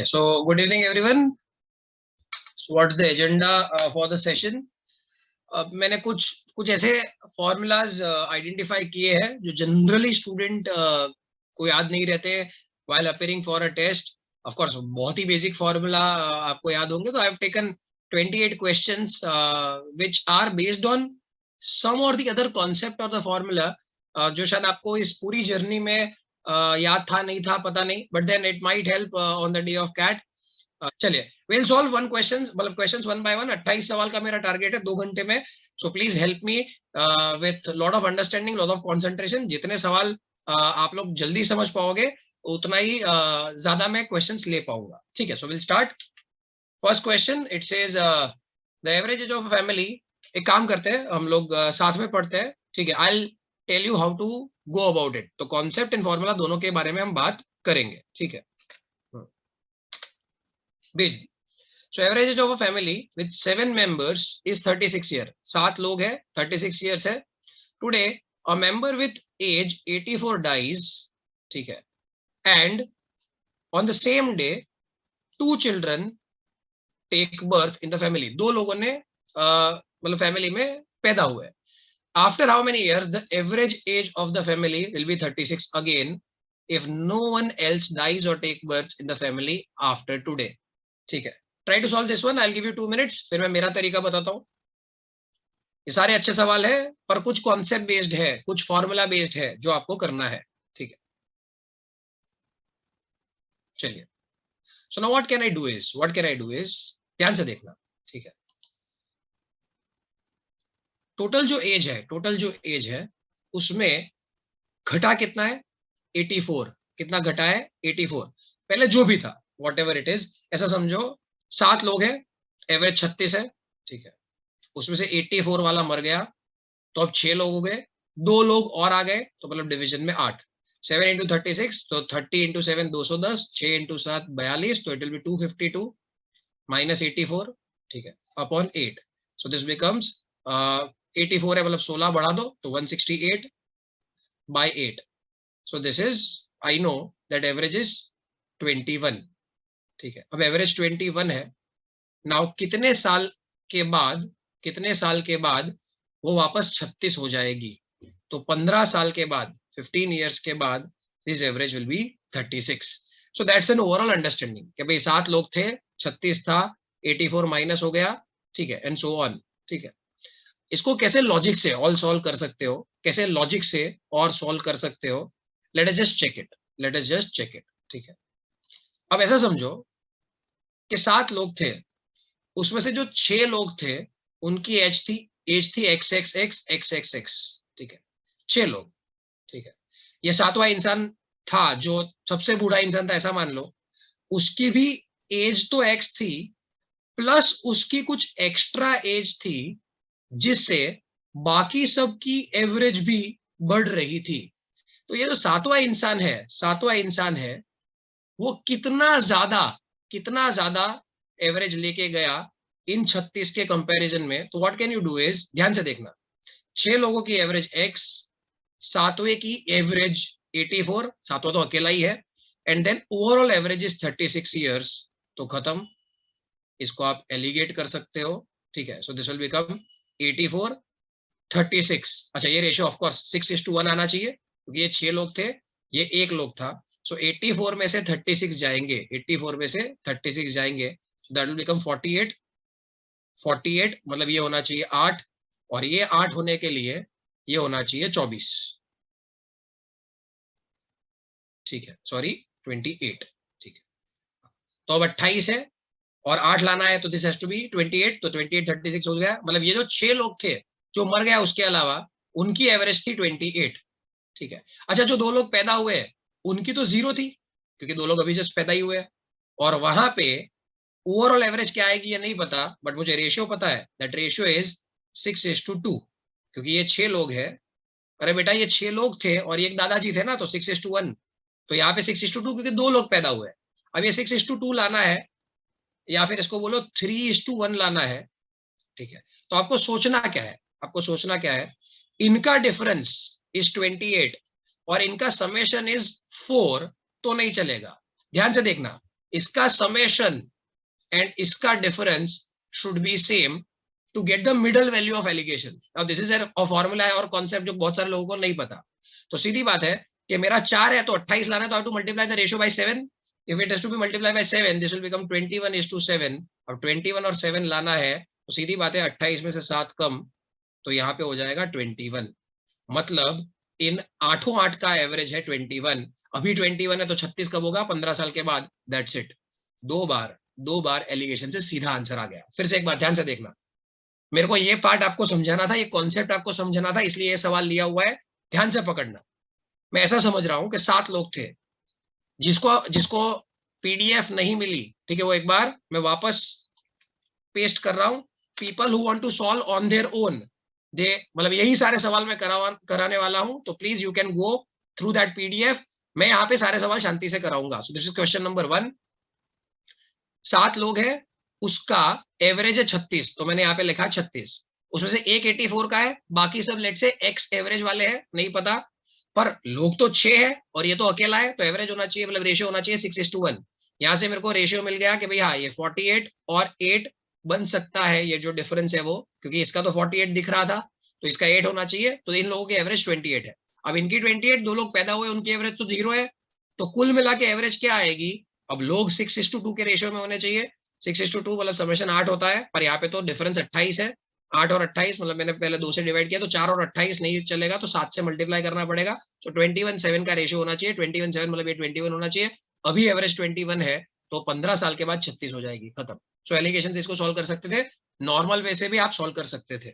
Okay, so good evening everyone. So what's the agenda for the session? मैंने कुछ ऐसे formulas identify किए हैं जो जनरली स्टूडेंट को याद नहीं रहते while appearing for a test. Of course, बहुत ही बेसिक फॉर्मूला आपको याद होंगे. तो I have taken 28 questions which are based on some or the other concept or the formula जो शायद आपको इस पूरी जर्नी में याद था नहीं था पता नहीं, but then it might help on the day of CAT. चलिए we'll solve one questions, मतलब questions one by one. 28 सवाल का मेरा टारगेट है 2 घंटे में. So please help me with lot of understanding, lot of concentration. जितने सवाल आप लोग जल्दी समझ पाओगे उतना ही ज्यादा मैं क्वेश्चंस ले पाऊंगा. ठीक है, so we'll start. First question, it says the average age of a family. एक काम करते हैं हम लोग साथ में पढ़ते हैं. ठीक है, I'll tell you how to go about it. तो कॉन्सेप्ट एंड फॉर्मूला दोनों के बारे में हम बात करेंगे. ठीक है, basically. So average age of a family with 7 members is 36 year. 7 लोग हैं, 36 years है. Today a member with age 84 dies. ठीक है, and on the same day 2 children take birth in the family. 2 लोगों ने मतलब फैमिली में पैदा हुए. After how many years the average age of the family will be 36 again if no one else dies or take birth in the family after today. ठीक है, try to solve this one. I'll give you 2 minutes. फिर मैं मेरा तरीका बताता हूँ. ये सारे अच्छे सवाल है पर कुछ कॉन्सेप्ट बेस्ड है, कुछ फॉर्मूला बेस्ड है जो आपको करना है. ठीक है, चलिए. So now what can I do is ध्यान से देखना. ठीक है, टोटल जो एज है उसमें घटा कितना है 84. कितना घटा है 84. पहले जो भी था whatever it is, ऐसा समझो 7 लोग हैं, एवरेज 36 है. ठीक है, उसमें से 84 वाला मर गया तो अब 6 लोग हो गए, 2 लोग और आ गए तो मतलब डिवीजन में 8. 7 into 36 तो 30 into 7 210, 6 into 7 42, तो इट विल बी 252 minus 84. ठीक है, अपॉन 8. सो दिस बिकम्स 84 है मतलब 16 बढ़ा दो तो 168 by 8. So this is I know that average is 21. ठीक है, अब एवरेज 21 है. नाउ कितने साल के बाद वो वापस 36 हो जाएगी? तो 15 साल के बाद, 15 इयर्स के बाद this average will be 36. So that's an overall understanding कि भाई 7 लोग थे, 36 था, 84 माइनस हो गया. ठीक है, एंड सो ऑन. ठीक है, इसको कैसे लॉजिक से ऑल सॉल्व कर सकते हो, कैसे लॉजिक से और सॉल्व कर सकते हो, let us just check it. ठीक है, अब ऐसा समझो कि 7 लोग थे, उसमें से जो 6 लोग थे उनकी एज थी XXX. ठीक है, 6 लोग. ठीक है, ये 7वां इंसान था जो सबसे बूढ़ा इंसान था ऐसा मान लो, उसकी भी एज तो X थी प्लस उसकी कुछ एक्स्ट्रा एज थी जिससे बाकी सबकी एवरेज भी बढ़ रही थी. तो ये जो 7वां इंसान है वो कितना ज्यादा एवरेज लेके गया इन 36 के कंपैरिजन में. तो what can you do is, ध्यान से देखना, 6 लोगों की एवरेज X, 7वें की एवरेज 84, 7वां तो अकेला ही है, and then overall average is 36 years. तो खत्म, इसको आप एलिगेट कर सकते हो. ठीक है, सो दिस विल बिकम 84 36. अच्छा, ये रेशियो ऑफ कोर्स 6:1 आना चाहिए क्योंकि ये 6 लोग थे, ये 1 लोग था. सो 84 में से 36 जाएंगे, 84 में से 36 जाएंगे, सो दैट विल बिकम 48 मतलब ये होना चाहिए 8, और ये 8 होने के लिए ये होना चाहिए 24. ठीक है, सॉरी 28. ठीक है, तो अब 28 है और 8 लाना है तो दिस हैज टू बी 28. तो 28 36 हो गया, मतलब ये जो 6 लोग थे जो मर गया उसके अलावा उनकी एवरेज थी 28. ठीक है, अच्छा, जो 2 लोग पैदा हुए उनकी तो 0 थी क्योंकि 2 लोग अभी जस्ट पैदा ही हुए हैं, और वहां पे ओवरऑल एवरेज क्या आएगी ये नहीं पता, बट मुझे रेशियो पता है. दैट रेशियो इज 6:2 क्योंकि ये 6 लोग हैं. अरे बेटा, ये 6 लोग थे और एक दादाजी थे ना, तो 6:1. तो यहाँ पे 6:2 क्योंकि 2 लोग पैदा हुए. अब ये 6:2 लाना है या फिर इसको बोलो 3:1 लाना है. ठीक है, तो आपको सोचना क्या है, इनका डिफरेंस इज 28 और इनका समेशन इज 4, तो नहीं चलेगा. ध्यान से देखना, इसका समेशन एंड इसका difference should be same to get the middle value of alligation. अब दिस इज अ फॉर्मूला है और कॉन्सेप्ट जो बहुत सारे लोगों को नहीं पता. तो सीधी बात है कि मेरा 4 है तो 28 लाना है, तो I to multiply the ratio by 7. If it has to be multiply by 7 this will become 21:7. अब 21 और 7 लाना है तो सीधी बात है 28 में से 7 कम, तो यहाँ पे हो जाएगा 21. मतलब इन 8 का एवरेज है 21. अभी 21 है तो 36 कब होगा? 15 साल के बाद. That's it. दो बार एलिगेशन से सीधा आंसर आ गया. फिर से एक बार ध्यान से देखना, मेरे को ये पार्ट आपको समझाना था, ये कॉन्सेप्ट आपको समझाना था, इसलिए ये सवाल लिया हुआ है. ध्यान से पकड़ना. मैं ऐसा समझ रहा हूं कि 7 लोग थे जिसको जिसको पीडीएफ नहीं मिली, ठीक है, वो एक बार मैं वापस पेस्ट कर रहा हूं. People who want to solve on their own, they मतलब यही सारे सवाल मैं कराने वाला हूं, तो please you can go through that PDF. मैं यहाँ पे सारे सवाल शांति से कराऊंगा. So this is question number 1. 7 लोग हैं, उसका एवरेज है 36, तो मैंने यहाँ पे लिखा 36. उसमें से एक 84 का है, बाकी सब लेट से एक्स एवरेज वाले हैं, नहीं पता. पर लोग तो 6 है और ये तो अकेला है, तो एवरेज होना चाहिए, मतलब रेशियो होना चाहिए 6:1. यहाँ से मेरे को रेशियो मिल गया कि भाई हाँ, ये 48 और 8 बन सकता है. ये जो डिफरेंस है वो, क्योंकि इसका तो 48 दिख रहा था, तो इसका 8 होना चाहिए. तो इन लोगों की एवरेज 28 है. अब इनकी 28, 2 लोग पैदा हुए, उनकी एवरेज तो 0 है. तो कुल मिला के एवरेज क्या आएगी? अब लोग 6:2 के रेशियो में होने चाहिए. 6:2 मतलब समेशन 8 होता है, पर यहाँ पे तो डिफरेंस 28 है. 8 और 28 मतलब मैंने पहले 2 से डिवाइड किया, तो 4 और 28 नहीं चलेगा, तो 7 से मल्टीप्लाई करना पड़ेगा. तो 21:7 का रेशियो होना चाहिए. 21:7 मतलब ये 21 होना चाहिए. अभी एवरेज 21 है, तो 15 साल के बाद 36 हो जाएगी, खत्म. सो एलिगेशन से इसको सॉल्व कर सकते थे. नॉर्मल वे से भी आप सॉल्व कर सकते थे.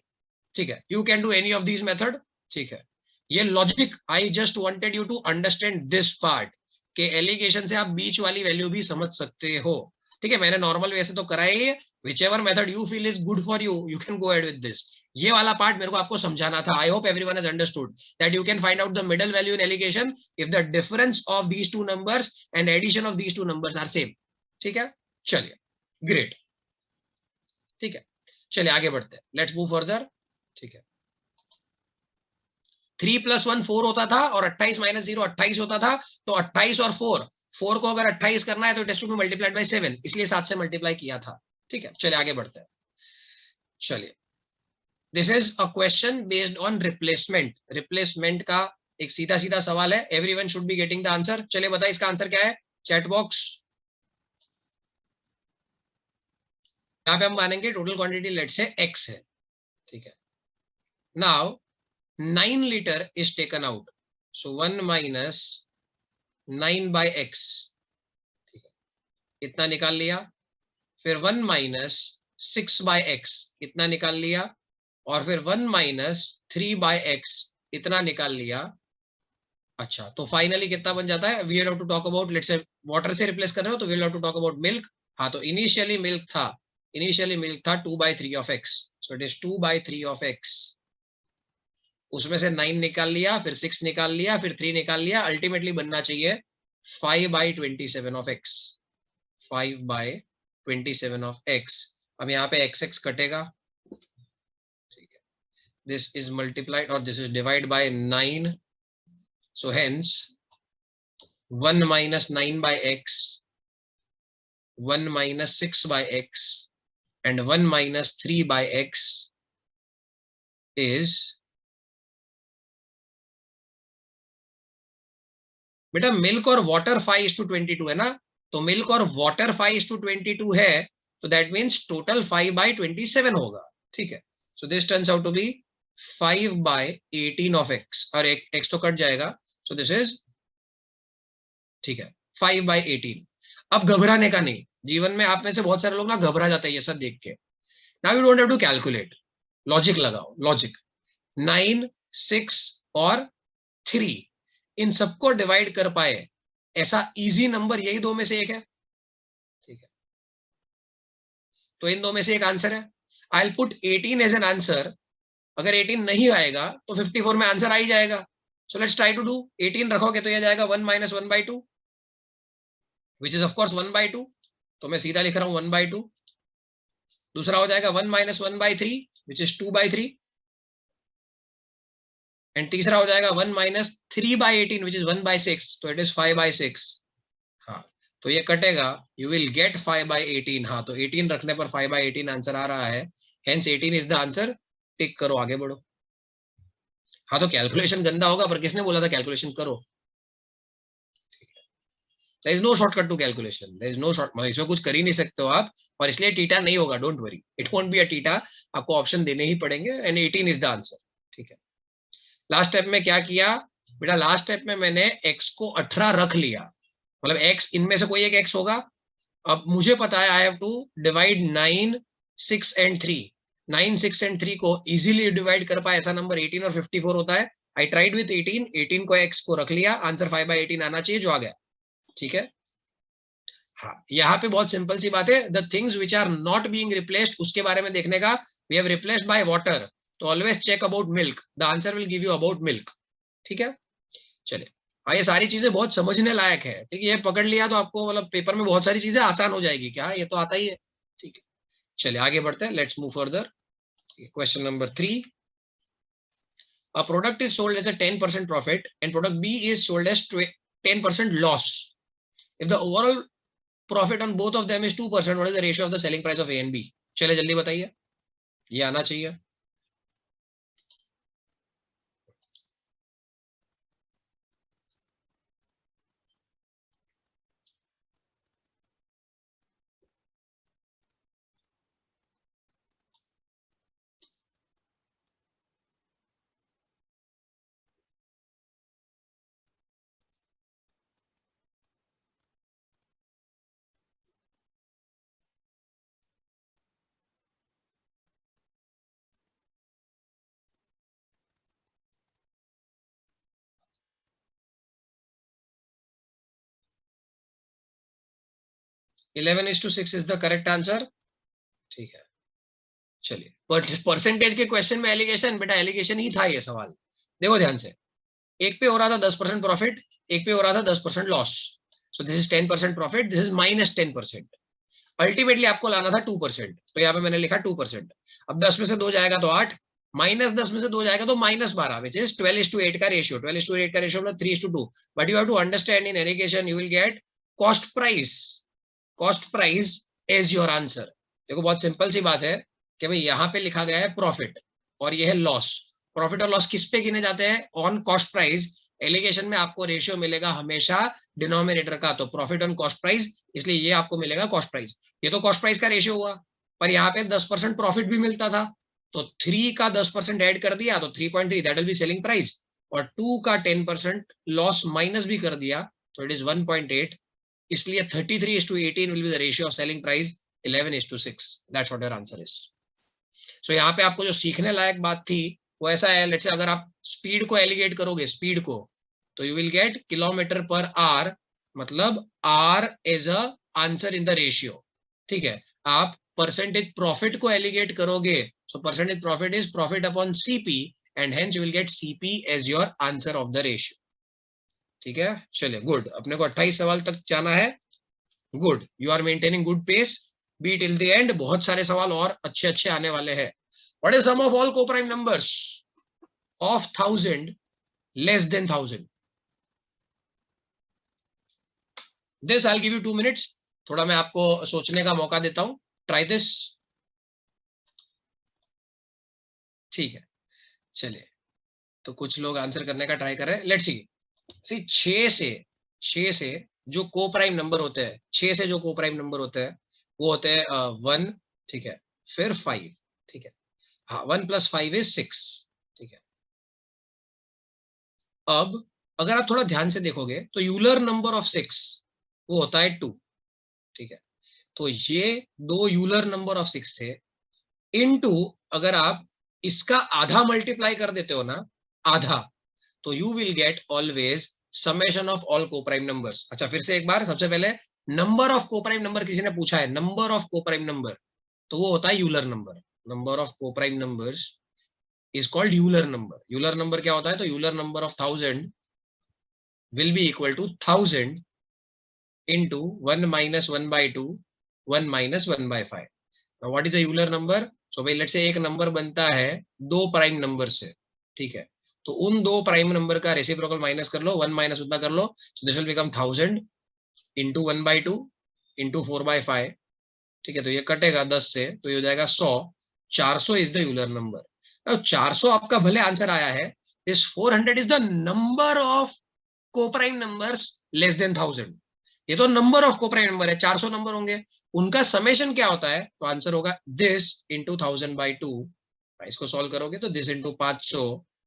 ठीक है, you can do any of these method. ठीक है, ये logic I just wanted you to understand this part, के एलिगेशन से आप बीच वाली वैल्यू भी समझ सकते हो. ठीक है, मैंने नॉर्मल वे से तो कराया ही है. whichever method you feel is good for you, you can go ahead with this. ये वाला पार्ट मेरे को आपको समझाना था. I hope everyone has understood that you can find out the middle value in alligation if the difference of these two numbers and addition of these two numbers are same. ठीक है, चलिए, great. ठीक है, चलिए आगे बढ़ते हैं. Let's move further. ठीक है, 3 + 1 4 होता था और 28 - 0 28 होता था. तो 28 और 4 को अगर 28 करना है तो टेस्ट टू मल्टीप्लाइड बाय 7, इसलिए 7 से मल्टीप्लाई किया था. ठीक है, चलिए आगे बढ़ते हैं. चलिए, this is a question based on replacement. Replacement का एक सीधा सीधा सवाल है. Everyone should be getting the answer. चलिए बताइए इसका आंसर क्या है. Chat box. यहाँ पे हम मानेंगे टोटल क्वांटिटी लेट से x है. ठीक है, now 9 litre is taken out, so 1 minus 9/x. ठीक है, इतना निकाल लिया. फिर 1 माइनस 6/x, इतना निकाल लिया. और फिर 1 माइनस 3/x, इतना निकाल लिया. अच्छा, तो फाइनली कितना बन जाता है? We have to talk about, let's say water से रिप्लेस कर रहे हो तो we have to talk about milk. हाँ, तो इनिशियली मिल्क था 2/3 of x, so it is 2/3 of x. उसमें से 9 निकाल लिया, फिर 6 निकाल लिया, फिर 3 निकाल लिया. अल्टीमेटली बनना चाहिए 5/27 ऑफ x. 5/27 of x. अब यहाँ पे x कटेगा. ठीक है, this is multiplied or this is divided by 9, so hence 1 minus 9/x, 1 minus 6/x and 1 minus 3/x is, बेटा मिल्क और वाटर 5:22 है ना, तो मिल्क और वाटर 5:22 है, तो दैट मीन्स टोटल 5/27 होगा. ठीक है, so this turns out to be 5/18 of x, और एक x तो कट जाएगा, सो दिस इज, ठीक है, 5/18. अब घबराने का नहीं. जीवन में आप में से बहुत सारे लोग ना घबरा जाते हैं ये सब देख के. Now you don't have to calculate, logic लगाओ. लॉजिक 9, 6 और 3, इन सबको डिवाइड कर पाए ऐसा इजी नंबर यही दो में से एक है. ठीक है, तो इन दो में से एक आंसर है. I will put 18 as an answer. अगर 18 नहीं आएगा तो 54 में आंसर आ ही जाएगा. So let's try to do. 18 रखोगे तो ये जाएगा 1 minus 1/2, विच इज ऑफकोर्स 1/2. तो मैं सीधा लिख रहा हूं 1/2. दूसरा हो जाएगा 1 minus 1/3, विच इज 2/3. एंड तीसरा हो जाएगा 1 minus 3/18, विच इज 1/6, तो इट इज 5/6. हाँ, तो ये कटेगा, यू विल गेट 5/18। हाँ, तो 18 रखने पर 5/18 आंसर आ रहा है, हेंस 18 इज द आंसर। टिक करो, आगे बढ़ो। हाँ, तो कैलकुलेशन गंदा होगा, पर किसने बोला था कैलकुलेशन करो? There is no shortcut to calculation. There is no short, मतलब इसमें कुछ कर ही नहीं सकते हो आप, और इसलिए टीटा नहीं होगा, don't worry, it won't be a theta, आपको ऑप्शन देने ही पड़ेंगे, एंड 18 इज द आंसर। ठीक है, लास्ट स्टेप में क्या किया बेटा? लास्ट स्टेप में मैंने x को 18 रख लिया, मतलब x इनमें से कोई एक x होगा। अब मुझे पता है I have to divide 9, 6 and 3। 9, 6 and 3 को इजीली डिवाइड कर पाए ऐसा नंबर 18 और 54 होता है। आई ट्राइड विथ 18, 18 को x को रख लिया, आंसर 5/18 आना चाहिए, जो आ गया। ठीक है, हाँ, यहाँ पे बहुत सिंपल सी बात है, the things which are not being replaced उसके बारे में देखने का। We have replaced by water, तो always check about milk, the answer will give you about milk. ठीक है, चलिए। हाँ, ये सारी चीजें बहुत समझने लायक है, ठीक है, ये पकड़ लिया तो आपको मतलब पेपर में बहुत सारी चीजें आसान हो जाएगी, क्या ये तो आता ही है। ठीक है, चलिए आगे बढ़ते हैं, let's move further. Question number 3, a product is sold as a 10% profit and product B is sold as 10% loss. If the overall profit on both of them is 2%, what is the ratio of the selling price of A and B? चले जल्दी बताइए, ये आना चाहिए। Eleven is to six is the correct answer. ठीक है, चलिए। Percentage के क्वेश्चन में एलिगेशन, बेटा एलिगेशन ही था ये सवाल, देखो ध्यान से। एक पे हो रहा था 10% प्रॉफिट, एक पे हो रहा था 10% loss. So this is 10% profit, this is -10%। Ultimately आपको लाना था 2%, तो यहाँ पे मैंने लिखा 2%। अब 10 में से 2 जाएगा तो 8, -10 में से 2 जाएगा तो -12, विच इज 12:8 का रेशियो। 12:8 का रेशियो मतलब 3:2। But you have to understand in alligation you will get cost price, cost price is your answer. देखो बहुत सिंपल सी बात है कि भाई यहाँ पे लिखा गया है प्रॉफिट और ये है लॉस। प्रॉफिट और लॉस किस पे गिने जाते हैं? On cost price. एलिगेशन में आपको रेशियो मिलेगा हमेशा डिनोमिनेटर का, तो प्रॉफिट ऑन कॉस्ट प्राइस, इसलिए ये आपको मिलेगा कॉस्ट प्राइस। ये तो कॉस्ट प्राइस का रेशियो हुआ, पर यहाँ पे 10% प्रॉफिट भी मिलता था, तो 3 का 10% ऐड कर दिया तो 3.3, that will be selling price. और 2 का 10% लॉस माइनस भी कर दिया तो इट इज 1.8। इसलिए 33:18 will be the ratio of selling price, 11:6। That's what your answer is. So यहाँ पे आपको जो सीखने लायक बात थी वो ऐसा है, लेट्स से अगर आप स्पीड को एलिगेट करोगे, स्पीड को, तो you will get kilometre per hour, मतलब R is a answer in the ratio. ठीक है, आप परसेंटेज प्रॉफिट को एलिगेट करोगे, so percentage profit is profit upon CP, and hence you will get CP as your answer of the ratio. ठीक है, चलिए गुड, अपने को 28 सवाल तक जाना है। Good, you are maintaining good pace, be till the end, बहुत सारे सवाल और अच्छे अच्छे आने वाले हैं। What is sum of all coprime numbers of 1000 less than 1000? This I will give you 2 minutes, थोड़ा मैं आपको सोचने का मौका देता हूं, ट्राई दिस। ठीक है, चलिए, तो कुछ लोग आंसर करने का ट्राई कर रहे हैं, लेट्स सी। 6 से जो कोप्राइम नंबर होते हैं, 6 से जो कोप्राइम नंबर होते हैं वो होते हैं 1, ठीक है, फिर 5, ठीक है, हाँ, 1 + 5 = 6। ठीक है, अब अगर आप थोड़ा ध्यान से देखोगे तो यूलर नंबर ऑफ 6 वो होता है 2। ठीक है, तो ये दो यूलर नंबर ऑफ 6 थे, इनटू अगर आप इसका आधा मल्टीप्लाई कर देते हो ना, आधा, तो you will gate always summation of all coprime numbers. अच्छा, फिर से एक बार, सबसे पहले नंबर ऑफ कोप्राइम नंबर किसी ने पूछा है, नंबर ऑफ कोप्राइम नंबर, तो वो होता है Euler number. Number of coprime numbers is called Euler number. Euler number क्या होता है? तो Euler number of 1000 will be equal to 1000 into 1 - 1/2, 1 - 1/5। Now what is a Euler number? So भाई let's say एक नंबर बनता है दो प्राइम नंबर से, ठीक है, तो उन दो प्राइम नंबर का रेसिप्रोकल माइनस कर लो, 1 - उतना कर लो, so this will become 1000 into 1/2 into 4/5, ठीक है, तो ये कटेगा 10 से, तो ये हो जाएगा 100। 400 इज द यूलर नंबर। अब 400 आपका भले आंसर आया है, this 400 is the number of coprime numbers less than 1000। ये तो नंबर ऑफ कोप्राइम नंबर है, 400 नंबर होंगे, उनका समेशन क्या होता है, तो आंसर होगा दिस इंटू 1000/2। इसको सॉल्व करोगे तो this into 500,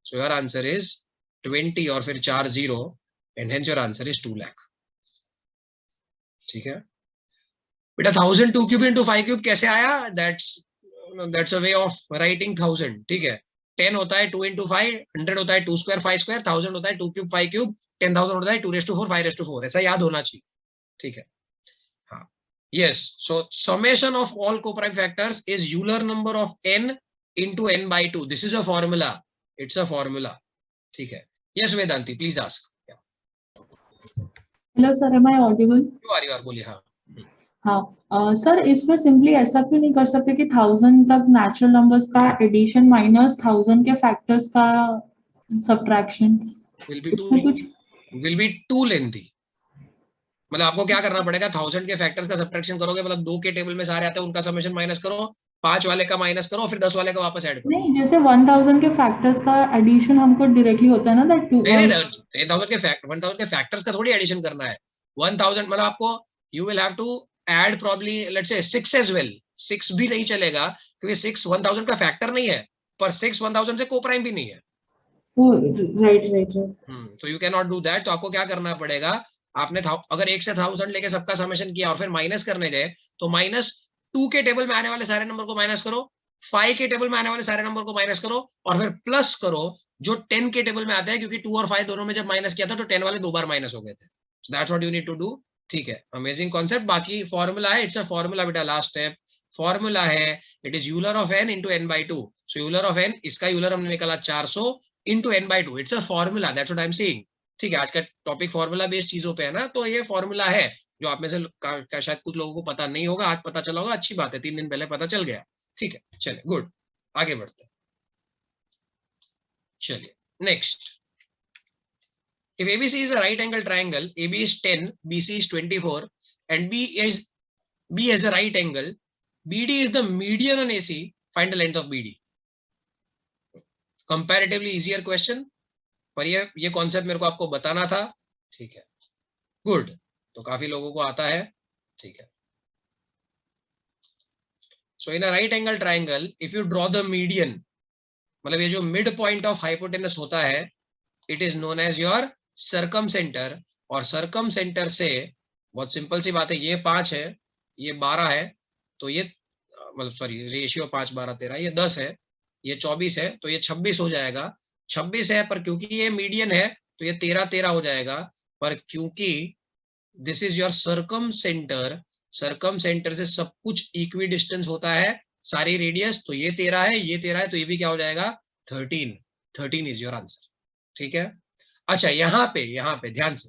so your answer is 20 और फिर 4 0, and hence your answer is 2 lakh. ठीक है बेटा, 1000 2 क्यूब इंटू 5 क्यूब कैसे आया, that's a way of writing 1000। ठीक है, 10 होता है 2 इंटू 5, 100 होता है 2 स्क्वायर 5 स्क्वायर, 1000 होता है 2 क्यूब 5 क्यूब, 10,000 होता है 2 4 5 4, ऐसा याद होना चाहिए। ठीक है, हाँ, yes, so summation of all coprime factors is Euler number of n into n/2, this is a formula, it's a formula। ठीक है, yes Vedanti, please ask। Hello sir, am I audible? you are बोलिए। हाँ हाँ sir, इसमें simply ऐसा क्यों नहीं कर सकते कि 1000 तक नेचुरल नंबर्स का एडिशन माइनस 1000 के फैक्टर्स का सब्ट्रैक्शन? इसमें कुछ will be too lengthy। मतलब आपको क्या करना पड़ेगा, 1000 के फैक्टर्स का सब्ट्रैक्शन करोगे, मतलब 2 के टेबल में सारे आते हैं, उनका समेशन माइनस करो, 5 वाले का माइनस करो, फिर 10 वाले का वापस ऐड करो। नहीं, जैसे 1000 के फैक्टर्स का एडिशन हमको डायरेक्टली होता है ना, दैट टू। नहीं नहीं, 1000 के फैक्टर्स का थोड़ी एडिशन करना है। 1000 मतलब आपको you will have to add probably let's say 6 as well. 6 भी नहीं चलेगा क्योंकि 6 1000 का फैक्टर नहीं है, पर 6 1000 से कोप्राइम भी नहीं है। Right right right. तो you can not do that. तो आपको क्या करना पड़ेगा, आपने अगर 1 से 1000 लेके सबका समेशन किया और फिर माइनस करने गए, तो -2 के टेबल में आने वाले सारे नंबर को माइनस करो, 5 के टेबल में आने वाले सारे नंबर को माइनस करो, और फिर प्लस करो जो 10 के टेबल में आते हैं, क्योंकि 2 और 5 दोनों में जब माइनस किया था तो 10 वाले 2 बार माइनस हो गए थे। So that's what you need to do. ठीक है, अमेजिंग कॉन्सेप्ट। बाकी फॉर्मूला है, इट्स अ फॉर्मूला बेटा, लास्ट स्टेप फॉर्मूला है, it is Euler of n into n/2। So Euler of n, इसका यूलर हमने निकाला 400 into n/2, it's a formula, that's what I am saying. ठीक है, आज का टॉपिक फॉर्मूला बेस्ड चीजों पे है ना, तो ये फॉर्मूला है जो आप में से शायद कुछ लोगों को पता नहीं होगा, आज पता चला होगा, अच्छी बात है, 3 दिन पहले पता चल गया। ठीक है, चलिए गुड, आगे बढ़ते हैं। चलिए next, if ABC is a right angle triangle, AB is 10, BC is 24, and B has a right angle, BD is the median on AC, find the length of BD। Comparatively easier question, पर ये concept मेरे को आपको बताना था। ठीक है, good, तो काफी लोगों को आता है। ठीक है, so in a right angle triangle if you draw the median, मतलब ये जो मिड पॉइंट ऑफ हाइपोटेनस होता है, it is known as your circumcentre. और सर्कम सेंटर से बहुत सिंपल सी बात है, ये 5 है, ये 12 है, तो ये मतलब सॉरी रेशियो 5 12 13, ये 10 है, ये 24 है, तो ये 26 हो जाएगा। 26 है, पर क्योंकि ये मीडियन है तो ये 13 13 हो जाएगा। पर क्योंकि this is your circum centre, circum centre से सब कुछ इक्वी डिस्टेंस होता है, सारी रेडियस, तो ये 13 है, ये 13 है, तो ये भी क्या हो जाएगा 13। 13 इज योर आंसर। ठीक है, अच्छा यहाँ पे ध्यान से,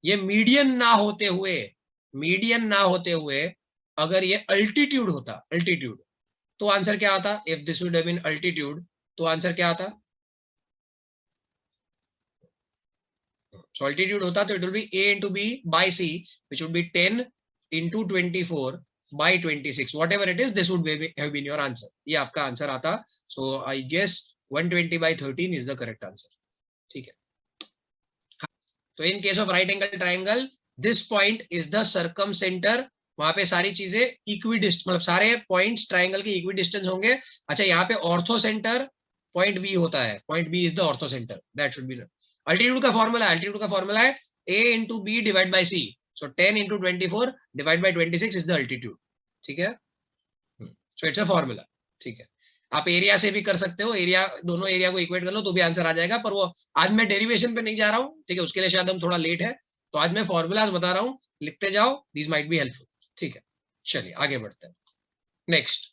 ये मीडियन ना होते हुए, मीडियन ना होते हुए अगर ये अल्टीट्यूड होता, अल्टीट्यूड, तो आंसर क्या आता, if this would have been altitude, तो आंसर क्या आता, so altitude होता तो it will be a into b by c, which would be 10 into 24 by 26, whatever it is, this would have been your answer। ये आपका answer आता। so I guess 120 by 13 is the correct answer। ठीक है, तो in case of right angle triangle, this point is the circum centre, वहां पे सारी चीजें इक्वी डिस्टेंस, मतलब सारे पॉइंट्स ट्राइंगल के इक्वी डिस्टेंस होंगे। अच्छा, यहाँ पे ऑर्थो सेंटर पॉइंट बी होता है, point B is the orthocentre, that should be. Altitude का फॉर्मूला है, अल्टीट्यूड का फॉर्मूला है a into B divide by C, so 10 into 24 divide by 26 is the altitude. ठीक है, सो इट्स अ फॉर्मूला। ठीक है, आप एरिया से भी कर सकते हो, एरिया, दोनों एरिया को इक्वेट कर लो तो भी आंसर आ जाएगा, पर वो आज मैं डेरिवेशन पे नहीं जा रहा हूँ। ठीक है, उसके लिए शायद हम थोड़ा लेट है, तो आज मैं फॉर्मूलाज बता रहा हूँ, लिखते जाओ, दीज माइट बी हेल्पफुल। ठीक है, चलिए आगे बढ़ते हैं। Next,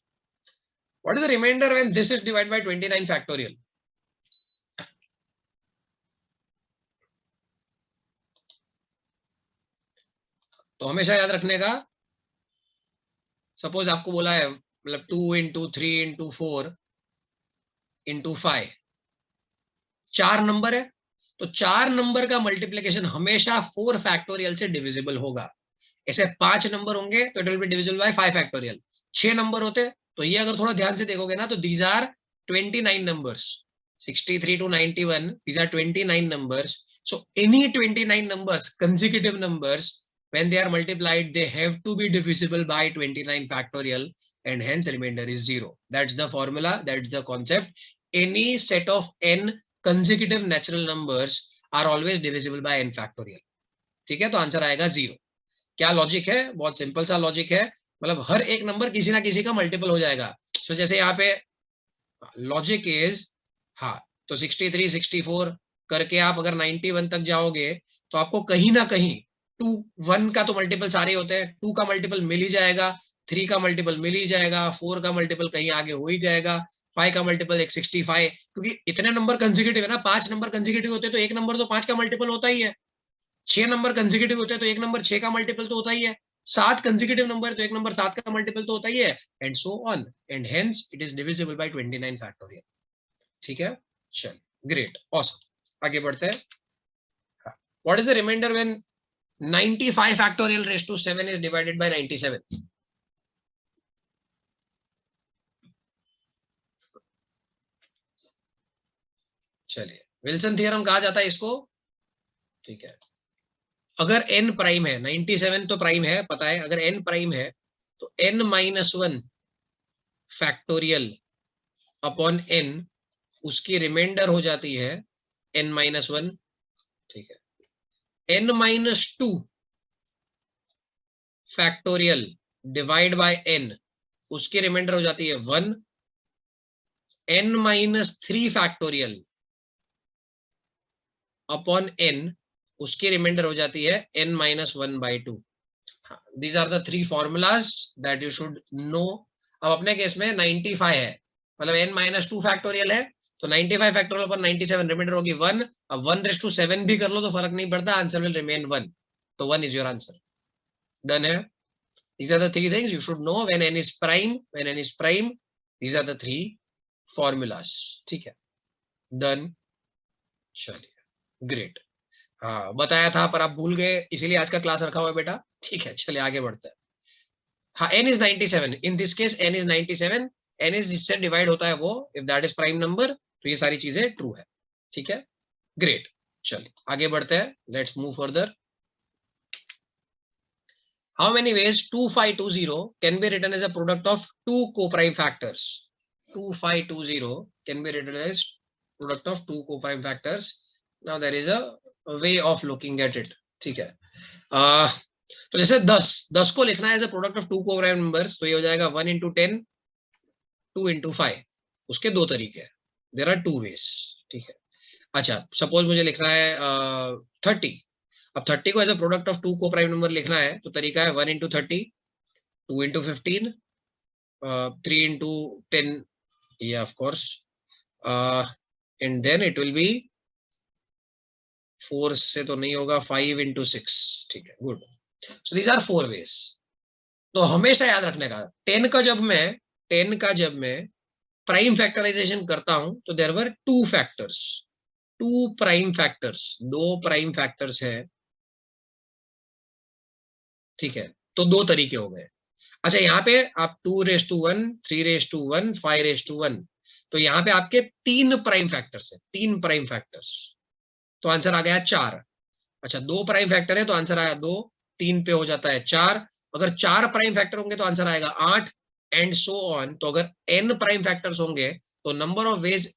what is the remainder when this is divide by 29 factorial. तो हमेशा याद रखने का, सपोज आपको बोला है मतलब 2 इंटू 3 इंटू 4 इंटू 5, 4 नंबर है, तो 4 नंबर का मल्टीप्लीकेशन हमेशा 4 फैक्टोरियल से डिविजिबल होगा। ऐसे 5 नंबर होंगे तो it will B divisible bye 5 factorial. 6 number होते तो ये अगर थोड़ा ध्यान से देखोगे ना तो these are 29 numbers, 63 to 91, these are 29 numbers. So any 29 numbers, consecutive numbers, when they are multiplied, they have to be divisible by 29 factorial, and hence remainder is 0. That's the formula, that's the concept. Any set of n consecutive natural numbers are always divisible by n factorial. ठीक है, तो answer आएगा 0। क्या logic है? बहुत simple सा logic है, मतलब हर एक नंबर किसी ना किसी का मल्टीपल हो जाएगा। सो जैसे यहाँ पे लॉजिक इज, हाँ, तो 63, 64 करके आप अगर 91 तक जाओगे तो आपको कहीं ना कहीं 2, 1 का तो मल्टीपल सारे होते हैं, 2 का मल्टीपल मिल ही जाएगा, 3 का मल्टीपल मिल ही जाएगा, 4 का मल्टीपल कहीं आगे हो ही जाएगा, 5 का मल्टीपल एक 65, क्योंकि इतने नंबर कंसेक्यूटिव है ना, 5 नंबर कंसेक्यूटिव होते हैं तो एक नंबर तो 5 का मल्टीपल होता ही है, 6 नंबर कंसेक्यूटिव होते हैं तो एक नंबर 6 का मल्टीपल तो होता ही है, 7 कंसेक्यूटिव नंबर तो एक नंबर 7 का मल्टीपल तो होता ही है, and so on, and hence it is divisible by 29 factorial. ठीक है, चल, ग्रेट, ऑसम, आगे बढ़ते हैं। What is the remainder when 95 factorial raise to 7 is divided by 97? चलिए, विल्सन थ्योरम कहा जाता है इसको। ठीक है, अगर n प्राइम है, 97 तो प्राइम है पता है, अगर n प्राइम है तो n-1 फैक्टोरियल अपॉन n उसकी रिमाइंडर हो जाती है n-1। ठीक है, n-2 factorial divide by n उसकी रिमाइंडर हो जाती है 1, n-3 फैक्टोरियल अपॉन n उसकी रिमाइंडर हो जाती है n-1/2। These are the 3 formulas that you should know. अब अपने केस में 95 है, मतलब n-2 फैक्टोरियल है, तो 95 फैक्टोरियल पर 97 रिमाइंडर होगी 1। अब 1/7 भी कर लो तो फर्क नहीं पड़ता, आंसर विल रिमेन 1, तो 1 इज योर आंसर। डन है। These are the 3 things you should know when n is prime, when n is prime, these are the 3 formulas। ठीक है, डन, चलिए, ग्रेट। हाँ, बताया था पर आप भूल गए, इसीलिए आज का क्लास रखा हुआ है बेटा। ठीक है, चलिए आगे बढ़ते हैं। हाँ, n is 97, in this case n is 97, n is जिससे डिवाइड होता है वो, if that is prime number, तो ये सारी चीजें ट्रू है। ठीक है, ग्रेट, चलिए आगे बढ़ते हैं, let's move further. How many ways 2520 can be written as a product of two co-prime factors? 2520 can be written as product of two co-prime factors. Now there is a way of looking at it. ठीक है, तो जैसे 10 को लिखना है as a product of two coprime numbers, तो ये हो जाएगा 1 into 10, 2 into 5। उसके दो तरीके हैं, देयर आर 2 ways। ठीक है, अच्छा सपोज मुझे लिखना है 30। अब 30 को as a product of two coprime number लिखना है तो तरीका है 1 into 30, 2 into 15, 3 into 10, yeah of course, and then it will be 4 से तो नहीं होगा, 5 into 6। ठीक है, good. So these are 4 ways। तो हमेशा याद रखने का 10 का जब मैं प्राइम फैक्टराइजेशन करता हूं तो there were 2 factors, 2 prime factors, 2 prime factors है। ठीक है, तो 2 तरीके हो गए। अच्छा, यहाँ पे आप 2:1, 3:1, 5:1, तो यहाँ पे आपके 3 प्राइम फैक्टर्स है, 3 प्राइम फैक्टर्स, तो आंसर आ गया 4। अच्छा, 2 प्राइम फैक्टर है तो आंसर आया 2, 3 पे हो जाता है 4। अगर 4 प्राइम फैक्टर होंगे तो आंसर आएगा 8, एंड सो ऑन। तो अगर n प्राइम फैक्टर्स होंगे तो number of ways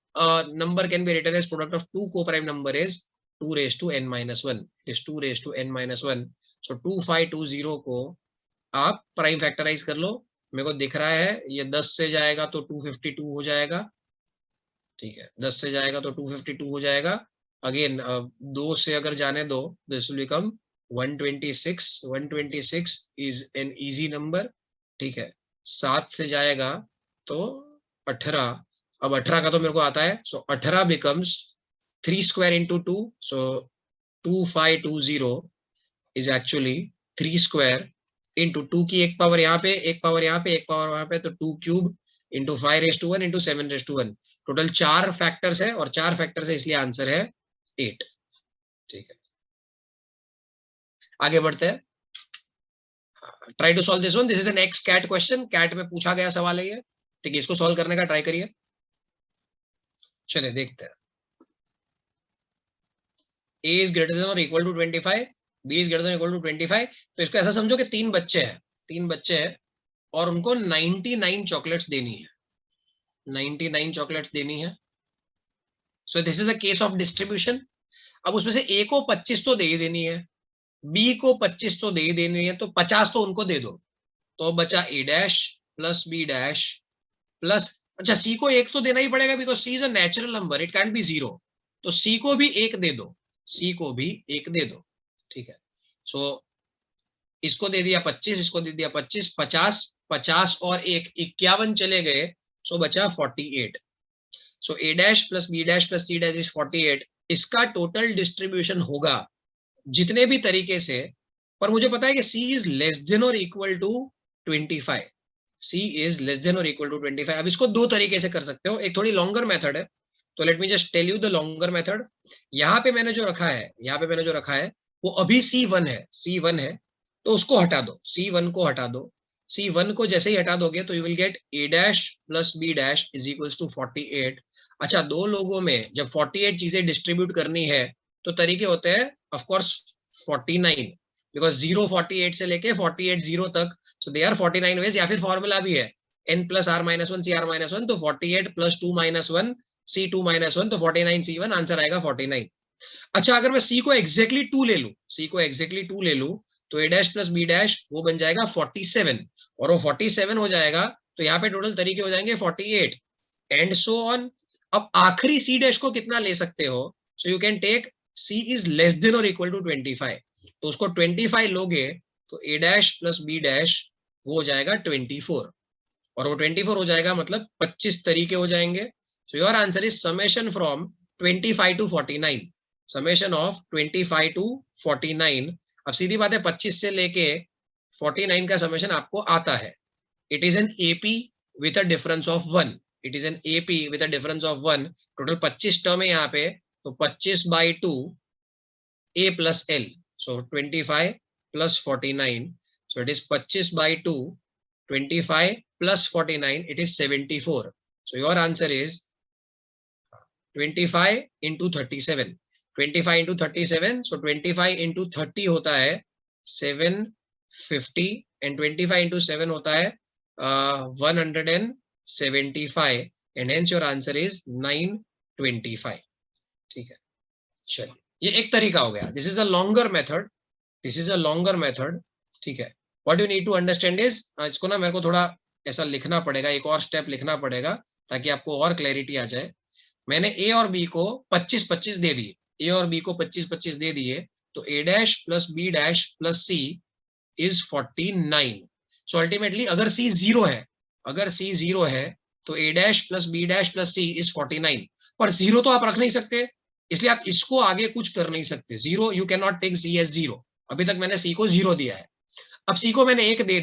number can be written as product of two coprime number is 2:n-1, is 2:n-1। So 2520 को आप प्राइम फैक्टराइज कर लो, मेरे को दिख रहा है ये 10 से जाएगा तो 252 हो जाएगा। ठीक है, 10 से जाएगा तो 252 हो जाएगा। अगेन 2 से अगर जाने दो this will become 126। 126 is an easy number. ठीक है, 7 से जाएगा तो 18। अब 18 का तो मेरे को आता है, सो 18 becomes 3 square into 2, so 2520 is actually 3 square into 2 की एक पावर यहाँ पे, एक पावर यहाँ पे, एक पावर वहां पे, तो 2 cube into 5:1 into 7:1। Total 4 factors है, और 4 फैक्टर्स है इसलिए आंसर है 8। ठीक है, आगे बढ़ते हैं। Try to solve this one, this is the next CAT question, CAT में पूछा गया सवाल है ये, ठीक है, इसको सॉल्व करने का ट्राई करिए। चलिए देखते हैं। a is greater than or equal to 25, b is greater than or equal to 25, तो इसको ऐसा समझो कि तीन बच्चे हैं और उनको 99 चॉकलेट्स देनी है, 99 चॉकलेट्स देनी है। So this is a case of distribution. अब उसमें से a को 25 तो दे ही देनी है, b को 25 तो दे ही देनी है, तो 50 तो उनको दे दो, तो बचा a dash plus b dash plus, अच्छा c को एक तो देना ही पड़ेगा because c is a natural number, it cantt B zero, तो c को भी एक दे दो, c को भी एक दे दो, ठीक है। सो इसको दे दिया 25, इसको दे दिया 25, 50, 50 और एक 51 चले गए, सो बचा 48। सो a dash plus b dash plus c dash is 48। इसका टोटल डिस्ट्रीब्यूशन होगा जितने भी तरीके से, पर मुझे पता है कि c इज लेस देन और equal to 25, c is less than और इक्वल टू 25। अब इसको दो तरीके से कर सकते हो, एक थोड़ी लॉन्गर मेथड है, तो let me just tell you the longer method. यहाँ पे मैंने जो रखा है वो अभी c1 है, तो उसको हटा दो, c1 को हटा दो, c1 को जैसे ही हटा दोगे तो you will get a dash plus b dash is equals to 48। अच्छा, दो लोगों में जब 48 चीजें डिस्ट्रीब्यूट करनी है तो तरीके होते हैं ऑफ कोर्स 49, बिकॉज 0 48 से लेके 48 0 तक, सो दे आर 49 वेज, या फिर फॉर्मूला भी है n प्लस r माइनस 1 सी r माइनस 1, तो 48 प्लस 2 माइनस 1 c2 माइनस 1, तो 49 c1, आंसर आएगा 49। अच्छा, अगर मैं c को एग्जैक्टली 2 ले लूं तो a dash plus b dash वो बन जाएगा 47, और वो 47 हो जाएगा तो यहाँ पे टोटल तरीके हो जाएंगे 48 एंड सो ऑन। अब आखिरी c डैश को कितना ले सकते हो, so you can take c is less than और इक्वल टू 25, तो उसको 25 लोगे तो a dash plus b dash वो हो जाएगा 24, और वो 24 हो जाएगा मतलब 25 तरीके हो जाएंगे। So your answer is summation from 25 to 49, summation of 25 to 49। अब सीधी बात है 25 से लेके 49 का समेशन आपको आता है। It is an AP with a difference of 1, it is an AP with a difference of 1। Total 25 term है यहाँ पे, तो 25 by 2 a plus l, so 25 plus 49, so it is 25 by 2, 25 plus 49, it is 74. So your answer is 25 into 37, 25 into 37, so 25 into 30 होता है 750 and 25 into 7 होता है 175 and hence your answer is 925, ठीक है। चलिए, ये एक तरीका हो गया, this is a longer method, ठीक है। What you need to understand is, इसको ना मेरे को थोड़ा ऐसा लिखना पड़ेगा, एक और स्टेप लिखना पड़ेगा ताकि आपको और क्लैरिटी आ जाए। मैंने a और b को 25-25 दे दिए, a और b को 25-25 दे दिए, तो a dash plus b dash plus c is 49। So ultimately अगर c जीरो है तो a dash plus b dash plus c is 49, पर जीरो तो आप रख नहीं सकते, इसलिए आप इसको आगे कुछ कर नहीं सकते, zero you can not take c as zero. अभी तक मैंने c को जीरो दिया है, अब c को मैंने एक दे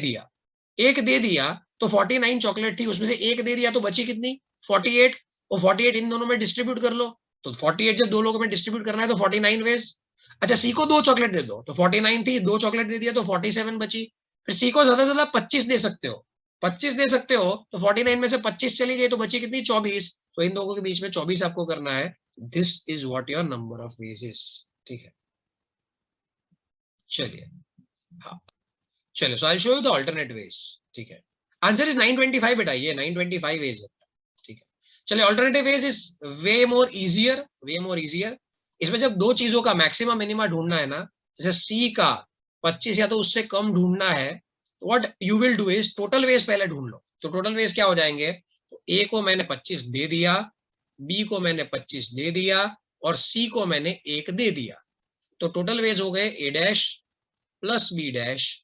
दिया तो 49 चॉकलेट थी, उसमें से एक दे दिया तो बची कितनी 48, और 48 इन दोनों में डिस्ट्रीब्यूट कर लो, तो 48 जब दो लोगों में डिस्ट्रीब्यूट करना है तो 49 वेज। अच्छा, सी को दो चॉकलेट दे दो, तो 49 थी, दो चॉकलेट दे दिया तो 47 बची। फिर सी को ज्यादा से ज्यादा 25 दे सकते हो, 25 दे सकते हो, तो 49 में से 25 चली गई तो बची कितनी 24, तो इन दोनों के बीच में 24 आपको करना है। This is what your number of ways is, ठीक है। चलिए, हाँ चलिए, so I show you the alternate ways, ठीक है। आंसर इज 925 बेटा, ये 925 वेज है, ठीक है। चलिए, alternative ways is way more easier. इसमें जब दो चीजों का मैक्सिमम मिनिमा ढूंढना है ना, जैसे सी का 25 या तो उससे कम ढूंढना है, तो what you will do is total ways पहले ढूंढ लो। तो टोटल वेज क्या हो जाएंगे, तो ए को मैंने 25 दे दिया, बी को मैंने 25 दे दिया, और सी को मैंने 1 दे दिया, तो टोटल वेज हो गए A dash plus B dash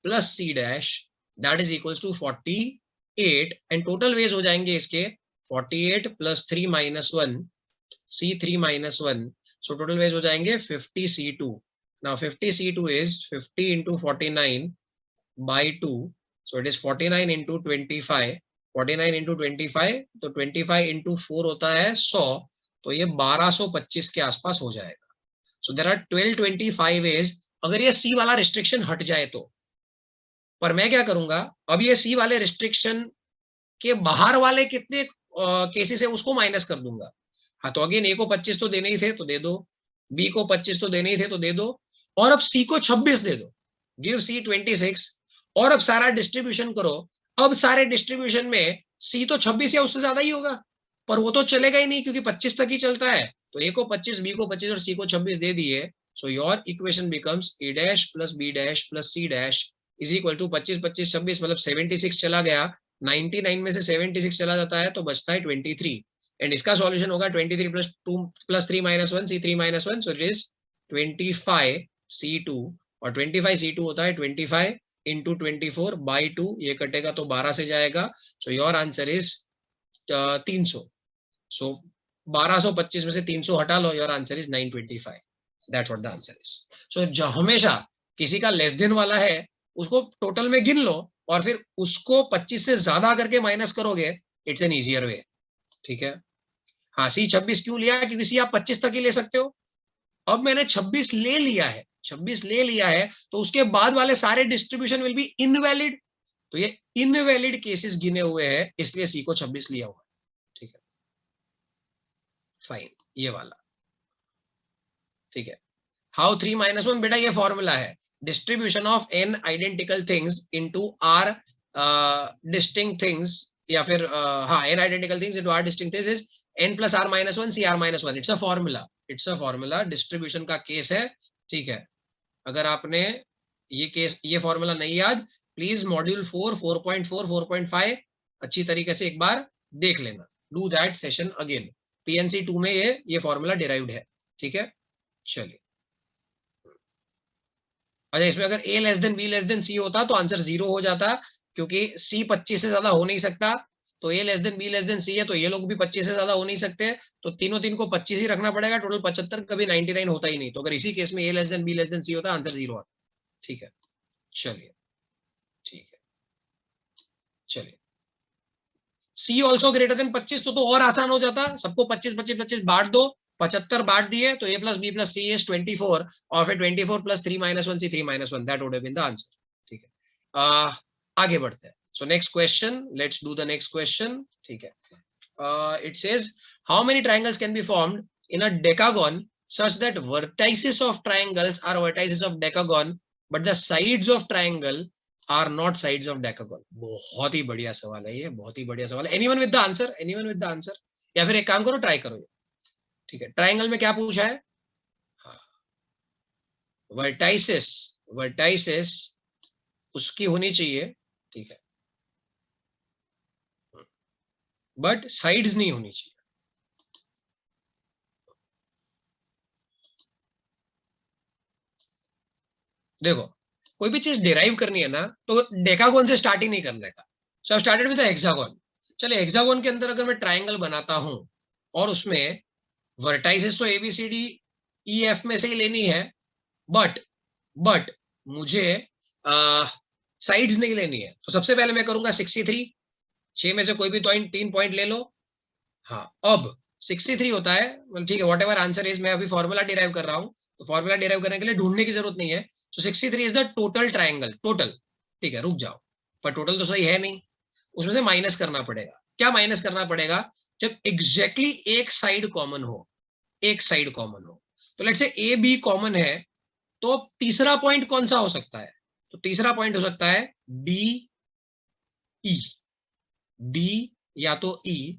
plus C dash, that is equals to 48, and total ways हो जाएंगे इसके 48 plus 3 minus 1 C3 minus 1, so total ways हो जाएंगे 50 C2। Now 50 C2 is 50 into 49 by 2, so it is 49 into 25, 49 into 25, तो 25 into 4 होता है 100, तो ये 1225 के आसपास हो जाएगा। सो देयर आर 1225 वेज, अगर ये C वाला रिस्ट्रिक्शन हट जाए तो, पर मैं क्या करूंगा, अब ये सी वाले रिस्ट्रिक्शन के बाहर वाले कितने केसेस है उसको माइनस कर दूंगा। हाँ, तो अगेन ए को 25 तो देने ही थे तो दे दो, बी को 25 तो देने ही थे तो दे दो, और अब सी को 26 दे दो, गिव सी 26, और अब सारा डिस्ट्रीब्यूशन करो। अब सारे डिस्ट्रीब्यूशन में सी तो 26 या उससे ज्यादा ही होगा, पर वो तो चलेगा ही नहीं क्योंकि 25 तक ही चलता है। तो ए को 25, बी को 25 और सी को 26 दे दिए। So your equation becomes A dash plus B dash plus C dash is equal to 25 25 26 मतलब 76 चला गया, 99 में से 76 चला जाता है तो बचता है 23, एंड इसका सॉल्यूशन होगा 23 plus 2 plus 3 minus 1 C3 minus 1, so it is 25 C2, और 25 C2 होता है 25 इंटू 24 बाई 2, ये कटेगा तो 12 से जाएगा। So your answer is 300। So 1225 में से 300 हटा लो, your answer is 925, that's what the answer is. So हमेशा किसी का लेस देन वाला है उसको टोटल में गिन लो और फिर उसको 25 से ज्यादा करके माइनस करोगे, इट्स एन इजियर वे। ठीक है, हाँ सी 26 क्यों लिया, क्योंकि सी आप 25 तक ही ले सकते हो। अब मैंने 26 ले लिया है, 26 ले लिया है तो उसके बाद वाले सारे डिस्ट्रीब्यूशन विल बी इनवैलिड, तो ये इनवैलिड केसेस गिने हुए हैं, इसलिए सी को 26 लिया हुआ है। ठीक है, फाइन, ये वाला। ठीक है, हाउ 3 माइनस 1, बेटा ये फॉर्मूला है, distribution of N identical things into R distinct things, या फिर हाँ N identical things into R distinct things is n plus R minus 1 C R minus 1, it's a formula, it's a formula, distribution का case है। ठीक है, अगर आपने ये फॉर्मूला नहीं याद, प्लीज मॉड्यूल 4 4.4 4.5 अच्छी तरीके से एक बार देख लेना, do that session again, PNC 2 में ये फॉर्मूला डिराइव्ड है। ठीक है, चलिए, अच्छा इसमें अगर a less than B less than C होता तो आंसर 0 हो जाता, क्योंकि c 25 से ज्यादा हो नहीं सकता, तो a less than B less than C है तो ये लोग भी 25 से ज्यादा हो नहीं सकते, तो तीनों तीन को 25 ही रखना पड़ेगा, टोटल 75, कभी 99 होता ही नहीं, तो अगर इसी केस में a less than B less than C होता आंसर 0 आता। ठीक है, चलिए, ठीक है, चलिए, सी ऑल्सो ग्रेटर देन 25 तो और आसान हो जाता, सबको 25 25 25 बांट दो, 75 बांट दिए तो a plus B plus C is 24, और फिर 24 plus 3 minus 1 C 3 minus 1, that would have been the answer. ठीक है, आगे बढ़ते हैं। So next question, let's do the next question. ठीक है, it says how many triangles can be formed in a decagon such that vertices of triangles are vertices of decagon but the sides of triangle are not sides of decagon. बहुत ही बढ़िया सवाल है ये, बहुत ही बढ़िया सवाल है। Anyone with the answer, anyone with the answer, या फिर एक काम करो ट्राई करो। ठीक है, ट्राइंगल में क्या पूछा है, हाँ, वर्टाइसिस, वर्टाइसिस उसकी होनी चाहिए। ठीक है, बट साइड्स नहीं होनी चाहिए। देखो, कोई भी चीज डिराइव करनी है ना तो डेकागोन से स्टार्ट ही नहीं करने का। सो आई स्टार्टेड विद हेक्सागोन। चले, हेक्सागोन के अंदर अगर मैं ट्राइंगल बनाता हूं और उसमें वर्टाइसेस तो एबीसीडी ई एफ में से ही लेनी है, बट मुझे साइड्स नहीं लेनी है, तो सबसे पहले मैं करूंगा 63, 6 में से कोई भी 3 पॉइंट ले लो। हाँ, अब 63 होता है, ठीक है, व्हाट एवर आंसर इज, मैं अभी फॉर्मूला डिराइव कर रहा हूँ, तो फॉर्मूला डिराइव करने के लिए ढूंढने की जरूरत नहीं है। सो 63 is the total triangle, total. ठीक है, रुक जाओ, पर टोटल तो सही है नहीं, उसमें से माइनस करना पड़ेगा। क्या माइनस करना पड़ेगा, जब एग्जैक्टली एक साइड कॉमन हो, एक साइड कॉमन हो, तो let's say A B common है, तो तीसरा पॉइंट कौन सा हो सकता है, तो तीसरा पॉइंट हो सकता है डी ई, डी या तो ई,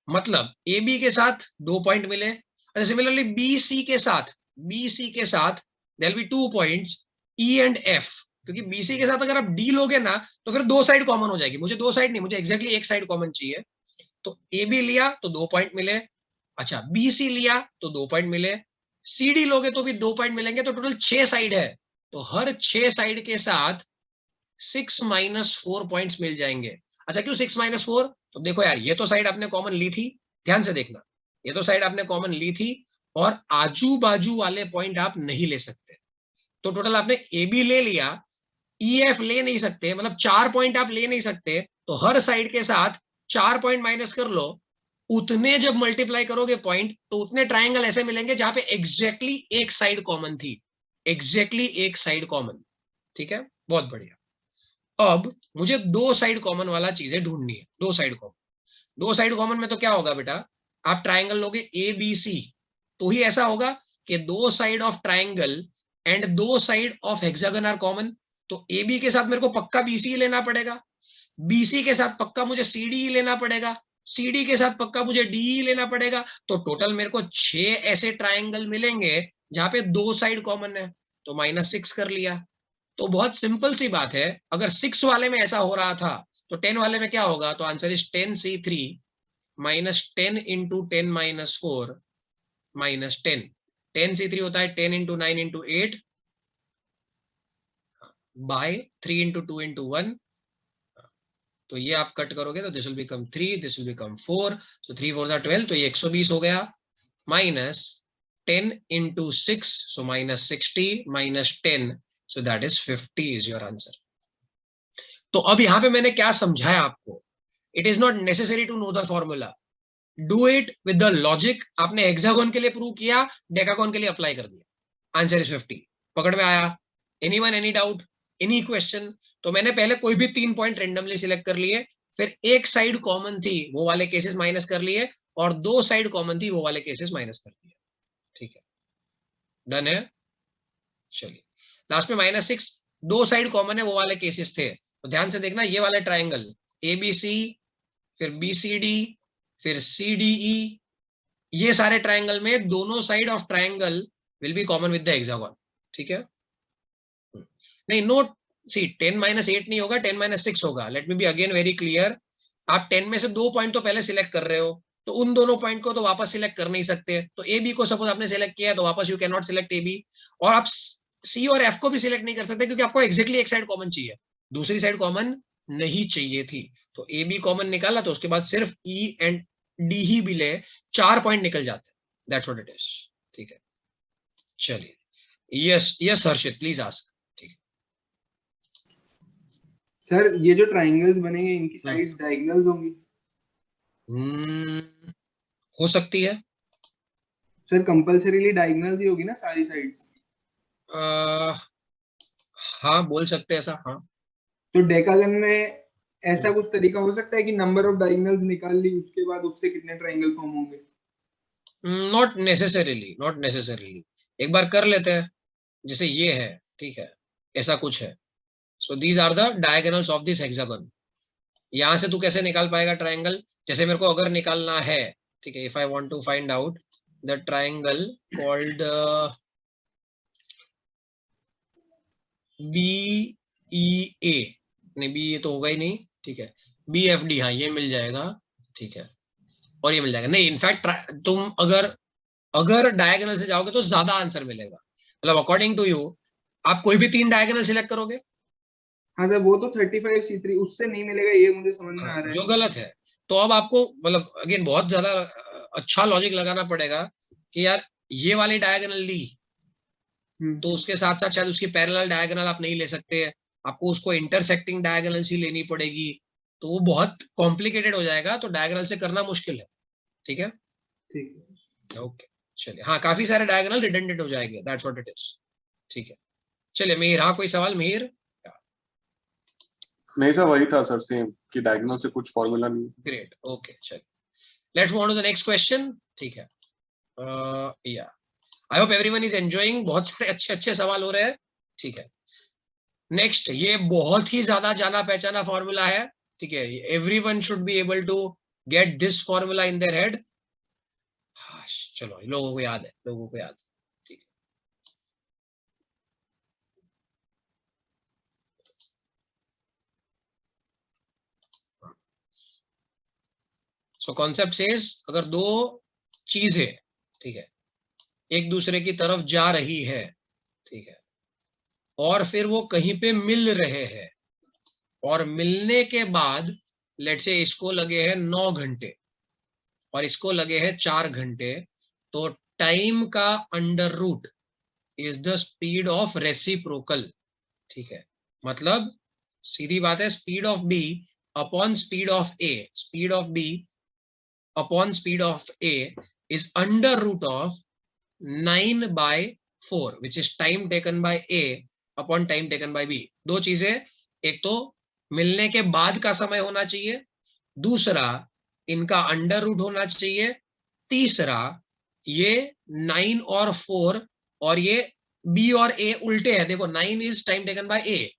मतलब ए बी के साथ 2 पॉइंट मिले, सिमिलरली बी सी के साथ, बी सी के साथ there will be 2 points E and F, क्योंकि बी सी के साथ अगर आप डी लोगे ना तो फिर 2 साइड कॉमन हो जाएगी, मुझे 2 साइड नहीं, मुझे एग्जैक्टली एक साइड कॉमन चाहिए। तो ए बी लिया तो 2 पॉइंट मिले, अच्छा बी सी लिया तो 2 पॉइंट मिले, सी डी लोगे तो भी 2 पॉइंट मिलेंगे, तो टोटल 6 साइड है, तो हर 6 साइड के साथ 6 माइनस 4 पॉइंट्स मिल जाएंगे। अच्छा क्यों 6 माइनस 4, तो देखो यार, ये तो साइड आपने कॉमन ली थी, ध्यान से देखना, ये तो साइड आपने कॉमन ली थी, और आजू बाजू वाले पॉइंट आप नहीं ले सकते, तो टोटल आपने ए बी ले लिया, ई एफ ले नहीं सकते, मतलब 4 पॉइंट आप ले नहीं सकते, तो हर साइड के साथ 4 पॉइंट माइनस कर लो, उतने जब मल्टीप्लाई करोगे पॉइंट तो उतने ट्राइंगल ऐसे मिलेंगे जहां पे एग्जैक्टली एक साइड कॉमन थी, एग्जैक्टली एक साइड कॉमन। ठीक है, बहुत बढ़िया। अब मुझे दो साइड कॉमन वाला चीजें ढूंढनी है, दो साइड कॉमन। दो साइड कॉमन में तो क्या होगा बेटा, आप ट्राइंगल लोगे ए बी सी, तो ही ऐसा होगा कि दो साइड ऑफ ट्राइंगल एंड दो side of hexagon are common. तो ए बी के साथ मेरे को पक्का बीसी लेना पड़ेगा, बीसी के साथ पक्का मुझे सीडी लेना पड़ेगा, सीडी के साथ पक्का मुझे डी लेना पड़ेगा। तो टोटल मेरे को 6 ऐसे ट्राइंगल मिलेंगे जहां पे दो साइड कॉमन है, तो -6 कर लिया। तो बहुत सिंपल सी बात है, अगर 6 वाले में ऐसा हो रहा था तो 10 वाले में क्या होगा, तो answer is 10c3 -10 into 10 - 4 -10। 10c3 होता है 10 into 9 into 8 by 3 into 2 into 1। तो ये आप कट करोगे तो this will become 3, this will become 4, so 3 4 12, तो ये 120 हो गया, minus 10 into 6, so -60 -10, so that is 50 is your answer. तो अब यहां पे मैंने क्या समझाया आपको, it is not necessary to know the formula, do it with the logic. आपने हेक्सागोन के लिए प्रूव किया, डेकागोन के लिए अप्लाई कर दिया, आंसर इज 50। पकड़ में आया? Anyone, any doubt, any question? तो मैंने पहले कोई भी 3 पॉइंट रेंडमली सिलेक्ट कर लिए, फिर एक साइड कॉमन थी वो वाले केसेस माइनस कर लिए, और दो साइड कॉमन थी वो वाले केसेस माइनस कर दिए। ठीक है, डन है। चलिए लास्ट में -6, दो साइड कॉमन है वो वाले केसेस थे, तो ध्यान से देखना, ये वाले ट्राइंगल ABC, फिर BCD, फिर CDE, ये सारे ट्राइंगल में दोनों side of triangle will be common with the hexagon. ठीक है, नहीं नोट, सी 10 - 8 नहीं होगा, 10 - 6 होगा। Let me be again very clear, आप 10 में से दो पॉइंट तो पहले सिलेक्ट कर रहे हो, तो उन दोनों पॉइंट को तो वापस सिलेक्ट कर नहीं सकते। तो ए बी को सपोज आपने सिलेक्ट किया है तो वापस you can not select A B, और आप सी और एफ को भी सिलेक्ट नहीं कर सकते क्योंकि आपको एक्जेक्टली एक साइड कॉमन चाहिए, दूसरी साइड कॉमन नहीं चाहिए थी। तो ए बी कॉमन निकाला तो उसके बाद सिर्फ ई एंड डी ही मिले, 4 पॉइंट निकल जाते हैं, दैट्स व्हाट इट इज। ठीक है, चलिए, yes yes Harshit please ask. Sir ये जो ट्राइंगल्स बनेंगे इनकी साइड्स डायगोनल्स होंगी? हो सकती है सर, कंपल्सरीली डायगोनल्स ही होगी ना सारी साइड्स? हाँ बोल सकते हैं ऐसा, हाँ। तो डेकागन में ऐसा कुछ तरीका हो सकता है कि नंबर ऑफ डायगोनल्स निकाल ली, उसके बाद उससे कितने ट्राइंगल फॉर्म होंगे? नॉट नेसेसरीली, नॉट नेसेसरीली, एक बार कर लेते हैं, जैसे ये है, ठीक है, ऐसा कुछ है। So these are the diagonals of this hexagon. यहां से तू कैसे निकाल पाएगा ट्राइंगल, जैसे मेरे को अगर निकालना है, ठीक है, if I want to find out the triangle called BEA, नहीं बी ए तो होगा ही नहीं, ठीक है, BFD, हाँ ये मिल जाएगा, ठीक है, और ये मिल जाएगा। नहीं इनफैक्ट तुम अगर डायगोनल से जाओगे तो ज्यादा आंसर मिलेगा, मतलब अकॉर्डिंग टू यू आप कोई भी 3 डायगोनल सिलेक्ट करोगे। हाँ सर, वो तो 35C3 उससे नहीं मिलेगा, ये मुझे समझ में आ रहा है। जो गलत है, तो अब आपको मतलब अगेन बहुत ज्यादा अच्छा लॉजिक लगाना पड़ेगा कि यार ये वाली डायगोनल ली, तो उसके साथ साथ शायद उसकी पैरेलल डायगोनल आप नहीं ले सकते, आपको उसको इंटरसेक्टिंग डायगोनल ही लेनी पड़ेगी, तो वो बहुत कॉम्प्लिकेटेड हो जाएगा, तो डायगोनल से करना मुश्किल है। ठीक है, ठीक है, ओके, चलिए, हाँ काफी सारे डायगोनल रिडंडेंट हो जाएंगे, दैट्स व्हाट इट इज। ठीक है, चलिए मिहिर, हाँ कोई सवाल मिहिर? नहीं सर, वही था सर, सेम कि डायगोनल से कुछ फॉर्मूला नहीं। ग्रेट, ओके, चलिए let's move on to the next question. ठीक है, या I hope everyone is enjoying, बहुत सारे अच्छे अच्छे सवाल हो रहे हैं। ठीक है, नेक्स्ट, ये बहुत ही ज्यादा जाना पहचाना फॉर्मूला है, ठीक है, everyone should be able to get this formula in their head. चलो लोगों को याद है, लोगों को याद है, ठीक है। सो कॉन्सेप्ट सेज, अगर दो चीजें, ठीक है, एक दूसरे की तरफ जा रही है, ठीक है, और फिर वो कहीं पे मिल रहे हैं, और मिलने के बाद लेट्स से इसको लगे हैं 9 घंटे और इसको लगे हैं 4 घंटे, तो टाइम का under root is the speed of reciprocal. ठीक है, मतलब सीधी बात है, speed of B upon speed of A, speed of B upon speed of A is under root of 9/4 which is time taken by A upon time taken by B. दो चीजें, एक तो मिलने के बाद का समय होना चाहिए, दूसरा इनका अंडर रूट होना चाहिए, तीसरा ये 9 और 4 और ये बी और ए उल्टे है, देखो 9 is time taken by A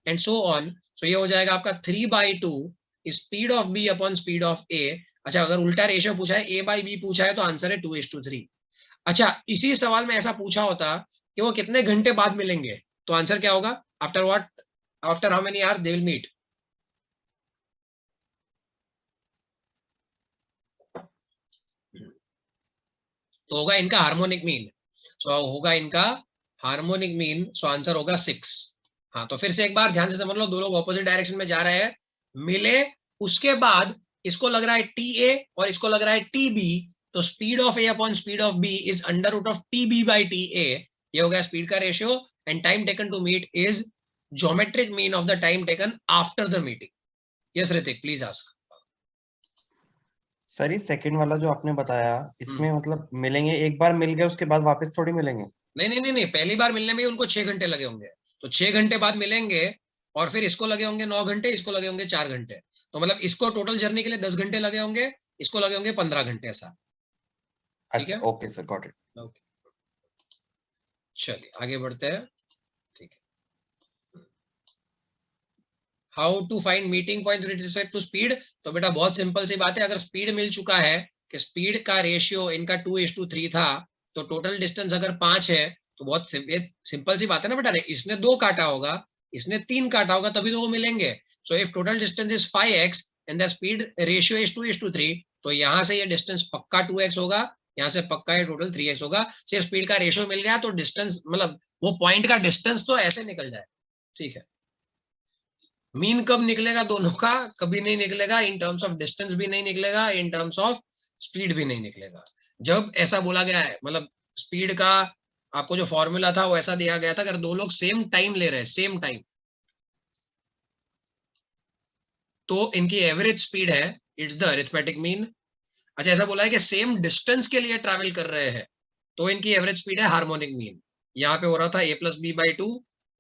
and so on, so ये हो जाएगा आपका 3/2 speed of B upon speed of A. अच्छा, अगर उल्टा रेशियो पूछा है, ए बाई बी पूछा है, तो आंसर है 2:3। अच्छा, इसी सवाल में ऐसा पूछा होता कि वो कितने घंटे बाद मिलेंगे, तो आंसर क्या होगा? After what, after how many hours they will meet? तो होगा इनका हार्मोनिक मीन, सो होगा इनका हार्मोनिक मीन, सो आंसर होगा 6। हाँ, तो फिर से एक बार ध्यान से समझ लो, दो लोग ऑपोजिट डायरेक्शन में जा रहे हैं, मिले, उसके बाद इसको लग रहा है टी ए और इसको लग रहा है टी बी, तो speed of A upon speed of B is under root of T B by T A, ये हो गया स्पीड का ratio, and time taken to meet is geometric mean of the time taken after the meeting. Yes Hrithik, please ask. Sir ये second वाला जो आपने बताया, इसमें मतलब मिलेंगे, एक बार मिल गए उसके बाद वापस थोड़ी मिलेंगे? नहीं नहीं नहीं नहीं, पहली बार मिलने में ही उनको 6 घंटे लगे होंगे, तो 6 घंटे बाद मिलेंगे, और फिर इसको लगे होंगे 9 घंटे, इसको लगे होंगे 4 घंटे, तो मतलब इसको टोटल जर्नी के लिए 10 घंटे लगे होंगे, इसको लगे होंगे 15 घंटे, ऐसा। ठीक है, okay sir, got it. Okay, चलिए आगे बढ़ते हैं। ठीक है, how to find meeting point with respect to speed, तो बेटा बहुत सिंपल सी बात है, अगर स्पीड मिल चुका है कि स्पीड का रेशियो इनका 2:3 था, तो टोटल डिस्टेंस अगर 5 है, तो बहुत सिंपल सी बात है ना बेटा, इसने 2 काटा होगा, इसने 3 काटा होगा, तभी तो वो मिलेंगे। So if total distance is 5x and the speed ratio is 2:3, तो यहाँ से ये डिस्टेंस पक्का 2x होगा, यहाँ से पक्का ये टोटल 3x होगा। सिर्फ स्पीड का रेशियो मिल गया तो डिस्टेंस, मतलब वो पॉइंट का डिस्टेंस तो ऐसे निकल जाए। ठीक है, मीन कब निकलेगा दोनों का? कभी नहीं निकलेगा, इन टर्म्स ऑफ डिस्टेंस भी नहीं निकलेगा, इन टर्म्स ऑफ स्पीड भी नहीं निकलेगा। जब ऐसा बोला गया है, मतलब स्पीड का आपको जो फॉर्मूला था वो ऐसा दिया गया था, अगर दो लोग सेम टाइम ले रहे हैं, सेम टाइम, तो इनकी एवरेज स्पीड है, इट्स द अरिथमेटिक मीन। अच्छा, ऐसा बोला है कि सेम डिस्टेंस के लिए ट्रैवल कर रहे हैं, तो इनकी एवरेज स्पीड है हार्मोनिक मीन। यहाँ पे हो रहा था a प्लस बी बाई 2,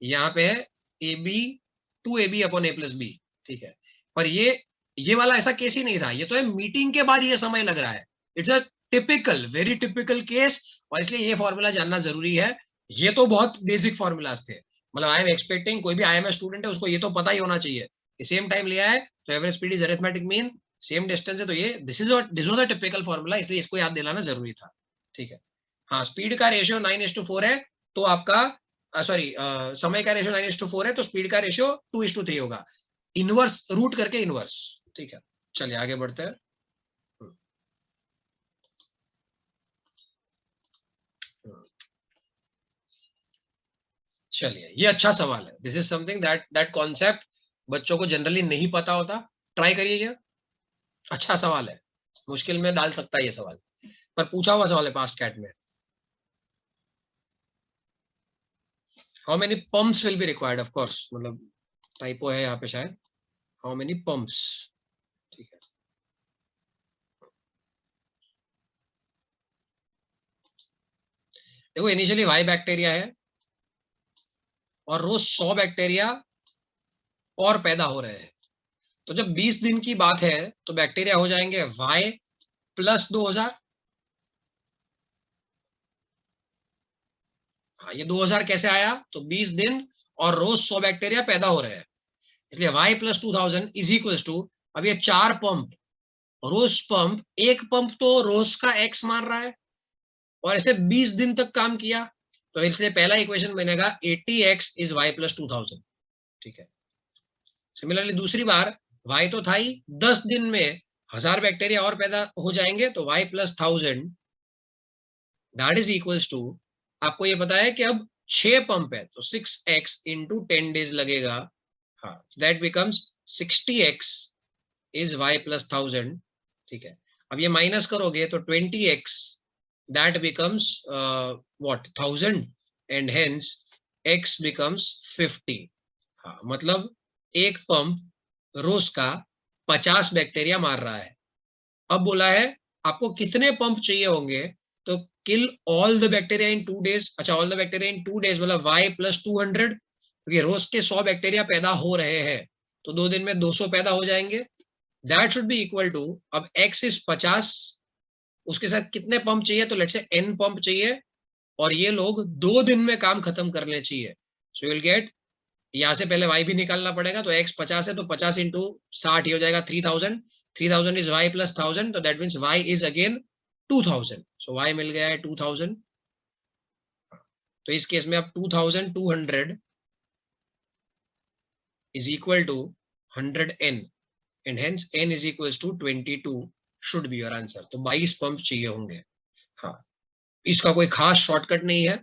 यहाँ पे है A B 2ab upon a plus B. ठीक है, पर ये वाला ऐसा केस ही नहीं था, ये तो है मीटिंग के बाद ये समय लग रहा है। It's a typical, very typical case, और इसलिए ये फॉर्मूला जानना जरूरी है। ये तो बहुत बेसिक फॉर्मूलाज थे, मतलब आई एम एक्सपेक्टिंग कोई भी IMS स्टूडेंट है उसको ये तो पता ही होना चाहिए कि सेम टाइम लिया है तो average speed is arithmetic mean, same distance है तो ये this was a typical formula, इसलिए इसको याद दिलाना जरूरी था। ठीक है, हाँ, स्पीड का रेशियो 9:4 है, तो आपका सॉरी समय का रेशियो 9:4 है, तो स्पीड का रेशियो 2:3 होगा, इनवर्स रूट करके इनवर्स। ठीक है, चलिए आगे बढ़ते हैं। चलिए, ये अच्छा सवाल है, this is something that concept बच्चों को जनरली नहीं पता होता, ट्राई करिएगा। अच्छा सवाल है, मुश्किल में डाल सकता है ये सवाल, पर पूछा हुआ सवाल है पास्ट कैट में। How many pumps will be required, of course, मतलब टाइपो है यहाँ पे शायद, हाउ मेनी पंप्स। ठीक है, देखो इनिशियली वाई बैक्टीरिया है और रोज 100 बैक्टीरिया और पैदा हो रहे हैं, तो जब 20 दिन की बात है तो बैक्टीरिया हो जाएंगे y प्लस 2000। हाँ, ये 2000 कैसे आया? तो 20 दिन और रोज 100 बैक्टीरिया पैदा हो रहे हैं, इसलिए y plus 2000 is equals to, अब ये 4 पंप, रोज पंप, एक पंप तो रोज का x मान रहा है और ऐसे 20 दिन तक काम किया, तो इसलिए पहला इक्वेशन बनेगा 80x इज y प्लस 2000। ठीक है, सिमिलरली दूसरी बार y तो था ही, 10 दिन में 1000 बैक्टीरिया और पैदा हो जाएंगे, तो y plus 1000 that is equals to, आपको ये पता है कि अब 6 पंप है तो 6x इंटू 10 डेज लगेगा, हाँ, that becomes 60x is y plus 1000। ठीक है, अब ये माइनस करोगे तो 20x that becomes what 1000 and hence x becomes 50। हाँ, मतलब एक पंप रोज का 50 बैक्टीरिया मार रहा है। अब बोला है आपको कितने पंप चाहिए होंगे, तो kill all the bacteria in 2 days. अच्छा, all the bacteria in 2 days मतलब y प्लस 200, क्योंकि रोज के 100 बैक्टीरिया पैदा हो रहे हैं, तो 2 दिन में 200 पैदा हो जाएंगे। That should be equal to, अब x इज 50, उसके साथ कितने पंप चाहिए, तो लेट्स से n पंप चाहिए, और ये लोग 2 दिन में काम खत्म करने चाहिए। सो यू विल गेट, यहां से पहले y भी निकालना पड़ेगा, तो x 50 है तो 50 इंटू 60 ही हो जाएगा 3000, 3000 इज y प्लस 1000, तो that means y is again 2000। So y मिल गया है 2000। तो इस केस में अब 2200 is equal to 100n and hence n is equals to 22 should be your answer। तो 22 पंप चाहिए होंगे। हाँ, इसका कोई खास शॉर्टकट नहीं है,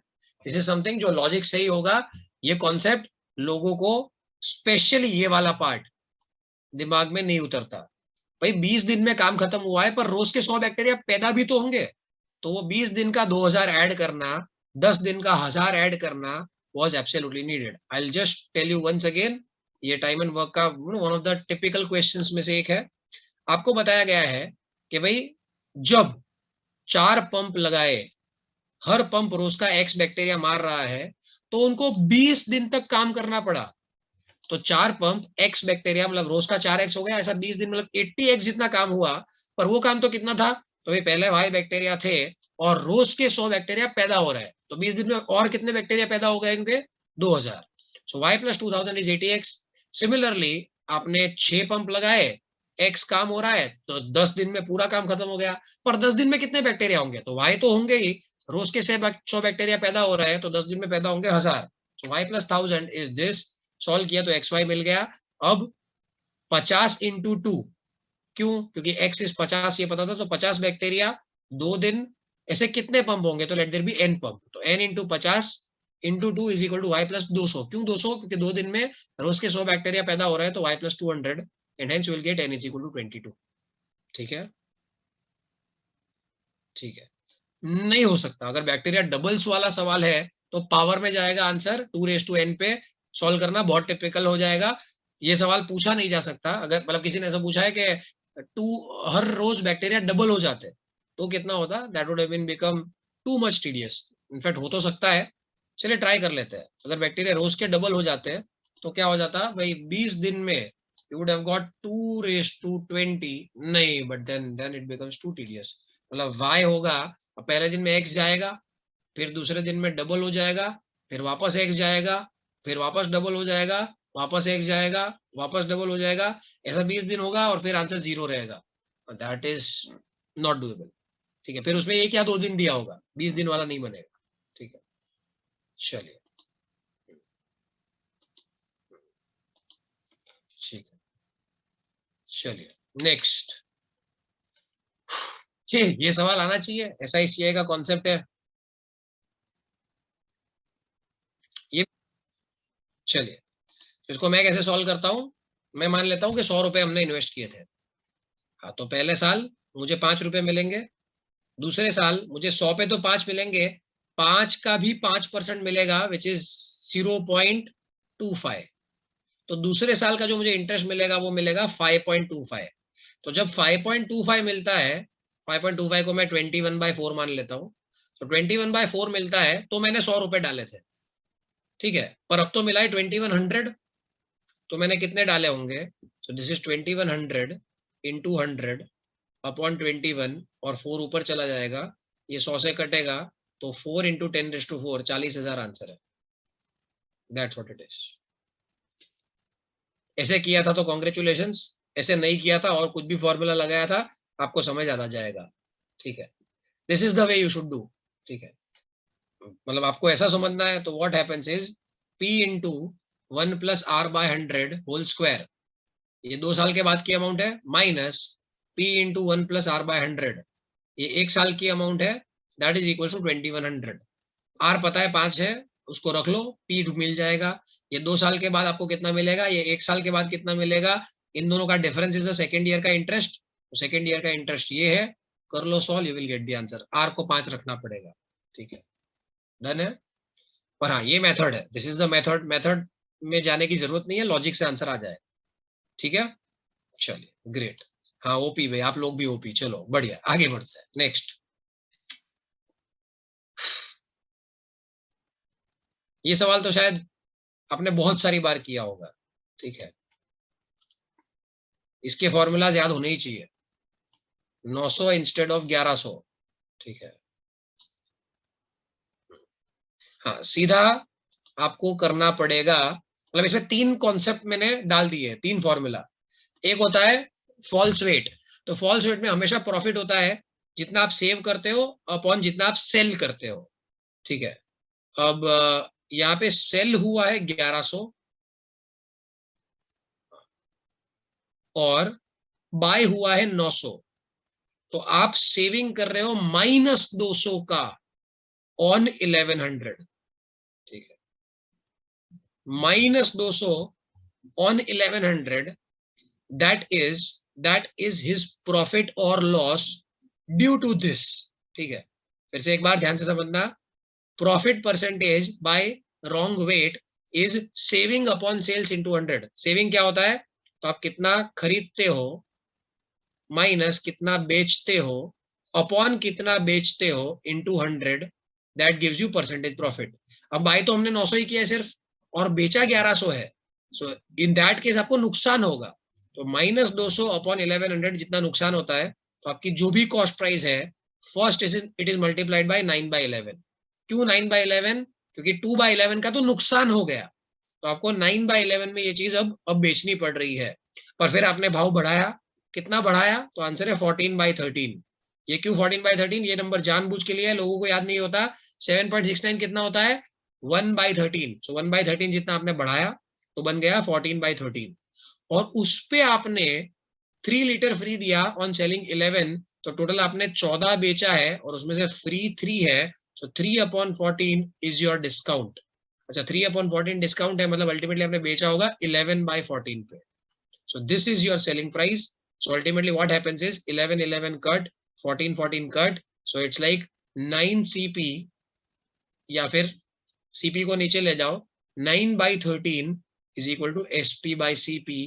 दिस इज समथिंग जो लॉजिक सही होगा। ये कॉन्सेप्ट लोगों को, स्पेशली ये वाला पार्ट दिमाग में नहीं उतरता। भाई 20 दिन में काम खत्म हुआ है, पर रोज के 100 बैक्टीरिया पैदा भी तो होंगे, तो वो 20 दिन का 2000 ऐड करना, 10 दिन का 1000 ऐड करना was absolutely needed। I'll just tell you once again, ये टाइम एंड वर्क का one of the typical questions में से एक है। आपको बताया गया है कि भाई जब 4 पंप लगाए, हर पंप रोज का एक्स बैक्टीरिया मार रहा है, तो उनको 20 दिन तक काम करना पड़ा। तो 4 पंप एक्स बैक्टीरिया मतलब रोज का 4x हो गया, ऐसा 20 दिन मतलब 80x जितना काम हुआ। पर वो काम तो कितना था, तो भाई पहले वाई बैक्टीरिया थे और रोज के 100 बैक्टीरिया पैदा हो रहे हैं, तो 20 दिन में और कितने बैक्टीरिया पैदा हो गए इनके, 2000। सो y plus 2000 is 80x। Similarly आपने 6 पंप लगाए, x काम हो रहा है, तो 10 दिन में पूरा काम खत्म हो गया। पर 10 दिन में कितने बैक्टीरिया होंगे, तो y तो होंगे ही, रोज के 100 बैक्टीरिया पैदा हो रहे हैं, तो 10 दिन में पैदा होंगे 1000। सो y plus 1000 is this. Solve किया तो xy मिल गया। अब 50 इंटू 2, क्यों, क्योंकि x इज 50 ये पता था, तो 50 बैक्टीरिया 2 दिन, ऐसे कितने पंप होंगे, तो let there be n pump, तो n into 50 into 2 is equal to y plus 200। क्यों 200, क्योंकि 2 दिन में रोज के 100 बैक्टीरिया पैदा हो रहे हैं, तो y plus 200 and hence you will get n is equal to 22। ठीक है, ठीक है। नहीं हो सकता, अगर बैक्टीरिया डबल्स वाला सवाल है तो पावर में जाएगा आंसर, 2n पे सॉल्व करना बहुत टिपिकल हो जाएगा। ये सवाल पूछा नहीं जा सकता। अगर मतलब किसी ने ऐसा पूछा है कि हर रोज बैक्टीरिया डबल हो जाते तो कितना होता, that would have been become too much tedious. In fact हो तो सकता है, चलिए ट्राई कर लेते हैं। अगर बैक्टीरिया रोज के डबल हो जाते हैं तो क्या हो जाता भाई, 20 दिन में यू वुड हैव गॉट 2⁻20। नहीं, but then it becomes too tedious. मतलब y होगा, पहले दिन में x जाएगा, फिर दूसरे दिन में डबल हो जाएगा, फिर वापस x जाएगा, फिर वापस डबल हो जाएगा, वापस x जाएगा, वापस डबल हो जाएगा, ऐसा 20 दिन होगा और फिर आंसर 0 रहेगा। That is not doable. ठीक है, फिर उसमें 1 या 2 दिन दिया होगा, 20 दिन वाला नहीं बनेगा। ठीक है, चलिए, ठीक है, चलिए नेक्स्ट। ये सवाल आना चाहिए, SICI का कॉन्सेप्ट है ये। चलिए, इसको मैं कैसे सॉल्व करता हूं, मैं मान लेता हूं कि 100 रुपए हमने इन्वेस्ट किए थे। हाँ, तो पहले साल मुझे 5 रुपए मिलेंगे, दूसरे साल मुझे 100 पे तो 5 मिलेंगे, 5 का भी 5% मिलेगा, विच इज 0.25। तो दूसरे साल का जो मुझे इंटरेस्ट मिलेगा वो मिलेगा 5.25। तो जब 5.25 मिलता है, 5.25 को मैं 21/4 मान लेता हूँ, तो 21/4 मिलता है, तो मैंने 100 रुपए डाले थे। ठीक है, पर अब तो मिला है 2100, तो मैंने कितने डाले होंगे, सो दिस इज 2100 इंटू 100 अपॉन 21, और 4 ऊपर चला जाएगा, ये 100 से कटेगा, तो 4 इंटू 10⁴, 40,000 आंसर है। That's what it is. ऐसे किया था तो कॉन्ग्रेचुलेशंस, ऐसे नहीं किया था और कुछ भी फॉर्मूला लगाया था, आपको समझ आ जाएगा। ठीक है, this is the way you should do. ठीक है, मतलब आपको ऐसा समझना है, तो what happens is p into 1 plus r/100 whole square, ये 2 साल के बाद की अमाउंट है, minus p into 1 plus r/100, ये 1 साल की अमाउंट है, that is equal to 2100। r पता है 5 है, उसको रख लो, p मिल जाएगा। ये 2 साल के बाद आपको कितना मिलेगा, ये 1 साल के बाद कितना मिलेगा, इन दोनों का difference is the second year का इंटरेस्ट। तो सेकेंड ईयर का इंटरेस्ट ये है, कर लो solve, you will get the answer. r को 5 रखना पड़ेगा। ठीक है, डन है। पर हाँ, ये मेथड है, this is the method. Method में जाने की जरूरत नहीं है, लॉजिक से आंसर आ जाए। ठीक है, चलिए ग्रेट। हाँ, ओपी भाई, आप लोग भी ओपी, चलो बढ़िया, आगे बढ़ते हैं। नेक्स्ट, ये सवाल तो शायद आपने बहुत सारी बार किया होगा। ठीक है, इसके फॉर्मूलाज याद होने ही चाहिए, 900 इंस्टेड ऑफ 1100, ठीक है। हाँ, सीधा आपको करना पड़ेगा, मतलब इसमें 3 कॉन्सेप्ट मैंने डाल दिए, 3 फॉर्मूला। एक होता है फॉल्स वेट, तो फॉल्स वेट में हमेशा प्रॉफिट होता है जितना आप सेव करते हो अपॉन जितना आप सेल करते हो, ठीक है। अब यहाँ पे सेल हुआ है 1100 और बाय हुआ है 900, तो आप सेविंग कर रहे हो -200 का ऑन 1100, ठीक है। -200 on 1100, that is his profit or loss due to this, ठीक है। फिर से एक बार ध्यान से समझना, profit percentage by wrong weight is saving upon sales into 100। Saving क्या होता है, तो आप कितना खरीदते हो माइनस कितना बेचते हो अपॉन कितना बेचते हो into 100, that gives you percentage profit. अब बाय तो हमने 900 ही किया है सिर्फ, और बेचा 1100 है, सो इन दैट केस आपको नुकसान होगा। तो -200 अपॉन 1100 जितना नुकसान होता है, तो आपकी जो भी कॉस्ट प्राइस है, first it is multiplied by 9/11। क्यों 9/11? क्योंकि 2/11 का तो नुकसान हो गया, तो आपको 9/11 में ये चीज अब बेचनी पड़ रही है। पर फिर आपने भाव बढ़ाया, कितना बढ़ाया, तो आंसर है 14/13। ये क्यों 14/13? ये नंबर जानबूझ के लिए है, लोगों को याद नहीं होता। 7.69 कितना होता है, 1/13। सो 1/13 जितना आपने बढ़ाया तो बन गया 14/13, और उस पे आपने 3 लीटर फ्री दिया ऑन सेलिंग 11, तो टोटल आपने 14 बेचा है और उसमें से फ्री 3 है, सो 3/14 इज योर डिस्काउंट। अच्छा, 3/14 डिस्काउंट है, मतलब अल्टीमेटली आपने बेचा होगा 11/14 पे। So this is your selling price. So ultimately what happens is 11/11 cut, 14/14 cut. So it's like 9 CP, या फिर CP को नीचे ले जाओ, 9/13 is equal to SP by CP,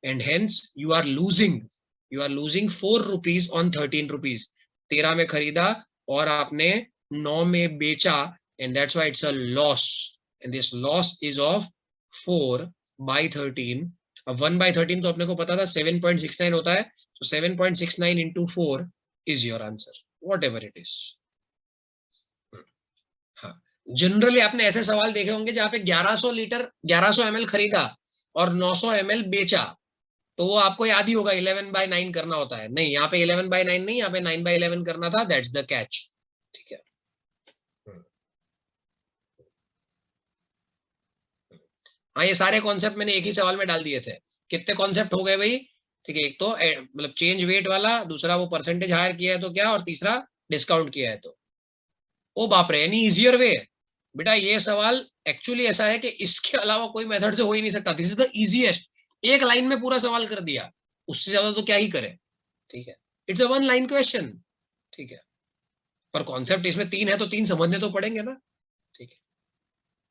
and hence you are losing 4 rupees on 13 rupees. 13 में खरीदा और आपने 9 में बेचा, and that's why it's a loss, and this loss is of 4/13. अब 1/13 तो अपने को पता था 7.69 होता है, so 7.69 into 4 is your answer, whatever it is. हाँ, जनरली आपने ऐसे सवाल देखे होंगे जहां पे 1100 लीटर 1100 ml खरीदा और 900 ml बेचा, तो वो आपको याद ही होगा 11/9 करना होता है। नहीं, यहाँ पे 11/9 नहीं, यहाँ पे 9/11 करना था, दैट्स द कैच, ठीक है। हाँ, ये सारे कॉन्सेप्ट मैंने एक ही सवाल में डाल दिए थे। कितने कॉन्सेप्ट हो गए भाई, ठीक है। एक तो मतलब चेंज वेट वाला, दूसरा वो परसेंटेज हायर किया है तो क्या, और तीसरा डिस्काउंट किया है तो। ओ बाप रे, एनी इजियर वे? बेटा ये सवाल एक्चुअली ऐसा है कि इसके अलावा कोई मेथड से हो ही नहीं सकता। दिस इज द इजीएस्ट, एक लाइन में पूरा सवाल कर दिया, उससे ज्यादा तो क्या ही करे, ठीक है। इट्स अ 1 लाइन क्वेश्चन, ठीक है, पर कॉन्सेप्ट इसमें 3 है तो 3 समझने तो पड़ेंगे ना, ठीक है।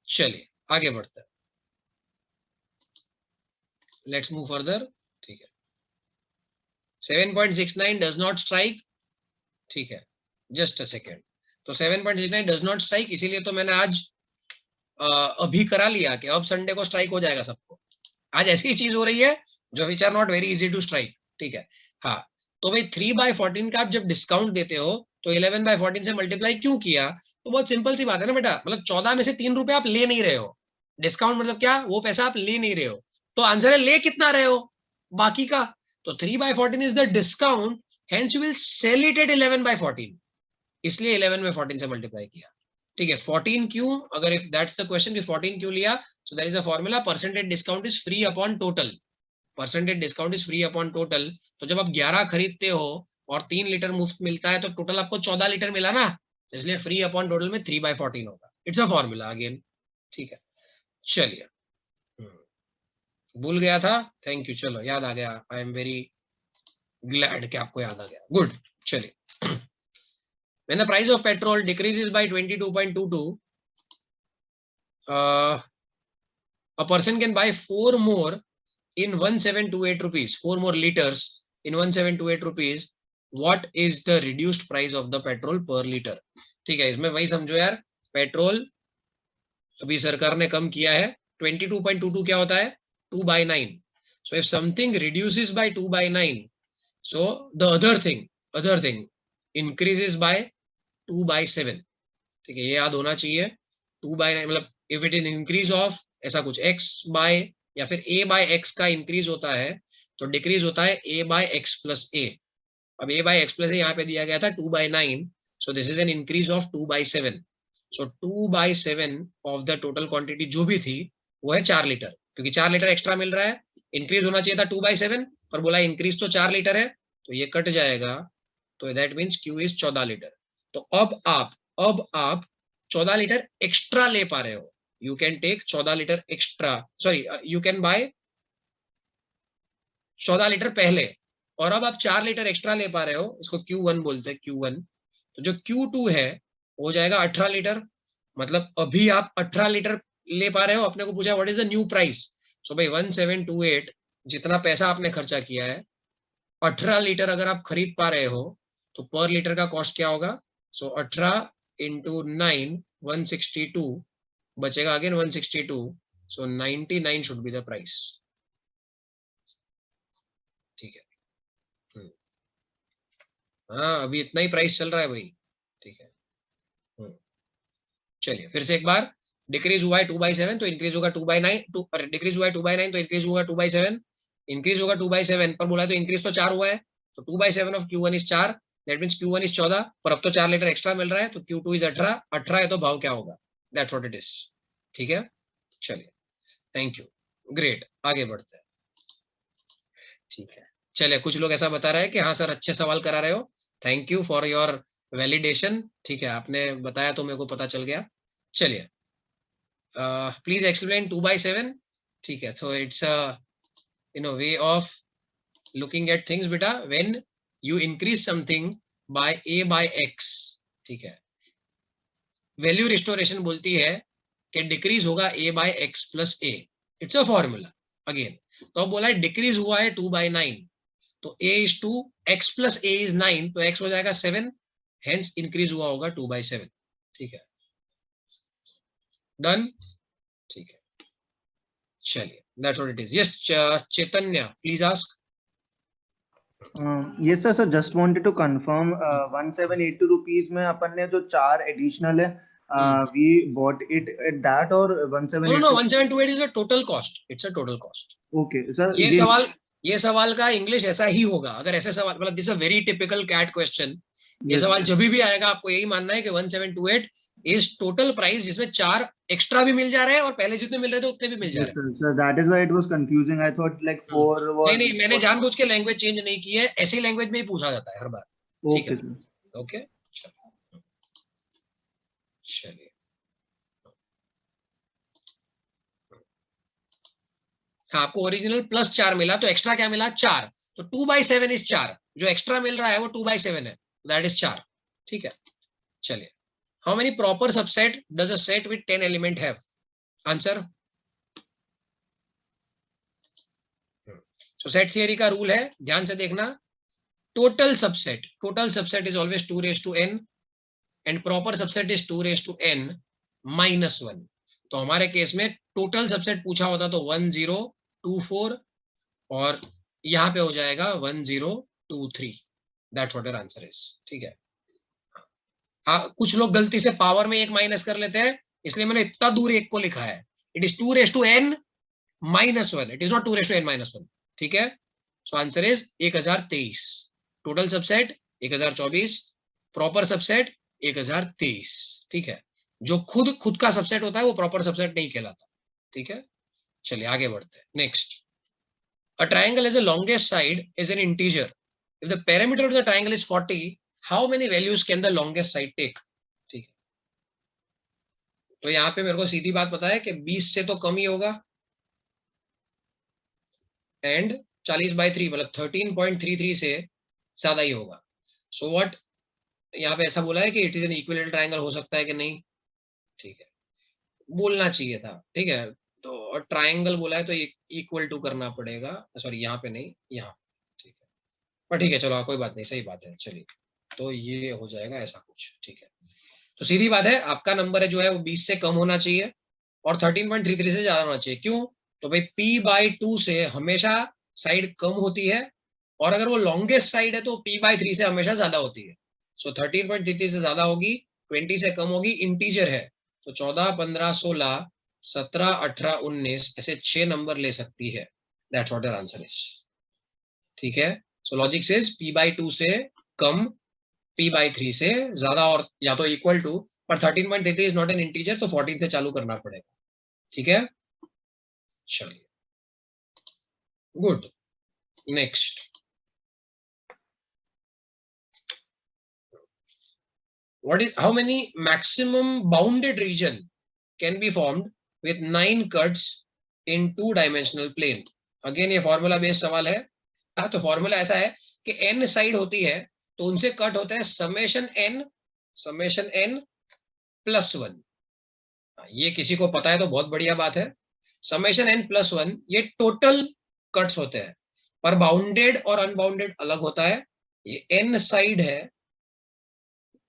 चलिए आगे बढ़ते हैं, लेट्स मूव फर्दर, ठीक है। 7.69 डज नॉट स्ट्राइक, ठीक है, जस्ट अ सेकेंड। तो 7.69 डज नॉट स्ट्राइक, इसीलिए तो मैंने आज अभी करा लिया कि अब संडे को स्ट्राइक हो जाएगा सबको। आज ऐसी चीज हो रही है जो which are not very easy to strike, ठीक है। हाँ, तो भाई 3/14 का आप जब डिस्काउंट देते हो तो 11/14 से मल्टीप्लाई क्यों किया, तो बहुत सिंपल सी बात है ना बेटा, मतलब 14 में से 3 रुपए आप ले नहीं रहे हो। डिस्काउंट मतलब क्या, वो पैसा आप ले नहीं रहे हो, तो आंसर है ले कितना रहे हो, बाकी का। तो 3/14 is the discount, hence you will sell it at 11/14, इसलिए 11/14 से मल्टीप्लाई किया, ठीक है। 14 क्यों, अगर इफ दैट्स द क्वेश्चन कि 14 क्यों लिया, so there is a formula, percentage discount is free upon total, percentage discount is free upon total. तो जब आप 11 खरीदते हो और 3 लीटर मुफ्त मिलता है, तो टोटल आपको 14 लीटर मिला ना, इसलिए फ्री अपॉन टोटल में 3/14 होगा। इट्स अ फॉर्मूला अगेन, ठीक है। चलिए, भूल गया था, थैंक यू, चलो याद आ गया, आई एम वेरी ग्लैड कि आपको याद आ गया, गुड। चलिए, when the price of petrol decreases by 22.22, a person can buy 4 more in 1728 rupees, 4 more liters in 1728 rupees. What is the reduced price of the petrol per liter? ठीक है, इसमें वही समझो यार, पेट्रोल अभी सरकार ने कम किया है, 22.22 क्या होता है, 2/9, So if something reduces by 2/9, so the other thing increases by 2/7. ठीक है, ये याद होना चाहिए. 2/9 मतलब if it is increase of ऐसा कुछ x by या फिर a by x का increase होता है तो decrease होता है a by x plus a. अब a by x plus a यहाँ पे दिया गया था 2/9, so this is an increase of 2/7. So 2/7 of the total quantity जो भी थी वो है 4 लीटर, क्योंकि 4 लीटर एक्स्ट्रा मिल रहा है. इंक्रीज होना चाहिए था 2/7 पर बोला इंक्रीज तो 4 लीटर है तो ये कट जाएगा, तो that means Q is 14 litre. तो अब आप 14 लीटर एक्स्ट्रा ले पा रहे हो. You can take 14 litre extra, sorry you can buy 14 litre पहले, और अब आप 4 लीटर एक्स्ट्रा ले पा रहे हो. इसको Q1 बोलते हैं, Q1. तो जो Q2 है हो जाएगा 18 लीटर. मतलब अभी आप 18 लीटर ले पा रहे हो. अपने को पूछा what is the new price. So भाई 1728 जितना पैसा आपने खर्चा किया है, 18 लीटर अगर आप खरीद पा रहे हो तो पर लीटर का कॉस्ट क्या होगा. सो 18 into 9 162 बचेगा again 162. So 99 should be the price. ठीक है. हाँ अभी इतना ही प्राइस चल रहा है भाई. ठीक है. चलिए फिर से एक बार. डिक्रीज हुआ है 2/7 तो इंक्रीज होगा 2/9. डिक्रीज हुआ है 2/9 तो इंक्रीज होगा 2/7. इंक्रीज होगा 2/7 पर बोला है तो इंक्रीज तो 4 हुआ है, तो 2/7 of Q1 is 4. That means Q1 is 14, पर अब तो 4 लीटर एक्स्ट्रा मिल रहा है तो Q2 इज 18 है तो भाव क्या होगा. That's what it is. ठीक है. चलिए थैंक यू. ग्रेट. आगे बढ़ते हैं. ठीक है. चलिए कुछ लोग ऐसा बता रहे हैं कि हाँ सर अच्छे सवाल करा रहे हो. Thank you for your validation. ठीक है, आपने बताया तो मेरे को पता चल गया. चलिए प्लीज एक्सप्लेन 2/7. ठीक है. So it's way of looking at things बेटा. When you increase something by a by x. ठीक है. वैल्यू रिस्टोरेशन बोलती है कि डिक्रीज होगा a by x plus a. It's a formula again. तो बोला है डिक्रीज हुआ है 2/9 तो a is 2, x plus a is 9 तो x हो जाएगा 7. हेंस इंक्रीज हुआ होगा 2/7. ठीक है. डन. ठीक है. चलिए that's what it is. Yes Chaitanya please ask. yes sir, just wanted to confirm 1782 rupees में अपन ने जो 4 additional है we bought it at that or 1782. No 1728 is a total cost. It's a total cost. Okay sir, ये सवाल का English ऐसा ही होगा. अगर ऐसे सवाल मतलब this a very typical CAT question. ये सवाल जब भी आएगा आपको यही मानना है कि 1728 इज टोटल प्राइस जिसमें 4 एक्स्ट्रा भी मिल जा रहे हैं और पहले जितने मिल रहे थे उतने भी मिल जा रहे हैं. sir, that is why it was confusing. I thought like 4 was नहीं मैंने जानबूझ के लैंग्वेज चेंज नहीं की है. ऐसी लैंग्वेज में ही पूछा जाता है हर बार. ठीक है. ओके चलिए. हाँ आपको ओरिजिनल प्लस 4 मिला तो एक्स्ट्रा क्या मिला 4. तो 2/7 इज 4. जो एक्स्ट्रा मिल रहा है वो 2/7 है. That is 4. ठीक है. चलिए. How many proper subset does a set with 10 element have. Answer. So set theory का रूल है, ध्यान से देखना. Total subset is always 2n and proper subset is 2n - 1. तो हमारे केस में टोटल सबसेट पूछा होता तो 1024 और यहाँ पे हो जाएगा 1023. That's what your answer is. ठीक है. कुछ लोग गलती से पावर में 1 माइनस कर लेते हैं, इसलिए मैंने इतना दूर 1 को लिखा है. It is 2n - 1. It is not 2n - 1. ठीक है. So answer is 1023. Total subset 1024, proper subset 1023. ठीक है. जो खुद का सबसेट होता है वो प्रॉपर सबसेट नहीं कहलाता. ठीक है. चलिए आगे बढ़ते हैं. Next. A triangle has a longest side is an integer. If the perimeter of the triangle is 40, how many values can the longest side take? ठीक है. तो यहाँ पे मेरे को सीधी बात पता है कि 20 से तो कम ही होगा एंड 40/3 मतलब 13.33 से ज्यादा ही होगा. सो व्हाट यहाँ पे ऐसा बोला है कि it is an equilateral triangle हो सकता है कि नहीं. ठीक है. बोलना चाहिए था. ठीक है. तो ट्रायंगल बोला है तो इक्वल टू करना पड़ेगा. सॉरी यहाँ पे नहीं, यहाँ. ठीक है. पर ठीक है चलो कोई बात नहीं, सही बात है. चलिए तो ये हो जाएगा ऐसा कुछ. ठीक है. तो सीधी बात है आपका नंबर है जो है वो 20 से कम होना चाहिए और 13.33 से ज्यादा होना चाहिए. क्यों? तो भाई p/2 से हमेशा साइड कम होती है, और अगर वो लॉन्गेस्ट साइड है तो p/3 से हमेशा ज्यादा होती है। सो 13.33 से ज्यादा होगी, 20 से कम होगी, इंटीजर है तो 14, 15, 16, 17, 18, 19 ऐसे 6 नंबर ले सकती है। That's what your answer is. ठीक है, सो लॉजिक सेज p/2 से कम, p/3 से ज्यादा, और या तो इक्वल टू, पर 13.33 इज नॉट एन इंटीजर तो 14 से चालू करना पड़ेगा। ठीक है, चलिए, good. Next, what is, how many maximum bounded region can be formed with 9 cuts in 2-dimensional plane? Again ये फॉर्मूला बेस्ड सवाल है। तो फॉर्मूला ऐसा है कि n साइड होती है तो उनसे कट होता है समेशन n प्लस 1। ये किसी को पता है तो बहुत बढ़िया बात है। समेशन n प्लस 1 ये टोटल कट्स होते हैं, पर बाउंडेड और अनबाउंडेड अलग होता है। ये n साइड है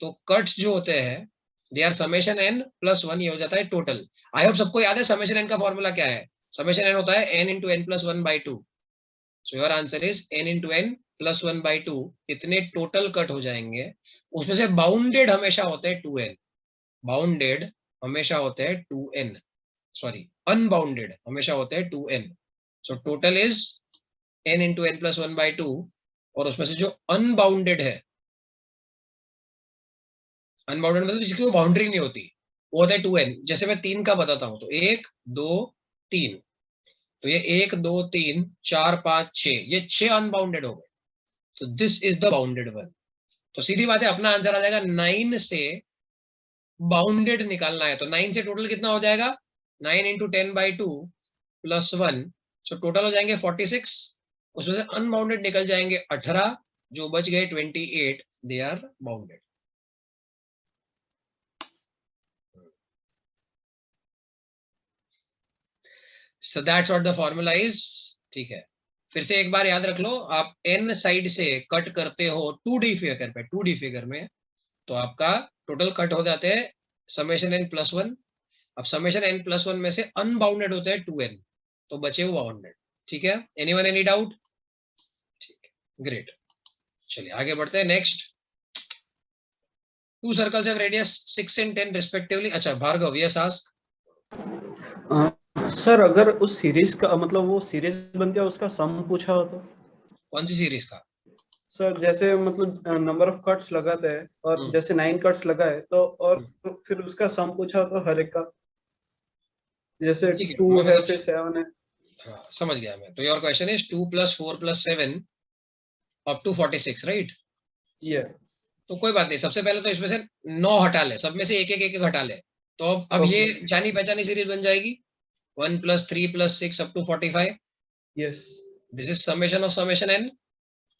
तो कट्स जो होते हैं they are summation n plus 1, ये हो जाता है टोटल। आई होप सबको याद है समेशन n का फॉर्मूला क्या है। समेशन n होता है n into n plus 1/2। So your answer is n into n plus 1/2। इतने टोटल कट हो जाएंगे, उसमें से बाउंडेड हमेशा होते हैं 2n, बाउंडेड हमेशा होते हैं 2n, सॉरी अनबाउंडेड हमेशा होते हैं 2n। So total is n into n plus 1/2, और उसमें से जो अनबाउंडेड है, अनबाउंडेड मतलब जिसकी कोई बाउंड्री नहीं होती, वो होता है 2n। जैसे मैं 3 का बताता हूं तो 1, 2, 3, तो ये 1, 2, 3, 4, 5, 6, ये 6 अनबाउंडेड हो गए। तो this is the bounded one. तो सीधी बात है, अपना आंसर आ जाएगा 9 से बाउंडेड निकालना है। तो 9 से टोटल कितना हो जाएगा, 9 इंटू 10/2 प्लस 1, सो टोटल हो जाएंगे 46। उसमें से अनबाउंडेड निकल जाएंगे 18, जो बच गए 28, they are bounded. So that's what the formula is। ठीक है, फिर से एक बार याद रख लो, आप n साइड से कट करते हो 2D फिगर पे, 2D फिगर में, तो आपका टोटल कट हो जाते हैं समेशन n प्लस 1। अब समेशन n प्लस 1 में से अनबाउंडेड होते हैं 2n, तो बचे वो बाउंडेड। ठीक है, एनीवन एनी डाउट? ठीक है, ग्रेट। चलिए आगे बढ़ते हैं। Next, 2 circles have radius 6 and 10 respectively. अच्छा भार्गव, यस आस्क। सर अगर उस सीरीज का मतलब वो सीरीज बन गया, उसका सम पूछा हो तो? कौन सी सीरीज का? सर जैसे मतलब नंबर ऑफ कट्स लगाते हैं और जैसे 9 कट्स लगाए तो, और फिर उसका सम पूछा हो तो हर एक का, जैसे 2 है फिर 7 है। हाँ, समझ गया मैं। तो your question is 2 + 4 + 7 up to 46, right? ये तो कोई बात नहीं, सबसे पहले तो इसमें से 9 हटा ले, सब में से एक एक हटा ले, तो अब ये जानी पहचानी सीरीज बन जाएगी। 1 + 3 + 6 up to 45। Yes, this is summation of summation n।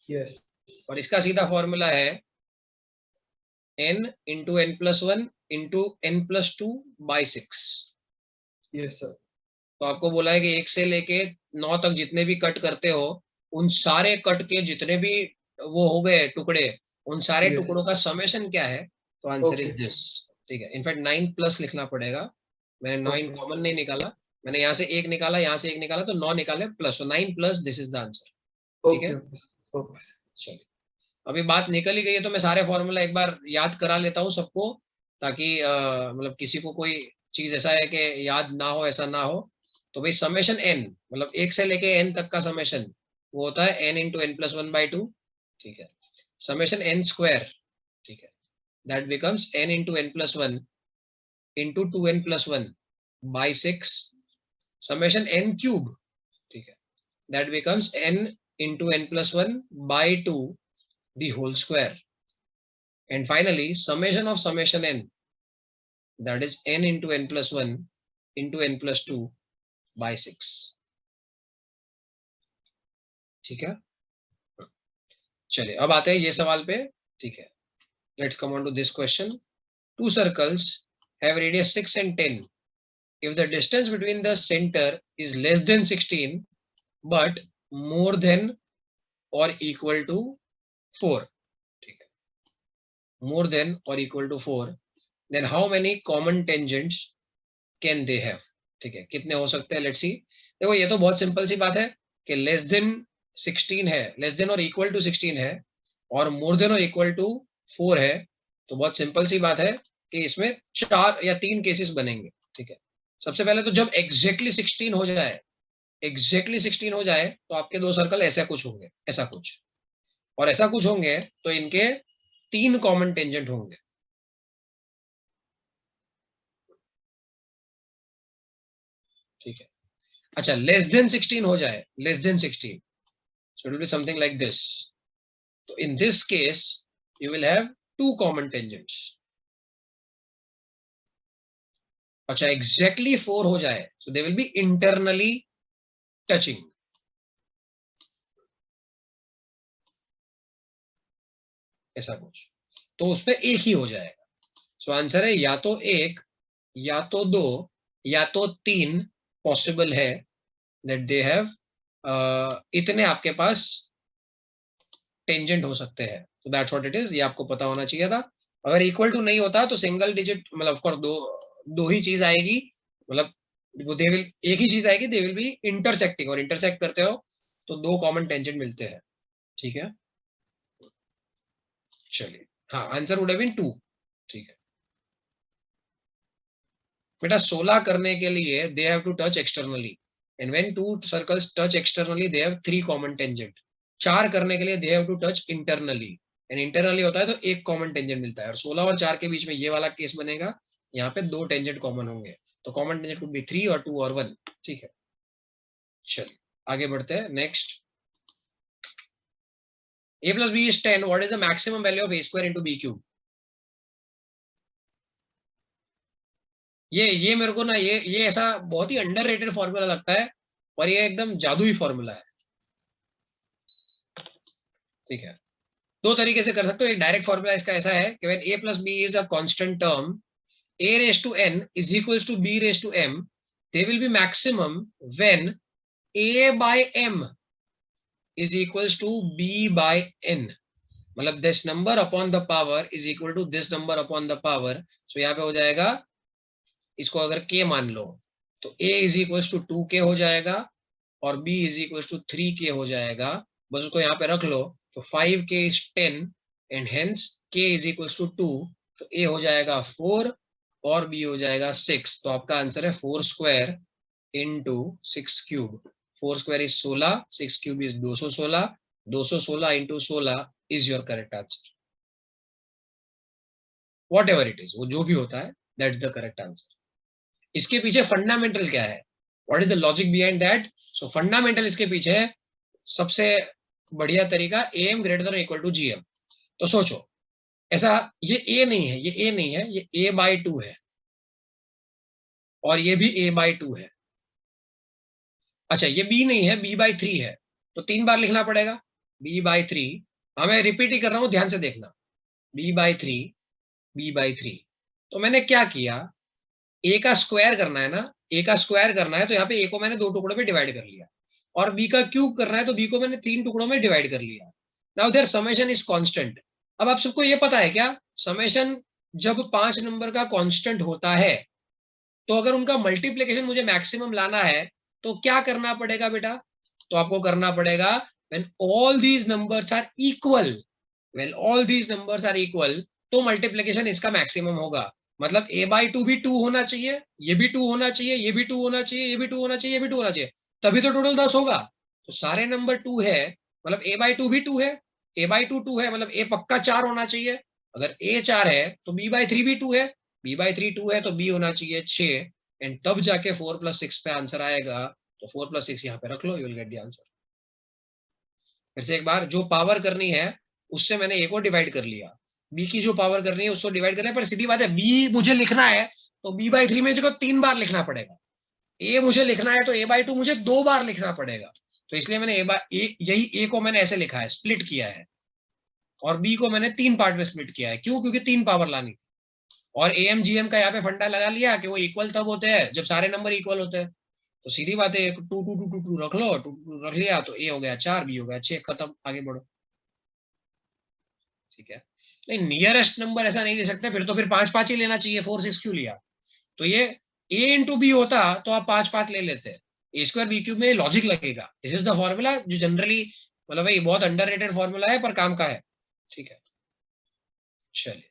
Yes, और इसका सीधा फॉर्मूला है n into n + 1 into n + 2/6। Yes sir. तो आपको बोला है कि 1 से लेके 9 तक जितने भी कट करते हो, उन सारे कट के जितने भी वो हो गए टुकड़े, उन सारे टुकड़ों का समेशन क्या है? तो आंसर इज दिस। ठीक है, इनफैक्ट 9+ लिखना पड़ेगा। मैंने 9 कॉमन नहीं निकाला, मैंने यहाँ से 1 निकाला, यहाँ से 1 निकाला, तो 9 निकाले प्लस, तो 9+, दिस इज द आंसर। ठीक है, चलिए अभी बात निकल ही गई है तो मैं सारे फॉर्मूला एक बार याद करा लेता हूँ सबको, ताकि मतलब किसी को कोई चीज ऐसा है कि याद ना हो, ऐसा ना हो। तो भाई समेशन n मतलब 1 से लेके n तक का समेशन वो होता है n इंटू n + 1/2। ठीक है, समेशन n², ठीक है, that becomes n into n + 1 into 2n + 1/6 summation n³। ठीक है, that becomes n into n + 1/2 the whole square, and finally summation of summation n, that is n into n + 1 into n + 2/6। ठीक है, चलिए अब आते हैं ये सवाल पे। ठीक है, let's come on to this question। 2 circles have radius 6 and 10 if the distance between the center is less than 16 but more than or equal to 4। more than or equal to 4, then how many common tangents can they have? ठीक है, कितने हो सकते हैं? Let's see. देखो ये तो बहुत सिंपल सी बात है कि लेस देन 16 है, लेस देन और इक्वल टू 16 है और मोर देन और इक्वल टू 4 है, तो बहुत सिंपल सी बात है कि इसमें 4 या 3 केसेस बनेंगे। ठीक है, सबसे पहले तो जब एग्जैक्टली 16 हो जाए, एग्जैक्टली 16 हो जाए, तो आपके दो सर्कल ऐसा कुछ होंगे, ऐसा कुछ, और ऐसा कुछ होंगे तो इनके 3 कॉमन टेंजेंट होंगे। ठीक है, अच्छा लेस देन 16 हो जाए, less than 16, so it will be something like this. So in this case you will have 2 common tangents. अच्छा exactly 4 हो जाए, so they will be internally touching. ऐसा कुछ, तो उसपे एक ही हो जाएगा। सो आंसर है या तो 1, या तो 2, या तो 3 पॉसिबल है that they have इतने आपके पास टेंजेंट हो सकते हैं। तो दैट्स व्हाट इट इज, ये आपको पता होना चाहिए था। अगर इक्वल टू नहीं होता तो सिंगल डिजिट, मतलब ऑफ कोर्स दो ही चीज आएगी, मतलब वो दे विल, एक ही चीज आएगी, दे विल बी इंटरसेक्टिंग, और इंटरसेक्ट करते हो तो 2 कॉमन टेंजेंट मिलते हैं। ठीक है, चलिए, हाँ आंसर वुड हैव बीन 2। ठीक है बेटा, 16 करने के लिए they have to touch externally, and when 2 circles touch externally they have 3 common tangent. 4 करने के लिए they have to touch internally, and internally होता है तो एक कॉमन टेंजेंट मिलता है, और 16 और 4 के बीच में ये वाला केस बनेगा, यहाँ पे 2 टेंजेंट कॉमन होंगे, तो कॉमन टेंजेंट कुड बी 3 और 2 और 1। ठीक है, चलिए आगे बढ़ते हैं। Next, a plus b is 10, what is the maximum value of a square into b cube? ये मेरे को ना ये ऐसा बहुत ही अंडररेटेड फॉर्मूला लगता है, और ये एकदम जादुई फॉर्मूला है। ठीक है, दो तरीके से कर सकते हो। एक डायरेक्ट फॉर्मूला इसका ऐसा है कि when a plus b is a constant term, a raised to n is equals to b raised to m, they will be maximum when a by m is equals to b by n, मतलब this number upon the power is equal to this number upon the power। so यहाँ पे हो जाएगा, इसको अगर k मान लो तो a is equals to 2k हो जाएगा और b is equals to 3k हो जाएगा, बस उसको यहाँ पे रख लो। तो 5k is 10 and hence k is equals to 2, तो a हो जाएगा 4 और b हो जाएगा 6। तो आपका आंसर है 4 square into 6 cube. 4 square is 16, 6 cube is 216, 216 into 16 is your correct answer. Whatever it is, वो जो भी होता है that is the correct answer. इसके पीछे फंडामेंटल क्या है, what is the logic behind that? So fundamental इसके पीछे है सबसे बढ़िया तरीका am greater than equal to gm। तो सोचो, ऐसा ये a नहीं है, ये a नहीं है, ये a by 2 है और ये भी a by 2 है। अच्छा ये b नहीं है, b by 3 है, तो 3 बार लिखना पड़ेगा b by 3। हाँ मैं रिपीट ही कर रहा हूं, ध्यान से देखना, b by 3, b by 3। तो मैंने क्या किया, a का स्क्वायर करना है ना, a का स्क्वायर करना है तो यहाँ पे a को मैंने 2 टुकड़ों में डिवाइड कर लिया, और b का क्यूब करना है तो b को मैंने 3 टुकड़ों में डिवाइड कर लिया। Now their summation is constant. अब आप सबको ये पता है क्या, समेशन जब 5 नंबर का कांस्टेंट होता है तो अगर उनका मल्टीप्लिकेशन मुझे मैक्सिमम लाना है तो क्या करना पड़ेगा बेटा? तो आपको करना पड़ेगा when all these numbers are equal, when all these numbers are equal तो मल्टीप्लिकेशन इसका मैक्सिमम होगा। मतलब a by 2 भी 2 होना चाहिए, ये भी 2 होना चाहिए, ये भी 2 होना चाहिए, ये भी 2 होना चाहिए, ये भी 2 होना चाहिए, तभी तो टोटल 10 होगा। तो सारे नंबर 2 है, मतलब a by 2 भी 2 है, a by 2 2 है, मतलब a पक्का 4 होना चाहिए। अगर a 4 है तो b by 3 भी 2 है, b by 3 2 है तो b होना चाहिए 6, एंड तब जाके 4 + 6 पे आंसर आएगा। तो 4 + 6 यहाँ पे रख लो, you will get the answer. फिर से एक बार, जो पावर करनी है उससे मैंने a को डिवाइड कर लिया, b की जो पावर करनी है उसको डिवाइड करना है, पर सीधी बात है b मुझे लिखना है तो b by 3 में जो 3 बार लिखना पड़ेगा, a मुझे लिखना है तो a by 2 मुझे 2 बार लिखना पड़ेगा। तो इसलिए मैंने यही a को मैंने ऐसे लिखा है, स्प्लिट किया है, और b को मैंने 3 पार्ट में स्प्लिट किया है। क्यों? क्योंकि 3 पावर लानी थी, और am gm का यहाँ पे फंडा लगा लिया कि वो इक्वल तब होते हैं जब सारे नंबर इक्वल होते हैं। तो सीधी बात है 2 2 2 2 2 रख लो, 2 2 रख लिया तो a हो गया 4, b हो गया 6, खत्म, आगे बढ़ो। ठीक है, नहीं नियरेस्ट नंबर ऐसा नहीं दे सकते, फिर तो फिर 5 5 ही लेना चाहिए, 4 6 क्यों लिया? तो ये a इंटू बी होता तो आप 5 5 ले लेते, ए स्क्वायर बी क्यूब में लॉजिक लगेगा। दिस इज द फॉर्मूला जो जनरली मतलब भाई बहुत अंडररेटेड फॉर्मूला है पर काम का है। ठीक है, चलिए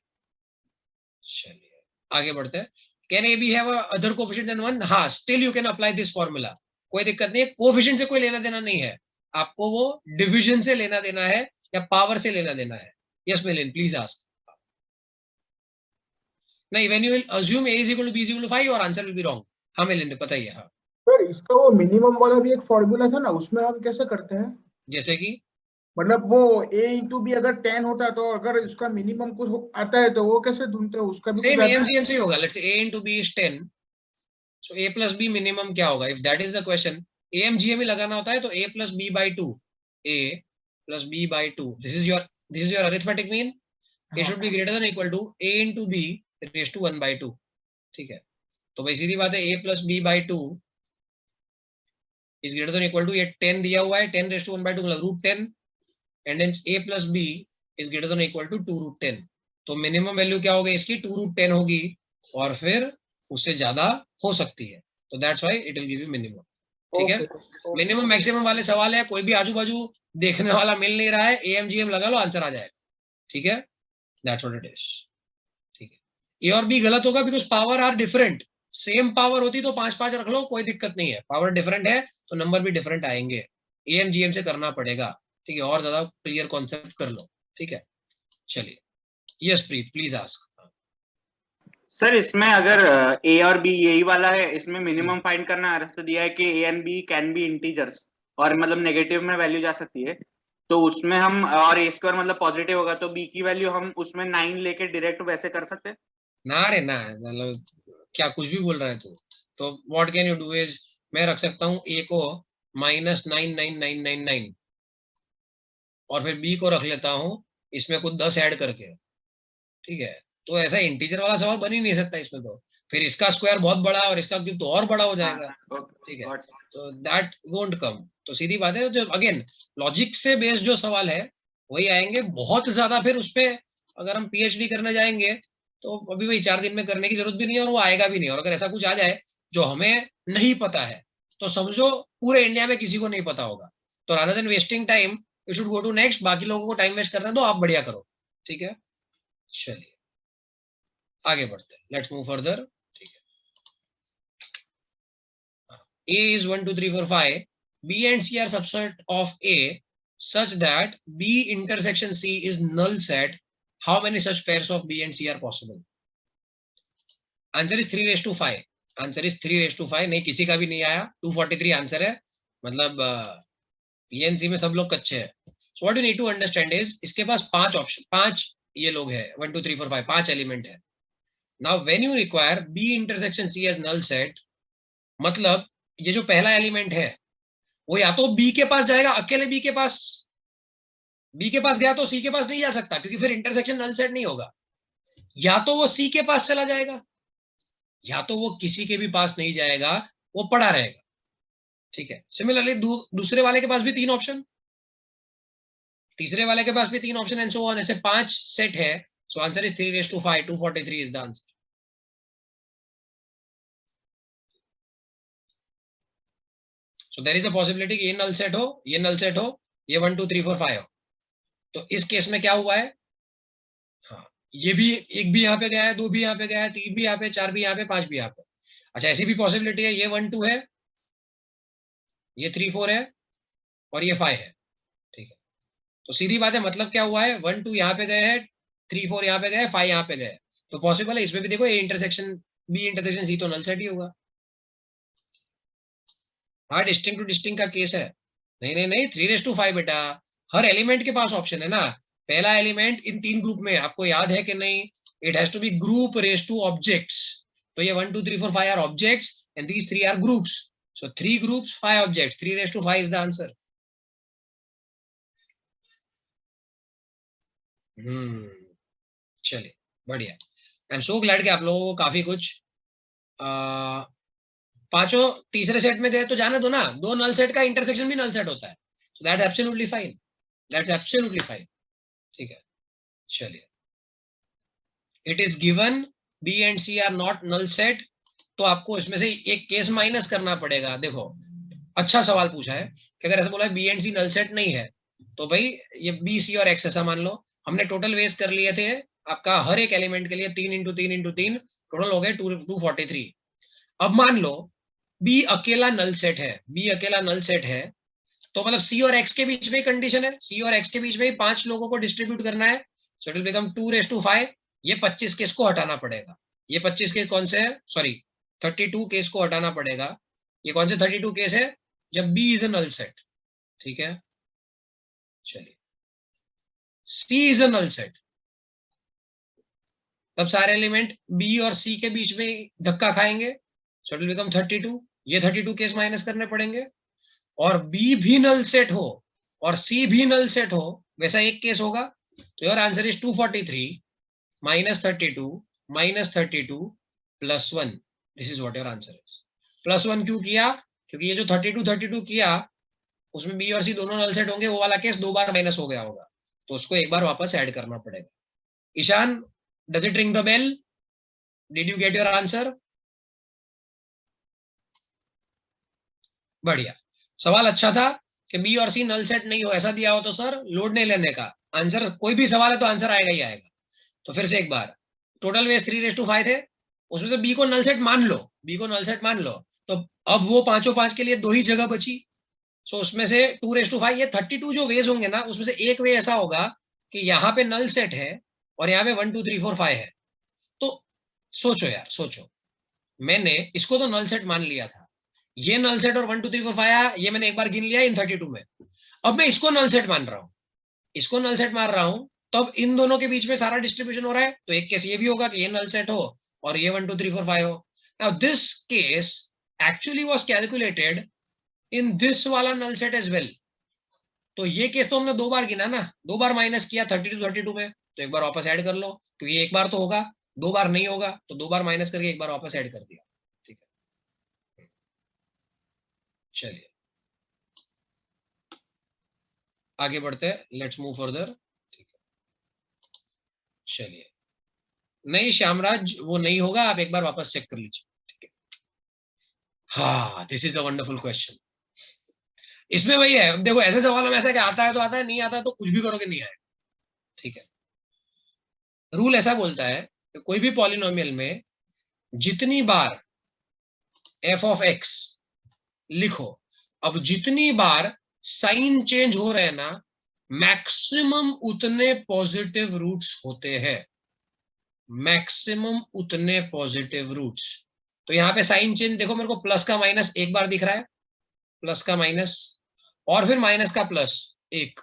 चलिए आगे बढ़ते हैं। Can A B have other coefficient than 1? हाँ, still you can apply this formula, कोई दिक्कत नहीं है। कोएफिशिएंट से कोई लेना देना नहीं है, आपको वो डिवीजन से लेना देना है या पावर से लेना देना है। यस मिलिन प्लीज आस्क। नहीं, when you will assume a is equal to b is equal to 5 और आंसर विल बी रॉन्ग। हाँ मिलिन पता ही है। हाँ सर इसका वो मिनिमम वाला भी एक फॉर्मूला था ना, उसमें हम कैसे करते हैं? जैसे कि मतलब वो a इंटू बी अगर 10 होता है तो अगर उसका मिनिमम कुछ आता है तो वो कैसे ढूंढते हैं? उसका भी सेम कुछ आता है? AMGM से ही होगा। Let's say a into b is 10, so a plus b minimum क्या होगा? If that is the question, AMGM ही लगाना होता है तो a plus b by 2, a plus b by 2, this is your arithmetic mean. a should be greater than or equal to a into b raised to 1 by 2। ठीक है, तो भाई सीधी बात है a plus b by 2 is greater than or equal to, ये 10 दिया हुआ है, 10 raised to 1 by 2 मतलब √10, and hence a plus b is greater than or equal to 2√10। तो मिनिमम वैल्यू क्या होगी इसकी? 2√10 होगी और फिर उससे ज्यादा हो सकती है, तो that's why it will give you minimum. ठीक है, मिनिमम मैक्सिमम वाले सवाल है, कोई भी आजू बाजू देखने वाला मिल नहीं रहा है, AMGM लगा लो आंसर आ जाएगा। ठीक है, दैट्स व्हाट इट इज। ठीक है, ए और बी गलत होगा because power are different. Same power होती तो 5-5 रख लो, कोई दिक्कत नहीं है। पावर डिफरेंट है तो नंबर भी डिफरेंट आएंगे, AMGM से करना पड़ेगा। ठीक है, और ज्यादा क्लियर कॉन्सेप्ट कर लो। ठीक है, चलिए yes Preet please ask. Sir इसमें अगर ए और बी यही वाला है, इसमें मिनिमम फाइंड करना रास्ता दिया है कि A and B can be integers और मतलब नेगेटिव में वैल्यू जा सकती है, तो उसमें हम और ए स्क्वायर मतलब पॉजिटिव होगा तो बी की वैल्यू हम उसमें 9 लेके डायरेक्ट वैसे कर सकते हैं? ना रे ना, मतलब क्या कुछ भी बोल रहा है तू। तो what can you do is, मैं रख सकता हूँ ए को -99999 और फिर बी को रख लेता हूँ इसमें कुछ 10 ऐड करके। ठीक है, तो ऐसा इंटीजर वाला सवाल बन ही नहीं सकता इसमें, तो फिर इसका स्क्वायर बहुत बड़ा और इसका क्यूब तो और बड़ा हो जाएगा। ठीक है, तो दैट वोंट कम। तो सीधी बात है, जो अगेन लॉजिक से बेस्ड जो सवाल है वही आएंगे। बहुत ज्यादा फिर उस पे अगर हम PhD करने जाएंगे तो अभी वही 4 दिन में करने की जरूरत भी नहीं है और वो आएगा भी नहीं। और अगर ऐसा कुछ आ जाए जो हमें नहीं पता है तो समझो पूरे इंडिया में किसी को नहीं पता होगा। तो rather than wasting time you should go to next. बाकी लोगों को टाइम वेस्ट करना है तो आप बढ़िया करो। ठीक है, चलिए आगे बढ़ते हैं, लेट्स मूव फर्दर। ठीक है, A is 1 2 3 4 5, B and C are subset of A such that B intersection C is null set. How many such pairs of B and C are possible? Answer is 3/5. Answer is 3/5। नहीं, किसी का भी नहीं आया, 243 answer है। मतलब BNC में सब लोग कच्चे हैं। So what you need to understand is इसके पास 5 ऑप्शन, 5 ये लोग है, 1 2 3 4 5 5 एलिमेंट है। Now when you require B intersection C as null set, मतलब ये जो पहला एलिमेंट है वो या तो B के पास जाएगा, अकेले B के पास गया तो C के पास नहीं जा सकता क्योंकि फिर इंटरसेक्शन नल सेट नहीं होगा। या तो वो C के पास चला जाएगा या तो वो किसी के भी पास नहीं जाएगा, वो पड़ा रहेगा। ठीक है, सिमिलरली दूसरे वाले के पास भी 3 ऑप्शन, तीसरे वाले के पास भी 3 ऑप्शन एंड सो ऑन, ऐसे 5 सेट है। So answer is 3/5, 243 is the answer. So there is a possibility कि ये null set हो, ये null set हो, ये 1 2 3 4 5 हो। तो इस केस में क्या हुआ है? हाँ, ये भी एक भी यहाँ पे गया है, 2 भी यहाँ पे गया है, 3 भी यहाँ पे, 4 भी यहाँ पे, 5 भी यहाँ पे। अच्छा, ऐसी भी पॉसिबिलिटी है, ये 1 2 है, ये 3 4 है और ये 5 है। ठीक है, तो सीधी बात है, मतलब क्या हुआ है, 1 2 यहाँ पे गए हैं, 3 4 यहाँ पे गए, 5 यहाँ पे गए, तो पॉसिबल है इसमें भी। देखो, A intersection B intersection C तो नल सेट ही होगा। हाँ, डिस्टिंक्ट टू डिस्टिंक्ट का केस है। नहीं नहीं नहीं, 3/5 बेटा, हर एलिमेंट के पास ऑप्शन है ना। पहला एलिमेंट इन 3 ग्रुप में, आपको याद है कि नहीं? It has to be group raise to objects. तो ये 1 2 3 4 5 are objects and these 3 are groups. So 3 groups 5 objects, 3/5 is the answer. चलिए बढ़िया, आई एम सो ग्लैड कि आप लोगों को काफी कुछ पांचों तीसरे सेट में गए तो जाने दो ना, 2 नल सेट का इंटरसेक्शन भी नल सेट होता है। So that's absolutely fine, that's absolutely fine. ठीक है, चलिए, it is given B and C are not null set, तो आपको इसमें से एक केस माइनस करना पड़ेगा। देखो, अच्छा सवाल पूछा है कि अगर ऐसा बोला है B and C null set नहीं है, तो भाई ये बी सी और एक्स ऐसा मान लो। हमने टोटल वेज कर लिए थे आपका हर एक एलिमेंट के लिए 3 इंटू 3 इंटू 3, टोटल हो गए 243। अब मान लो बी अकेला नल सेट है, बी अकेला नल सेट है, तो मतलब सी और एक्स के बीच में कंडीशन है, सी और एक्स के बीच में ही 5 लोगों को डिस्ट्रीब्यूट करना है, सो इट विल बिकम 2/5। ये 25 केस को हटाना पड़ेगा, ये 25 केस कौन से है, सॉरी 32 केस को हटाना पड़ेगा। ये कौन से 32 केस है, जब B is a null set, ठीक है। चलिए सी इज अ नल सेट, तब सारे एलिमेंट बी और सी के बीच में धक्का खाएंगे, सो इट विल बिकम 32। ये 32 केस माइनस करने पड़ेंगे, और बी भी नल सेट हो और सी भी नल सेट हो, वैसा एक केस होगा, तो your answer is 243 minus 32 minus 32 plus 1, this is what your answer is. Plus 1 क्यों किया, क्योंकि ये जो 32 किया उसमें बी और सी दोनों नल सेट होंगे, वो वाला केस 2 बार माइनस हो गया होगा, तो उसको एक बार वापस ऐड करना पड़ेगा। Ishaan, does it ring the bell, did you get your answer? बढ़िया, सवाल अच्छा था कि बी और सी नल सेट नहीं हो ऐसा दिया हो तो सर लोड नहीं लेने का, आंसर कोई भी सवाल है तो आंसर आएगा ही आएगा। तो फिर से एक बार, टोटल वेज 3/5 थे, उसमें से बी को नल सेट मान लो, बी को नल सेट मान लो, तो अब वो 5 के लिए 2 ही जगह बची, सो उसमें से 2/5, ये 32 जो वेज होंगे ना, उसमें से एक वे ऐसा होगा कि यहाँ पे नल सेट है और यहाँ पे 1 2 3 4 5 है। तो सोचो यार, सोचो, मैंने इसको तो नल सेट मान लिया था, ये नल सेट और 1 2 3 4 5 ये मैंने एक बार गिन लिया इन 32 में, अब मैं इसको नल सेट मान रहा हूँ, इसको नल सेट मान रहा हूँ, तब इन दोनों के बीच में सारा डिस्ट्रीब्यूशन हो रहा है, तो एक केस ये भी होगा कि ये नल सेट हो और ये 1 2 3 4 5 हो। Now this case actually was calculated in this वाला नल सेट एज वेल, तो ये केस तो हमने 2 बार गिना ना, 2 बार माइनस किया 32 में, तो एक बार वापस ऐड कर लो, क्योंकि एक बार तो होगा, 2 बार नहीं होगा, तो 2 बार माइनस करके एक बार वापस ऐड कर दिया, ठीक है। चलिए आगे बढ़ते हैं, लेट्स मूव फर्दर, ठीक है। चलिए नहीं श्यामराज, वो नहीं होगा, आप एक बार वापस चेक कर लीजिए, ठीक है। हाँ, this is a wonderful question. इसमें वही है, देखो ऐसे सवालों में ऐसा कि आता है तो आता है, नहीं आता है तो कुछ भी करोगे नहीं आएगा, ठीक है। रूल ऐसा बोलता है कि कोई भी पॉलिनोमियल में जितनी बार एफ ऑफ एक्स लिखो, अब जितनी बार साइन चेंज हो रहे हैं ना, मैक्सिमम उतने पॉजिटिव रूट्स होते हैं, मैक्सिमम उतने पॉजिटिव रूट्स। तो यहाँ पे साइन चेंज देखो, मेरे को प्लस का माइनस एक बार दिख रहा है, प्लस का माइनस और फिर माइनस का प्लस एक,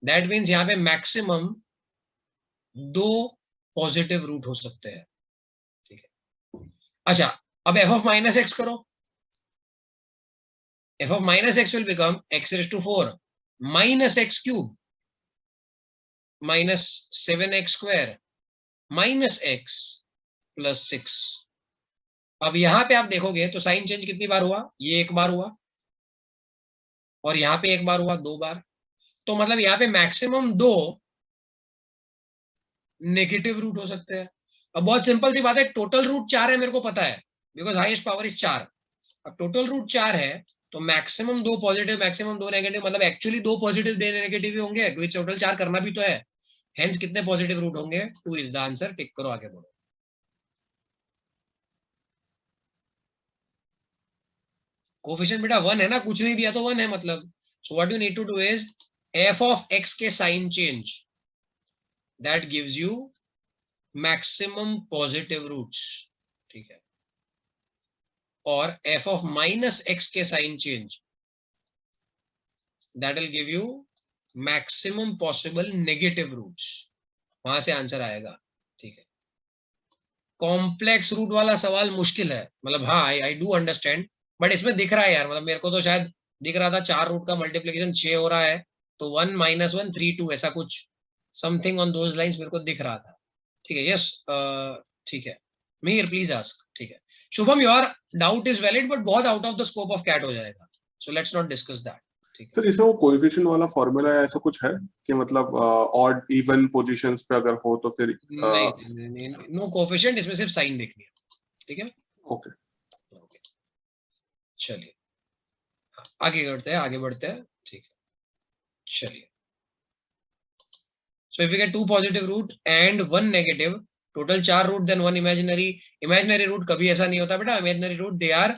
दैट मीन्स यहाँ पे मैक्सिमम 2 पॉजिटिव रूट हो सकते हैं, ठीक है। अच्छा, अब एफ ऑफ माइनस एक्स करो, F of minus x will become x⁴ minus x cube minus 7x² minus x plus 6। अब यहां पे आप देखोगे तो साइन चेंज कितनी बार हुआ, ये एक बार हुआ और यहाँ पे एक बार हुआ, 2 बार, तो मतलब यहाँ पे मैक्सिमम 2 नेगेटिव रूट हो सकते हैं। अब बहुत सिंपल सी बात है, टोटल रूट 4 है मेरे को पता है, बिकॉज हाईएस्ट पावर इज 4। अब टोटल रूट 4 है तो मैक्सिमम 2 पॉजिटिव मैक्सिमम 2 नेगेटिव, मतलब एक्चुअली 2 पॉजिटिव 2 नेगेटिव भी होंगे, क्योंकि टोटल 4 करना भी तो है, हेंस कितने पॉजिटिव रूट होंगे, 2 इज द आंसर। टिक करो, आगे बढ़ो। कोफिशिएंट बेटा 1 है ना, कुछ नहीं दिया तो 1 है मतलब, so what you need to do is F of X के sign change, that gives you maximum positive roots, ठीक है, और एफ ऑफ माइनस एक्स के sign change, that will give you maximum possible negative roots, वहां से answer आएगा, ठीक है। कॉम्प्लेक्स रूट वाला सवाल मुश्किल है, मतलब हाँ आई डू अंडरस्टैंड, बट इसमें दिख रहा है यार, मतलब मेरे को तो शायद दिख रहा था 4 रूट का मल्टीप्लीकेशन 6 हो रहा है, तो 1 - 1 3 2 ऐसा कुछ समथिंग ऑन दोज लाइंस मेरे को दिख रहा था, ठीक है। यस, ठीक है, मीर प्लीज आस्क, ठीक है। Shubham, your doubt is valid but बहुत out of the scope of CAT हो जाएगा, so let's not discuss that, ठीक है। सर इसमें वो कोएफिशिएंट वाला फॉर्मूला ऐसा कुछ है कि मतलब ऑड इवन पोजीशंस पे अगर हो तो फिर नहीं, नो कोएफिशिएंट, इसमें सिर्फ साइन देखनी है, ठीक है। ओके, चलिए हाँ, आगे बढ़ते हैं ठीक है, चलिए। So if we get 2 positive root and 1 negative, total 4 root then 1 imaginary root कभी ऐसा नहीं होता बेटा, imaginary root they are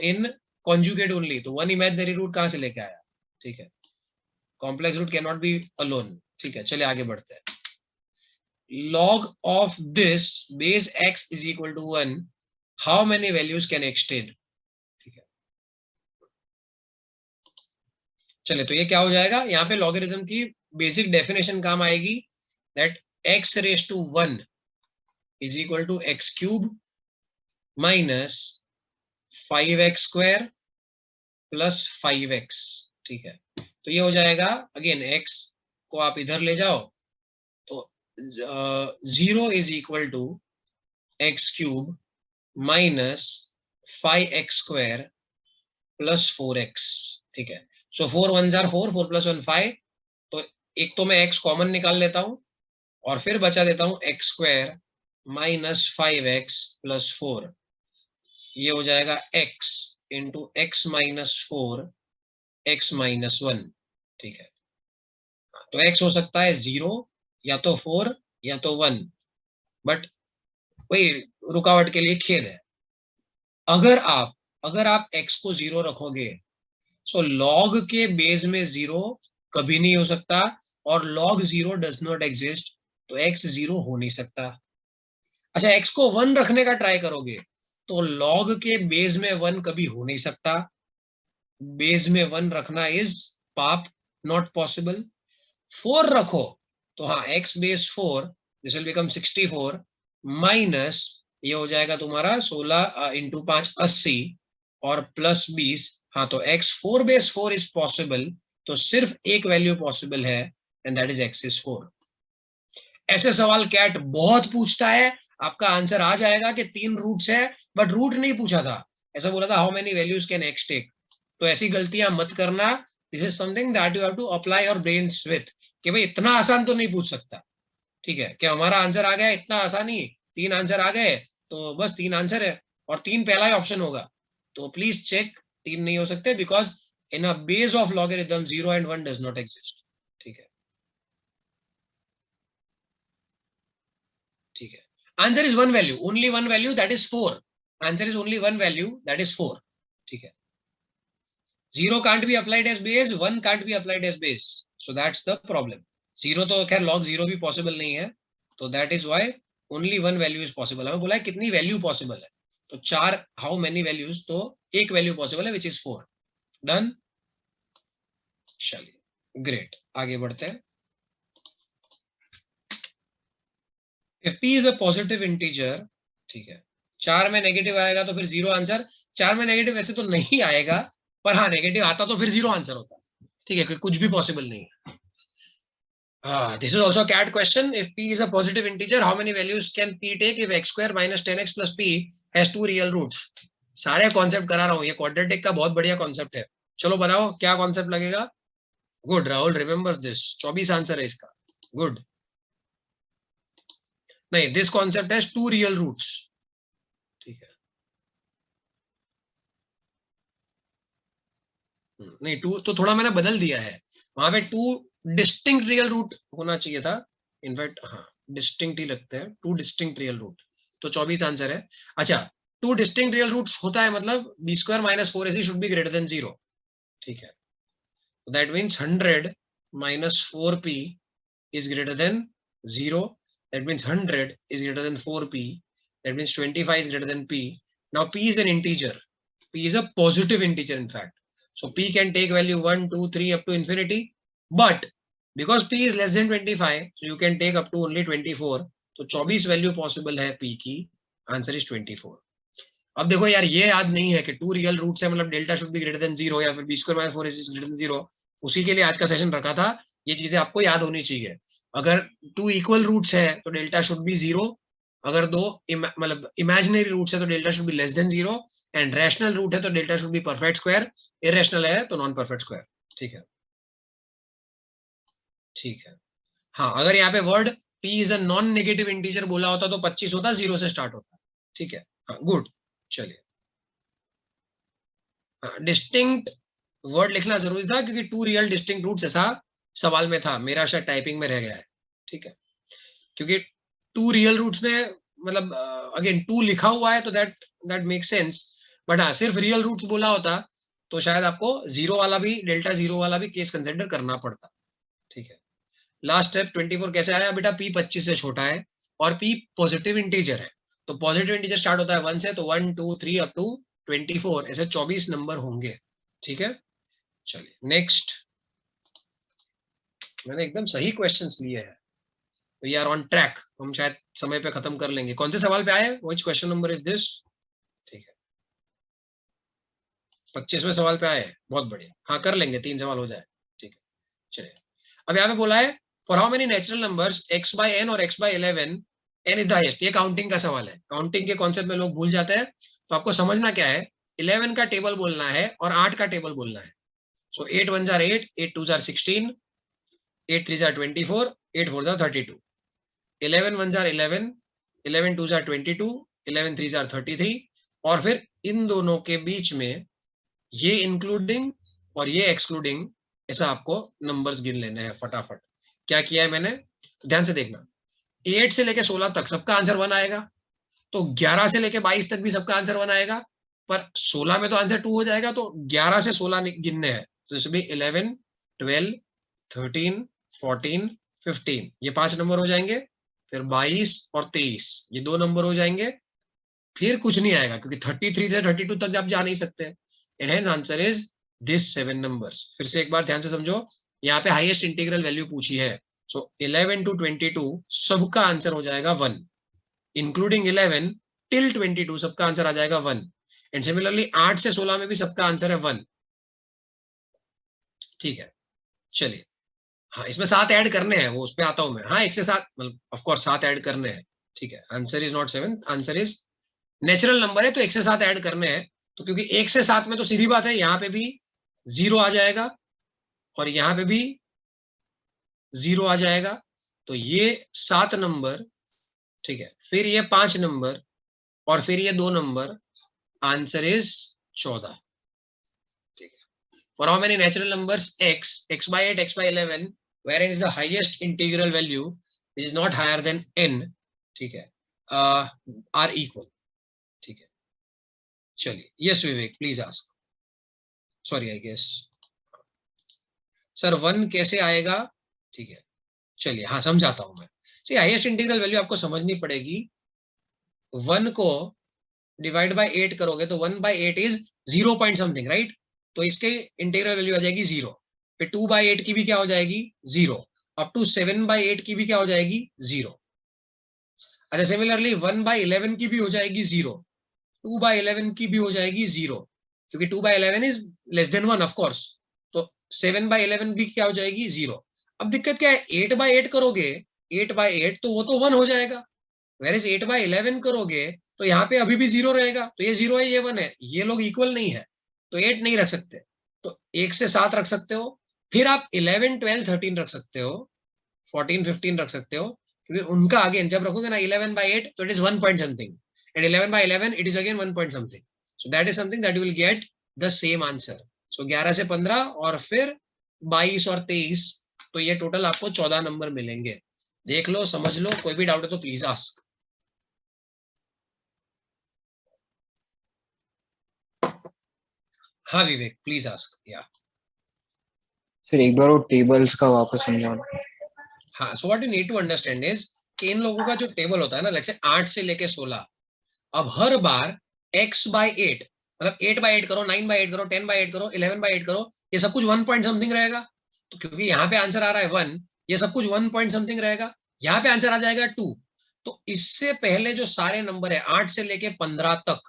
in conjugate only, तो 1 imaginary root कहाँ से लेके आया, ठीक है, complex root cannot be alone, ठीक है। चलिए आगे बढ़ते हैं। log of this base x is equal to 1, how many values can x take, ठीक है। चलिए तो ये क्या हो जाएगा, यहाँ पे लॉगरिथम की बेसिक डेफिनेशन काम आएगी, that x raise to 1 is equal to x cube minus 5x square plus 5x, ठीक है। तो ये हो जाएगा, अगेन x को आप इधर ले जाओ तो 0 is equal to x cube minus 5x square plus 4x, ठीक है। सो 4 1 जार 4, 4 प्लस 1 5, तो एक तो मैं x कॉमन निकाल लेता हूं और फिर बचा देता हूं x square minus 5x plus 4, ये हो जाएगा x into x minus 4 x minus 1, ठीक है। तो x हो सकता है 0 या तो 4 या तो 1, बट वही रुकावट के लिए खेद है, अगर आप x को 0 रखोगे सो log के बेस में 0 कभी नहीं हो सकता, और log 0 डज नॉट एग्जिस्ट, तो x 0 हो नहीं सकता। अच्छा, x को 1 रखने का ट्राई करोगे तो log के बेस में 1 कभी हो नहीं सकता, बेस में 1 रखना इज पाप, नॉट पॉसिबल। 4 रखो तो हाँ, x base 4, this will become 64 minus ये हो जाएगा तुम्हारा 16 इंटू 5 80 और प्लस 20, हाँ तो x 4 बेस 4 इज पॉसिबल, तो सिर्फ एक वैल्यू पॉसिबल है and that is x is 4। ऐसे सवाल कैट बहुत पूछता है, आपका आंसर आ जाएगा कि 3 रूट्स है, बट रूट नहीं पूछा था, ऐसा बोला था how many values can x take. तो ऐसी गलतियां मत करना, this is something that you have to apply your brains with, कि भाई इतना आसान तो नहीं पूछ सकता, ठीक है, कि हमारा आंसर आ गया इतना आसान ही, 3 आंसर आ गए तो बस 3 आंसर है और 3 पहला ही ऑप्शन होगा, तो प्लीज चेक, 3 नहीं हो सकते, because in a base of logarithm 0 and 1 does not exist, ठीक है, ठीक है। Answer is one value, only one value, that is 4, answer is only one value, that is 4, ठीक है। 0 can't be applied as base, 1 can't be applied as base, so that's the problem। 0 तो खैर log 0 भी possible नहीं है, तो that is why only one value is possible. हमें बोला है कितनी वैल्यू पॉसिबल है, तो 4 हाउ मेनी वैल्यूज, तो एक वैल्यू पॉसिबल है विच इज 4, डन। चलिए ग्रेट, आगे बढ़ते हैं। If p is a positive integer, ठीक है, 4 में नेगेटिव आएगा तो फिर 0 आंसर, 4 में नेगेटिव वैसे तो नहीं आएगा, पर हाँ नेगेटिव आता तो फिर 0 आंसर होता, ठीक है, कुछ भी पॉसिबल नहीं है। This is also a CAT question. If p is a positive integer, how many values can p take if x square minus 10x plus p has 2 real roots? सारे कॉन्सेप्ट करा रहा हूँ, ये क्वाड्रेटिक का बहुत बढ़िया कॉन्सेप्ट है। चलो बनाओ क्या कॉन्सेप्ट लगेगा। Good Rahul, remember this, 24 answer है इसका, गुड। नहीं, this concept has 2 real roots, ठीक है, नहीं 2 तो थोड़ा मैंने बदल दिया है, वहां पे 2 डिस्टिंक्ट रियल रूट होना चाहिए था, इनफैक्ट हाँ डिस्टिंक्ट ही लगते हैं, 2 डिस्टिंक्ट रियल रूट, तो 24 आंसर है। अच्छा, 2 डिस्टिंक्ट रियल रूट्स होता है मतलब b square minus 4ac should be greater than 0, ठीक है, that means 100 minus 4p is greater than 0, that means 100 is greater than 4p, that means 25 is greater than p। Now p is an integer, p is a positive integer in fact, so p can take value 1 2 3 up to infinity, but because p is less than 25 so you can take up to only 24, तो 24 value possible है p की, answer is 24। अब देखो यार, ये याद नहीं है कि 2 रियल रूट्स है मतलब delta should be greater than 0 या फिर b square minus 4 is greater than 0, उसी के लिए आज का सेशन रखा था, ये चीजें आपको याद होनी चाहिए। अगर 2 इक्वल रूट्स है तो डेल्टा शुड बी 0, अगर 2 मतलब इमेजिनरी रूट्स है तो delta should be less than 0, and rational root है तो delta should be perfect square, irrational है तो नॉन परफेक्ट स्क्वायर, ठीक है, ठीक है। हाँ, अगर यहाँ पे word p is a non negative integer बोला होता तो 25 होता, 0 से स्टार्ट होता, ठीक है, हाँ गुड। चलिए डिस्टिंक्ट वर्ड लिखना जरूरी था क्योंकि 2 रियल डिस्टिंक्ट रूट्स ऐसा सवाल में था, मेरा शायद टाइपिंग में रह गया है, ठीक है, क्योंकि 2 रियल रूट्स में मतलब अगेन 2 लिखा हुआ है तो दैट मेक सेंस, बट हाँ सिर्फ रियल रूट्स बोला होता तो शायद आपको जीरो वाला भी, डेल्टा जीरो वाला भी केस कंसिडर करना पड़ता, ठीक है। लास्ट स्टेप 24 कैसे आया बेटा, p 25 से छोटा है और p पॉजिटिव इंटीजर है, तो पॉजिटिव इंटीजर स्टार्ट होता है 1 से, तो 1 2 3 अप टू 24 ऐसे 24 नंबर होंगे, ठीक है। चलिए नेक्स्ट, मैंने एकदम सही क्वेश्चंस लिए हैं, वी आर ऑन ट्रैक, हम शायद समय पे खत्म कर लेंगे। कौन से सवाल पे आए, which question number is this, ठीक है 25वें सवाल पे आए, बहुत बढ़िया, हाँ कर लेंगे, 3 सवाल हो जाए, ठीक है। चलिए अब यहाँ पे बोला है for how many natural numbers x by n और x by 11 n is the highest, ये काउंटिंग का सवाल है, काउंटिंग के कॉन्सेप्ट में लोग भूल जाते हैं, तो आपको समझना क्या है, 11 का टेबल बोलना है और 8 का टेबल बोलना है। सो 8 1s are 8, 8 2s are 16, 8 3s are 24, 8 4s are 32, 11 1s are 11, 11 2s are 22, 11 3s are 33, और फिर इन दोनों के बीच में ये इंक्लूडिंग और ये एक्सक्लूडिंग, ऐसा आपको नंबर्स गिन लेने हैं फटाफट। क्या किया है मैंने, तो ध्यान से देखना, 8 से लेके 16 तक सबका आंसर 1 आएगा, तो 11 से लेके 22 तक भी सबका आंसर 1 आएगा, पर 16 में तो आंसर 2 हो जाएगा, तो 11 से 16 गिनने हैं, तो इसमें 11 12 13 14 15 ये 5 नंबर हो जाएंगे, फिर 22 और 23 ये 2 नंबर हो जाएंगे, फिर कुछ नहीं आएगा क्योंकि 33 से 32 तक आप जा नहीं सकते, and hence answer is this 7 numbers. फिर से एक बार ध्यान से समझो, यहाँ पे हाईएस्ट इंटीग्रल वैल्यू पूछी है, सो 11 to 22 सबका आंसर हो जाएगा 1, इंक्लूडिंग 11 till 22 सबका आंसर आ जाएगा 1, एंड सिमिलरली 8 से 16 में भी सबका आंसर है 1, ठीक है। चलिए हाँ इसमें 7 ऐड करने हैं, वो उस पे आता हूं मैं, हाँ 1 से 7 मतलब ऑफ कोर्स 7 ऐड करने हैं, ठीक है, answer is not 7, answer is natural number है तो 1 से 7 ऐड करने हैं, तो क्योंकि 1 से 7 में तो सीधी बात है यहाँ पे भी 0 आ जाएगा और यहाँ पे भी 0 आ जाएगा, तो ये 7 नंबर, ठीक है, फिर ये 5 नंबर और फिर ये 2 नंबर, आंसर इज 14, ठीक है। For how many natural numbers x by 8, x by 11 wherein is the highest integral value which is not higher than n, ठीक है, are equal, ठीक है। चलिए yes Vivek please ask, sorry I guess sir 1 कैसे आएगा, ठीक है, चलिए हाँ समझाता हूं मैं। सी हाईएस्ट इंटीग्रल वैल्यू आपको समझनी पड़ेगी, 1 को डिवाइड बाय 8 करोगे तो 1 by 8 is 0 point something, right, तो इसके इंटीग्रल वैल्यू आ जाएगी 0, फिर 2 by 8 की भी क्या हो जाएगी 0, अप टू 7 by 8 की भी क्या हो जाएगी 0, अच्छा सिमिलरली 1 by 11 की भी हो जाएगी 0, 2 by 11 की भी हो जाएगी 0, क्योंकि 2 by 11 is less then 1 of course, तो 7 by 11 भी क्या हो जाएगी 0। अब दिक्कत क्या है, 8 by 8 करोगे, 8 by 8 तो वो तो 1 हो जाएगा, वेयर 8 by 11 करोगे तो यहाँ पे अभी भी 0 रहेगा, तो ये 0 है ये 1 है, ये लोग इक्वल नहीं है, तो 8 नहीं रख सकते, तो 1 से 7 रख सकते हो, फिर आप 11 12 13 रख सकते हो, 14 15 रख सकते हो, क्योंकि उनका अगेन जब रखोगे ना 11 by 8 तो it is 1 point something, and 11 by 11 it is again 1 point something, so that is something that you will get the same answer, so 11 से 15 और फिर 22 और 23, तो ये टोटल आपको 14 नंबर मिलेंगे। देख लो समझ लो, कोई भी डाउट है तो प्लीज आस्क। हाँ विवेक प्लीज आस्क, या सर एक बार वो टेबल्स का वापस समझाओ। हाँ, so what you need to understand is कि इन लोगों का जो टेबल होता है ना, लेट्स से 8 से लेके 16, अब हर बार x by 8 मतलब 8 by 8 करो, 9 by 8 करो, 10 by 8 करो, 11 by 8 करो, ये सब कुछ 1 पॉइंट समथिंग रहेगा, तो क्योंकि यहाँ पे आंसर आ रहा है 1, ये सब कुछ 1 पॉइंट समथिंग रहेगा, यहाँ पे आंसर आ जाएगा 2, तो इससे पहले जो सारे नंबर है 8 से लेके 15 तक,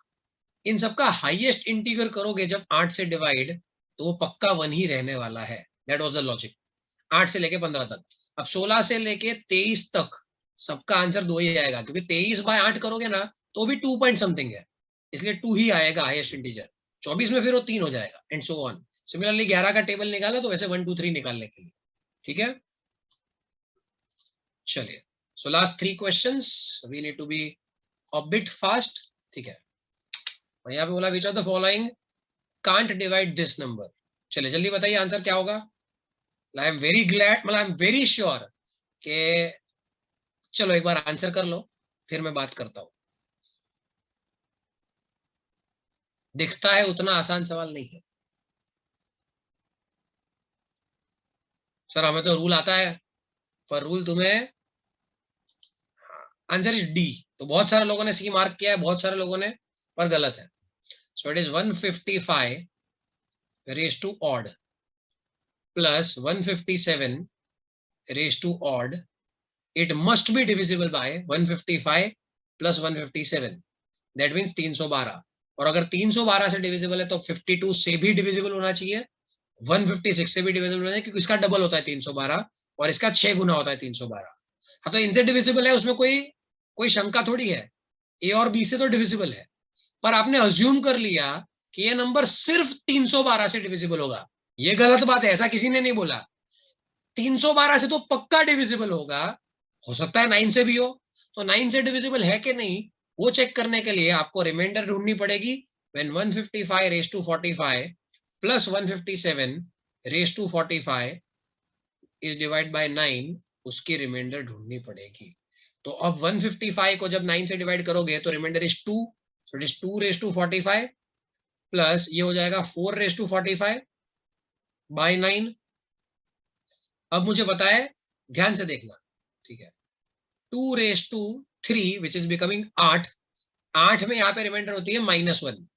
इन सबका हाईएस्ट इंटीग्रल करोगे जब 8 से डिवाइड, तो वो पक्का 1 ही रहने वाला है, दैट वाज द लॉजिक, 8 से लेके 15 तक। अब 16 से लेके 23 तक सबका आंसर 2 ही आएगा, क्योंकि 23 by 8 करोगे ना तो भी 2 पॉइंट समथिंग है, इसलिए 2 ही आएगा हाईएस्ट इंटीजर। 24 में फिर वो 3 हो जाएगा, एंड सो ऑन। सिमिलरली 11 का टेबल निकाला तो वैसे 1 2 3 निकालने के लिए, ठीक है। चलिए, so last 3 questions, we need to be a bit fast, ठीक है। यहाँ पे बोला which of the following can't divide this number. चलिए जल्दी बताइए आंसर क्या होगा। आई एम वेरी ग्लैड, मतलब आई एम वेरी श्योर कि, चलो एक बार आंसर कर लो फिर मैं बात करता हूं। दिखता है उतना आसान सवाल नहीं है सर, हमें तो रूल आता है, पर रूल तुम्हें, आंसर इज डी। तो बहुत सारे लोगों ने सी मार्क किया है, बहुत सारे लोगों ने, पर गलत है। So it is 155 raise to odd plus 157 raise to odd. It must be divisible by 155 plus 157, that means 312। और अगर 312 से डिविजिबल है तो 52 से भी डिविजिबल होना चाहिए, 156 से भी डिविजिबल होना चाहिए, क्योंकि इसका डबल होता है 312 और इसका 6 गुना होता है 312। हाँ, तो इनसे डिविजिबल है, उसमें कोई शंका थोड़ी है। ए और बी से तो डिविजिबल है, पर आपने अज्यूम कर लिया कि ये नंबर सिर्फ 312 से डिविजिबल होगा। ये गलत बात है, ऐसा किसी ने नहीं बोला। 312 से तो पक्का डिविजिबल होगा, हो सकता है 9 से भी हो। तो 9 से डिविजिबल है कि नहीं वो चेक करने के लिए आपको रिमाइंडर ढूंढनी पड़ेगी। When 155 raise to 45 plus 157 raise to 45 is divide by 9, उसकी रिमाइंडर ढूंढनी पड़ेगी। तो अब 155 को जब 9 से डिवाइड करोगे तो remainder is 2, so it is 2 raise to 45 plus ये हो जाएगा 4 रेज टू 45 बाय 9। अब मुझे बताए, ध्यान से देखना, ठीक है। 2 raise to 3 which is becoming 8। 8 में यहाँ पे रिमाइंडर होती है -1,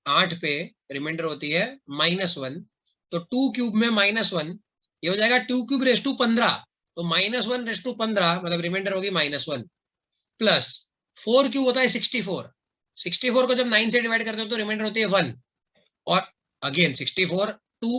8 पे रिमाइंडर होती है -1। तो 2 क्यूब में -1, ये हो जाएगा 2 क्यूब रेज टू 15। तो -1 रेज टू 15 मतलब रिमाइंडर होगी -1 प्लस 4 क्यूब होता है 64। 64 को जब 9 से डिवाइड करते हो तो रिमाइंडर होती है 1। और अगेन 64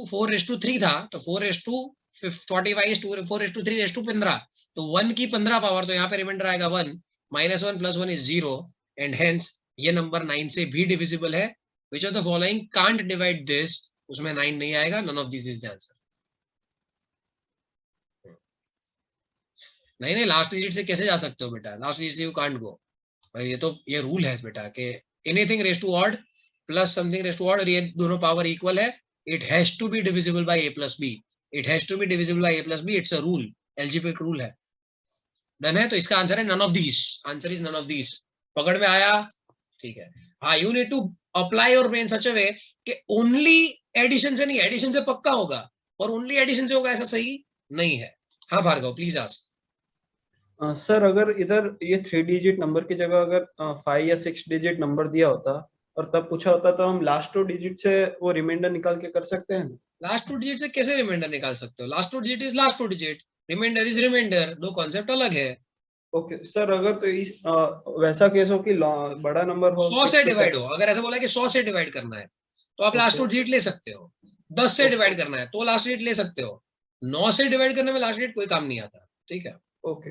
4 रेज टू 3 था, तो 4 raise to 45 4 raise to 3 raise to 15, तो 1 की 15 पावर, तो यहाँ पे रिमाइंडर आएगा 1। -1 प्लस 1 इज 0 एंड हेंस ये नंबर 9 से भी डिविजिबल है। Which of the following can't divide this, उसमें 9 नहीं आएगा, none of this is the answer. नहीं, लास्ट डिजिट से कैसे जा सकते हो बेटा, लास्ट डिजिट से यू कांट गो। ये रूल है बेटा कि anything raise to odd plus something raise to odd, और ये दोनों पावर इक्वल है, it has to be divisible by a plus b। It has to be divisible by a plus b, it's a rule, algebraic rule है। Done है, तो इसका answer है none of these. Answer is none of these. पकड़ में आया, ठीक है। हाँ, you need to apply your brain such a way कि ओनली एडिशन से नहीं, एडिशन से पक्का होगा और ओनली एडिशन से होगा, ऐसा सही नहीं है। हाँ भार्गव, प्लीज आस्क। सर अगर इधर ये 3 डिजिट नंबर की जगह अगर 5 या 6 डिजिट नंबर दिया होता और तब पूछा होता तो हम लास्ट 2 डिजिट से वो रिमाइंडर निकाल के कर सकते हैं। लास्ट 2 डिजिट से कैसे रिमाइंडर निकाल सकते हो? Last 2 digit is last 2 digit, remainder is remainder, दो कॉन्सेप्ट अलग है। ओके सर, अगर तो इस वैसा केस हो कि बड़ा नंबर हो, 100 से डिवाइड हो, अगर ऐसा बोला कि 100 से डिवाइड करना है तो आप लास्ट 2 डिजिट ले सकते हो। 10 से डिवाइड करना है तो लास्ट डिजिट ले सकते हो। 9 से डिवाइड करने में लास्ट डिजिट कोई काम नहीं आता, ठीक है। ओके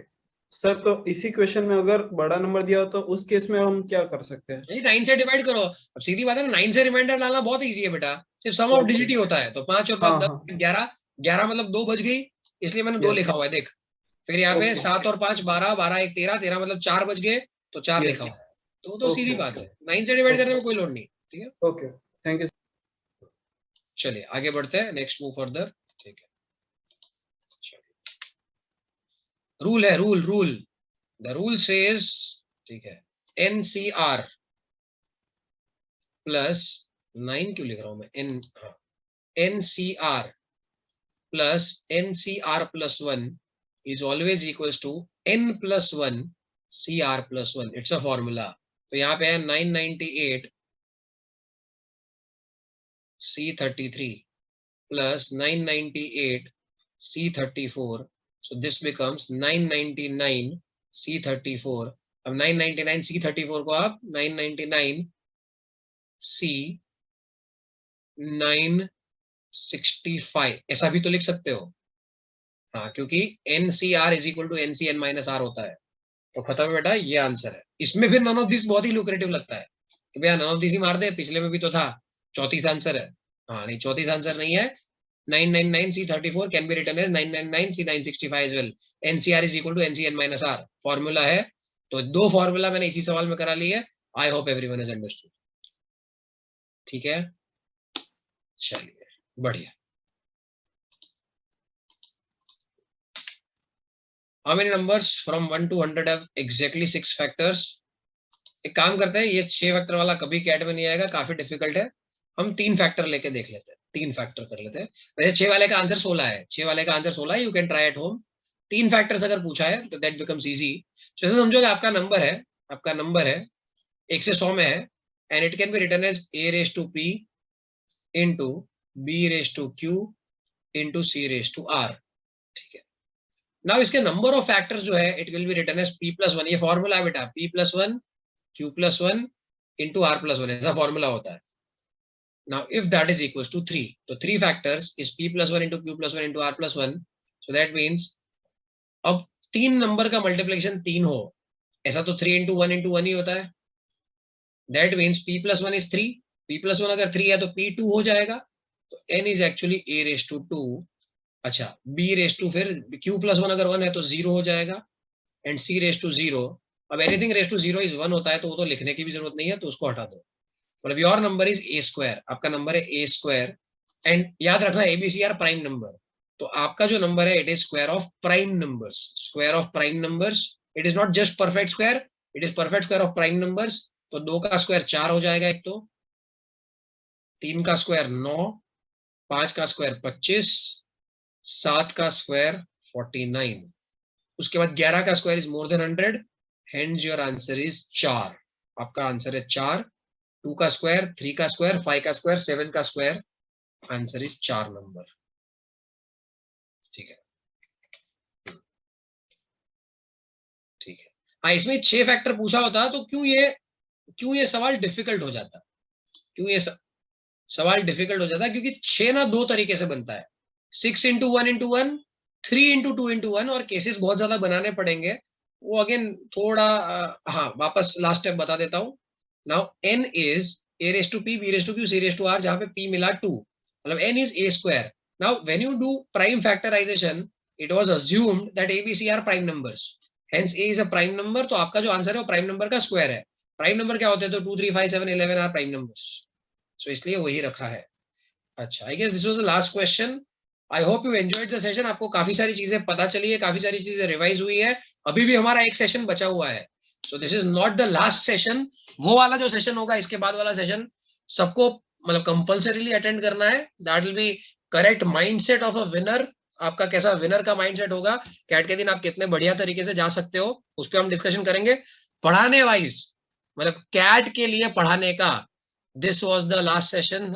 सर, तो इसी क्वेश्चन में अगर बड़ा नंबर दिया हो तो उस केस में हम क्या कर सकते हैं? नहीं, 9 से डिवाइड करो। अब सीधी बात है ना, 9 से रिमाइंडर लाना बहुत इजी है बेटा, सिर्फ सम ऑफ डिजिट ही होता है। तो 5 और 5 10 11, 11 मतलब 2 बज गई, इसलिए मैंने 2 लिखा हुआ है, देख। फिर यहाँ पे 7 और 5 12, 12 1 13, 13 मतलब 4 बज गए, तो 4 लिखा हुआ है। तो सीधी बात है, 9 से डिवाइड करने में कोई लोड नहीं, ठीक है। Okay, thank you. चलिए आगे बढ़ते हैं, नेक्स्ट मूव फर्दर, ठीक है। रूल है, रूल द रूल सेज, ठीक है, NCR प्लस 9 क्यों लिख रहा हूं मैं, NCR plus NCR plus 1 is always equals to N plus 1 CR plus 1. It's a formula. तो यहाँ पे है 998 C33 plus 998 C34. So this becomes 999 C34. अब 999 C34 को आप 999 C 965 ऐसा भी तो लिख सकते हो। हाँ, क्योंकि NCR is equal to NCN minus R होता है। तो खत्म है बेटा, ये आंसर है। इसमें फिर नन ऑफ दिस बहुत ही लुक्रेटिव लगता है कि भैया नन ऑफ दिस ही मार दे, पिछले में भी तो था। 34 आंसर है। हाँ नहीं, 34 आंसर नहीं है। 999 C34 can be written as 999 C965 as well. NCR is equal to NCN minus R formula है। तो 2 फॉर्मूला मैंने इसी सवाल में करा ली है। आई होप एवरीवन हैज अंडरस्टूड, ठीक है। चलिए बढ़िया। How many numbers from 1 to 100 have exactly 6 factors? एक काम करते हैं, ये 6 फैक्टर वाला कभी कैट में नहीं आएगा, काफी डिफिकल्ट है। हम 3 फैक्टर लेके देख लेते हैं, 3 फैक्टर कर लेते हैं। वैसे 6 वाले का आंसर 16 है, 6 वाले का आंसर 16 है, you can try at home. 3 factors अगर पूछा है तो दैट बिकम्स इजी। जैसे समझो कि आपका नंबर है 1 से 100 में है, and it can be written as a raised to p into b raised to q into c raised to r, ठीक है। नाउ इसके नंबर ऑफ फैक्टर्स जो है it will be written as p+1, ये फॉर्मूला है बेटा, p+1 q+1 into r+1, ऐसा formula होता है। Now if that is equals to 3, तो 3 factors is p+1 into q+1 into r+1, so that means अब 3 नंबर का मल्टीप्लिकेशन 3 हो, ऐसा तो 3 into 1 into 1 ही होता है। That means p+1 is 3, p+1 अगर 3 है तो p2 हो जाएगा, तो n is actually a raised to 2। अच्छा, b raised to फिर q+1 अगर 1 है तो 0 हो जाएगा, एंड c raised to 0। अब एनीथिंग raised to 0 is 1 होता है तो वो तो लिखने की भी जरूरत नहीं है, तो उसको हटा दो। मतलब your number is a square, आपका नंबर है a स्क्वायर, एंड याद रखना ABC आर प्राइम नंबर, तो आपका जो नंबर है it is square of prime numbers, square of prime numbers. It is not just perfect square, it is perfect square of prime numbers. तो 2 का square 4 हो जाएगा, एक तो 3 का स्क्वायर 9, 5 का स्क्वायर 25, 7 का स्क्वायर 49, उसके बाद 11 का square is more than 100, hence your answer is 4। आपका आंसर है 4। 2 का स्क्वायर, 3 का स्क्वायर, 5 का स्क्वायर, 7 का स्क्वायर, आंसर इज 4 नंबर, ठीक है। ठीक है, हाँ, इसमें 6 फैक्टर पूछा होता तो क्यों ये सवाल डिफिकल्ट हो जाता, सवाल डिफिकल्ट हो जाता, क्योंकि 6 ना 2 तरीके से बनता है, 6 into 1 into 1, 3 into 2 into 1, और केसेस बहुत ज्यादा बनाने पड़ेंगे, वो अगेन थोड़ा हाँ वापस लास्ट स्टेप बता देता हूँ। Now n is a raised to p, b raised to q, c raised to r, जहाँ पे p मिला 2, मतलब n is a square. Now when you do prime factorization, it was assumed that a, b, c are prime numbers. Hence a is a prime number, तो आपका जो answer है वो prime number का स्क्वायर है। Prime number क्या होते हैं, तो 2, 3, 5, 7, 11 आर प्राइम नंबर्स, सो इसलिए वही रखा है। अच्छा, I guess this was the last question. I hope you enjoyed the session. आपको काफी सारी चीजें पता चली है, काफी सारी चीजें रिवाइज हुई है। अभी भी हमारा एक सेशन बचा हुआ है, so this is not the last session. वो वाला जो सेशन होगा, इसके बाद वाला सेशन सबको मतलब कंपल्सरीली अटेंड करना है। That will be correct mindset of a winner. आपका कैसा विनर का माइंडसेट होगा, कैट के दिन आप कितने बढ़िया तरीके से जा सकते हो, उस पर हम डिस्कशन करेंगे। पढ़ाने वाइज मतलब कैट के लिए पढ़ाने का, this was the last session.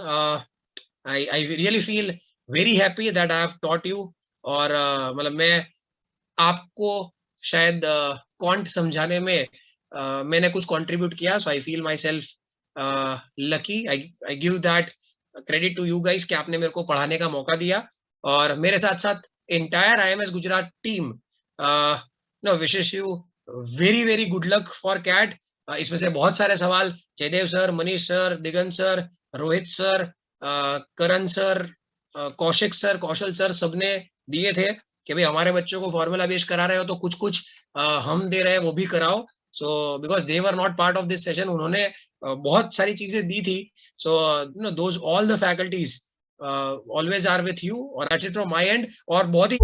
I really feel very happy that I have taught you, और मतलब मैं आपको शायद क्वांट समझाने में मैंने कुछ कंट्रीब्यूट किया, so I feel myself lucky. I give that credit to you guys कि आपने मेरे को पढ़ाने का मौका दिया, और मेरे साथ साथ एंटायर IMS गुजरात टीम नो wishes you very very good luck for CAT. इसमें से बहुत सारे सवाल Jaydev sir, Manish sir, Digant sir, Rohit sir, Karan sir, Kaushik sir, Kaushal sir, सबने दिए थे कि भाई हमारे बच्चों को फॉर्मूला बेस करा रहे हो तो कुछ कुछ हम दे रहे हैं वो भी कराओ। So because they were not part of this session, उन्होंने बहुत सारी चीजें दी थी। So you know those all the faculties always are with you, और that's it from my end। और बहुत ही